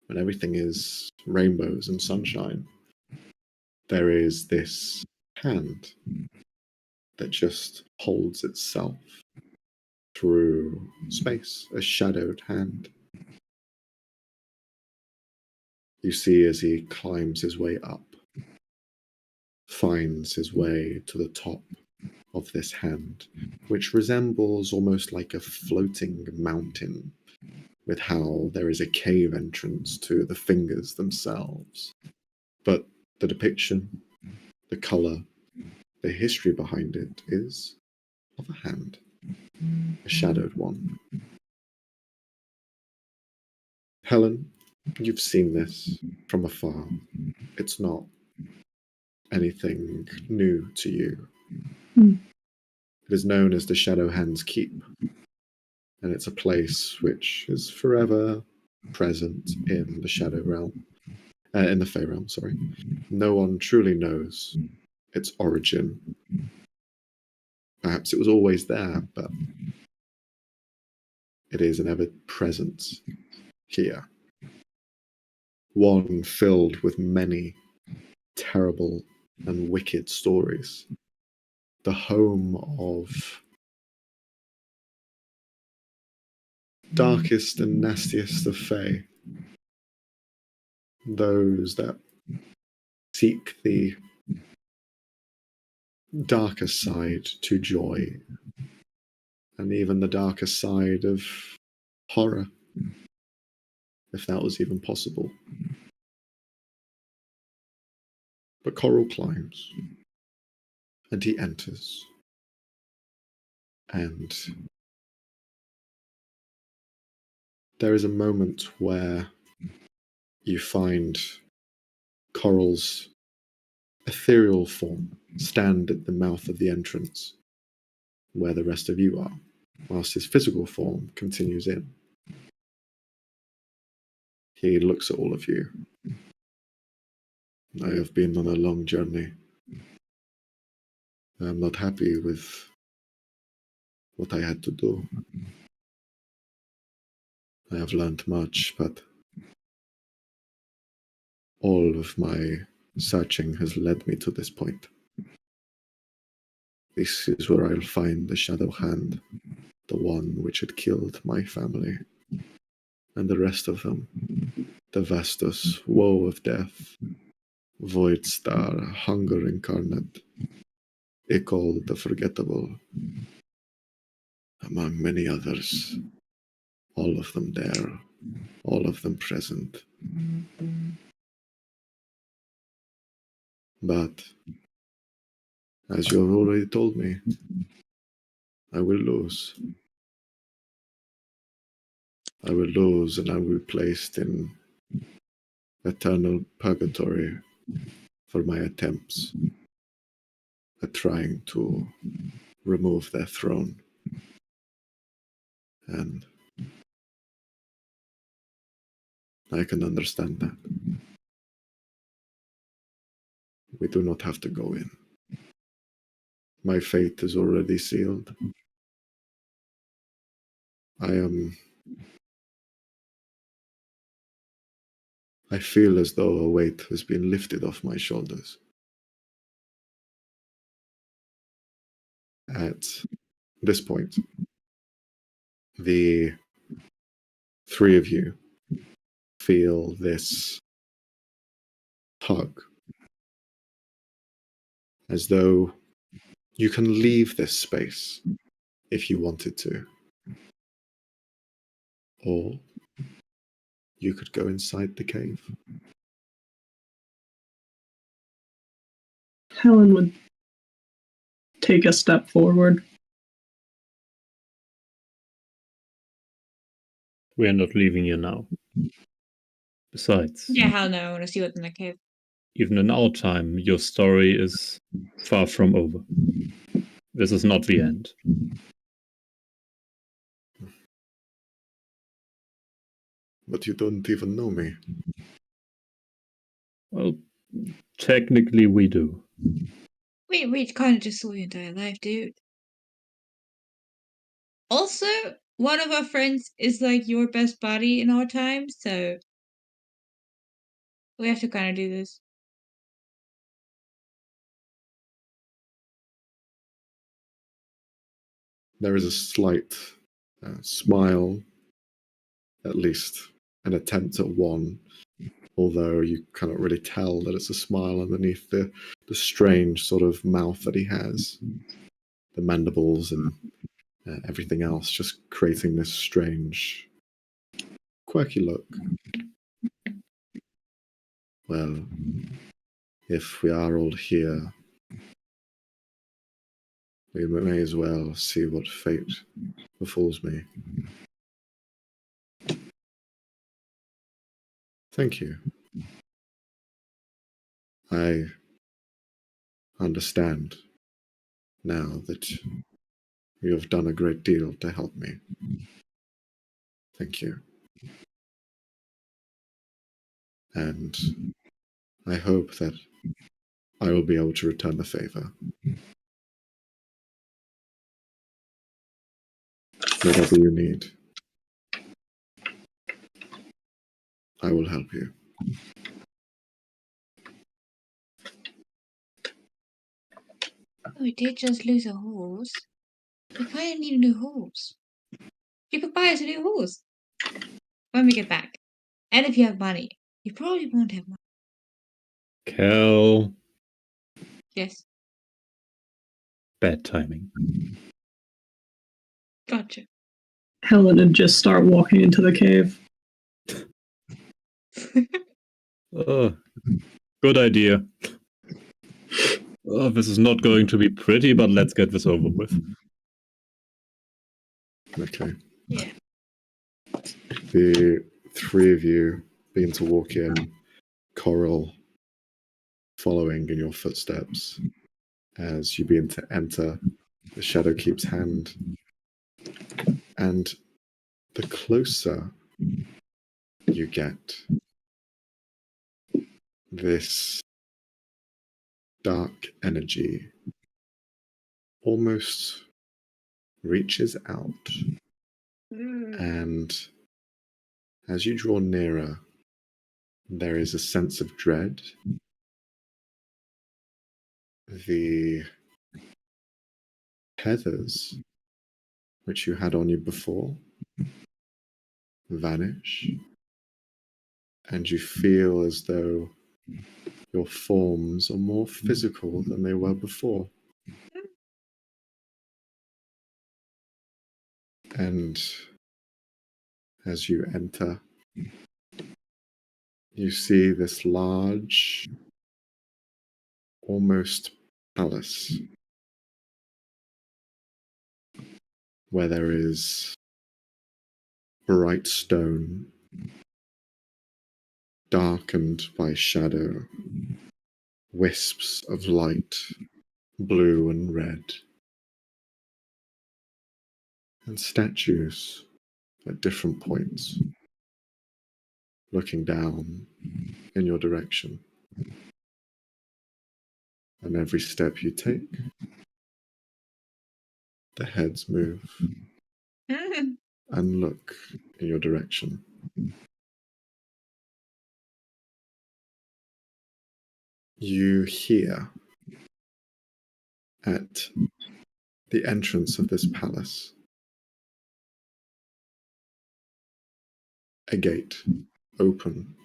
When everything is rainbows and sunshine, there is this hand that just holds itself through space, a shadowed hand. You see as he climbs his way up, finds his way to the top of this hand, which resembles almost like a floating mountain, with how there is a cave entrance to the fingers themselves. But the depiction, the colour, the history behind it is of a hand, a shadowed one. Helen, you've seen this from afar. It's not anything new to you. It is known as the Shadow Hand's Keep, and it's a place which is forever present in the Shadow Realm, in the Fey Realm, sorry. No one truly knows its origin. Perhaps it was always there, but it is an ever-presence here. One filled with many terrible and wicked stories. The home of darkest and nastiest of Fae. Those that seek the darker side to joy, and even the darker side of horror, if that was even possible. But Coral climbs, and he enters, and there is a moment where you find Coral's ethereal form stand at the mouth of the entrance, where the rest of you are, whilst his physical form continues in. He looks at all of you. I have been on a long journey. I'm not happy with what I had to do. I have learned much, but all of my searching has led me to this point. This is where I'll find the Shadow Hand, the one which had killed my family, and the rest of them. The Vastus, woe of death, Void Star, hunger incarnate, Ickle the Forgettable, among many others. All of them there, all of them present. But, as you have already told me, I will lose. I will lose and I will be placed in eternal purgatory for my attempts at trying to remove their throne. And I can understand that. We do not have to go in. My fate is already sealed. I feel as though a weight has been lifted off my shoulders. At this point, the three of you feel this tug, as though you can leave this space if you wanted to. Or you could go inside the cave. Helen would take a step forward. We are not leaving you now. Besides, Yeah, hell no. I want to see what's in the cave. even in our time, your story is far from over. This is not the end. But you don't even know me. Well, technically we do. We kind of just saw your entire life, dude. Also, one of our friends is like your best buddy in our time, so we have to kind of do this. There is a slight smile, at least an attempt at one, although you cannot really tell that it's a smile underneath the strange sort of mouth that he has. The mandibles and everything else just creating this strange, quirky look. Well, if we are all here, we may as well see what fate befalls me. Thank you. I understand now that you have done a great deal to help me. Thank you. And I hope that I will be able to return the favor. Whatever you need, I will help you. Oh, we did just lose a horse. We kind of need a new horse. You could buy us a new horse when we get back. And if you have money. You probably won't have money. Kel, Yes, bad timing. gotcha. Helen would just start walking into the cave. Good idea. This is not going to be pretty, but let's get this over with. Okay. Yeah. The three of you begin to walk in, Coral following in your footsteps as you begin to enter the Shadowkeep's hand. And the closer you get this dark energy almost reaches out, and as you draw nearer, there is a sense of dread. The feathers which you had on you before vanish, and you feel as though your forms are more physical than they were before. And as you enter, you see this large, almost palace, where there is bright stone, darkened by shadow, wisps of light, blue and red, and statues at different points, looking down in your direction. And every step you take, the heads move and look in your direction. You hear at the entrance of this palace a gate open,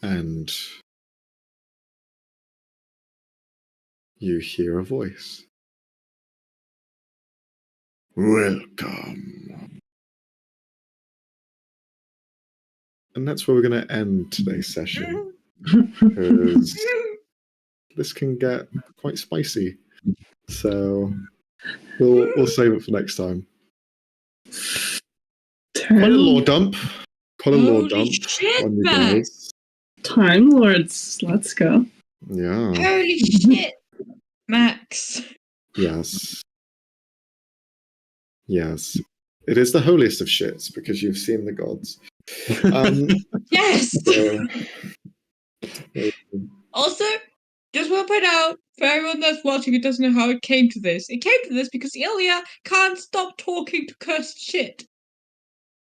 and you hear a voice. Welcome. And that's where we're going to end today's session, because this can get quite spicy. So we'll save it for next time. Quite a lore dump. Quite a lore dump shit, on you man. guys. Time Lords, let's go. Yeah. Holy shit, Max. Yes. Yes. It is the holiest of shits because you've seen the gods. Yes. So, Also, just want to point out for everyone that's watching who doesn't know how it came to this. It came to this because Ilya can't stop talking to cursed shit.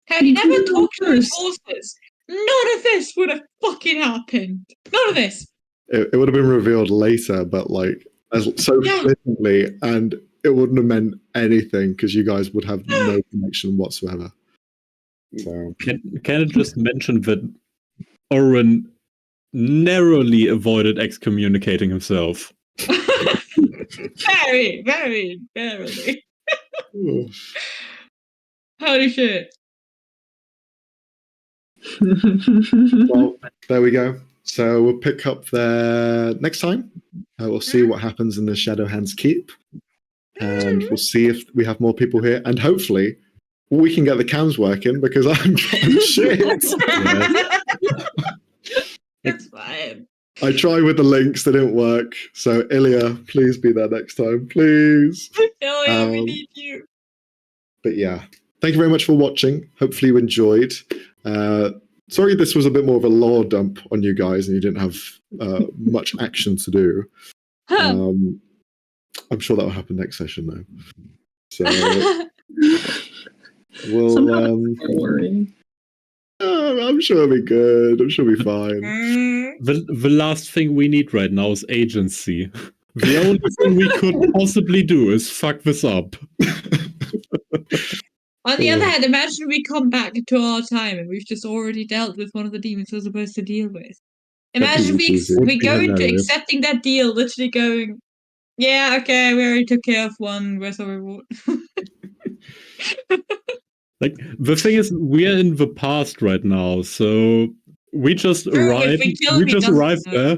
Had he never talked to his horses, none of this would have fucking happened. None of this. it would have been revealed later, but like so flippantly, and it wouldn't have meant anything because you guys would have no connection whatsoever. So Can I just mention that Oren narrowly avoided excommunicating himself? Very, very, barely. Holy shit. well, there we go. So we'll pick up there next time. We'll see what happens in the Shadowhands Keep, and we'll see if we have more people here, and hopefully we can get the cams working because I'm shit. That's fine. I tried with the links, they didn't work. So Ilya, please be there next time, please. Ilya, we need you. But yeah, thank you very much for watching. Hopefully you enjoyed. Sorry this was a bit more of a lore dump on you guys and you didn't have much action to do. I'm sure that will happen next session though. So we'll worry. I'm sure it'll be good. I'm sure it'll be fine. The last thing we need right now is agency. The only thing we could possibly do is fuck this up. On the other hand, imagine we come back to our time and we've just already dealt with one of the demons we're supposed to deal with. Imagine we go into accepting that deal, literally going, yeah, okay, we already took care of one, where's our reward? Like, the thing is, we're in the past right now, so we just arrived. We just arrived there.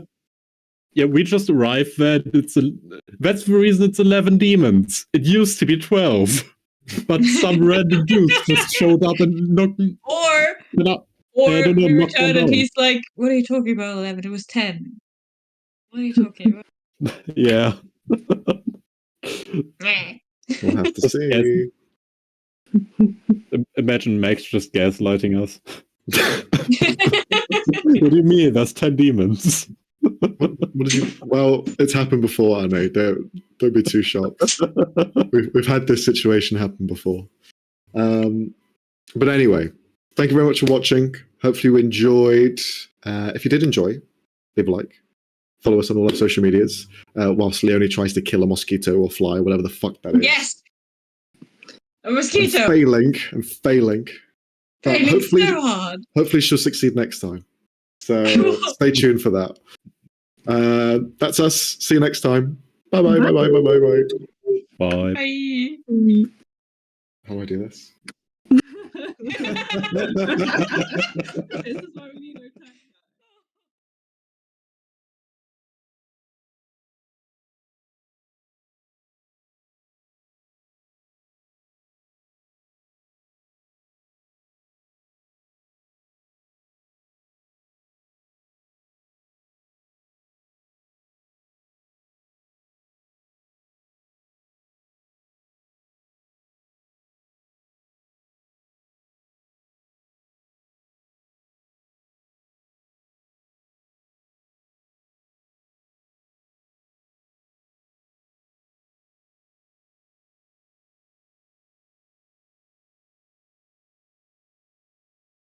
Yeah, we just arrived there. That's the reason it's 11 demons. It used to be 12. But some random dudes just showed up and knocked. Or we returned and he's like, what are you talking about, 11? It was 10. What are you talking about? Yeah. We'll have to see. Imagine Max just gaslighting us. What do you mean? That's 10 demons. What did you? Well, it's happened before, Anne. Don't be too shocked. We've had this situation happen before. But anyway, thank you very much for watching. Hopefully you enjoyed. If you did enjoy, leave a like. Follow us on all our social medias. Whilst Leonie tries to kill a mosquito or fly, whatever the fuck that is. Yes! A mosquito! I'm failing. But Failing hopefully, so hard. hopefully she'll succeed next time. So stay tuned for that. That's us. See you next time. Bye. Bye. Bye. How do I do this? This is why we need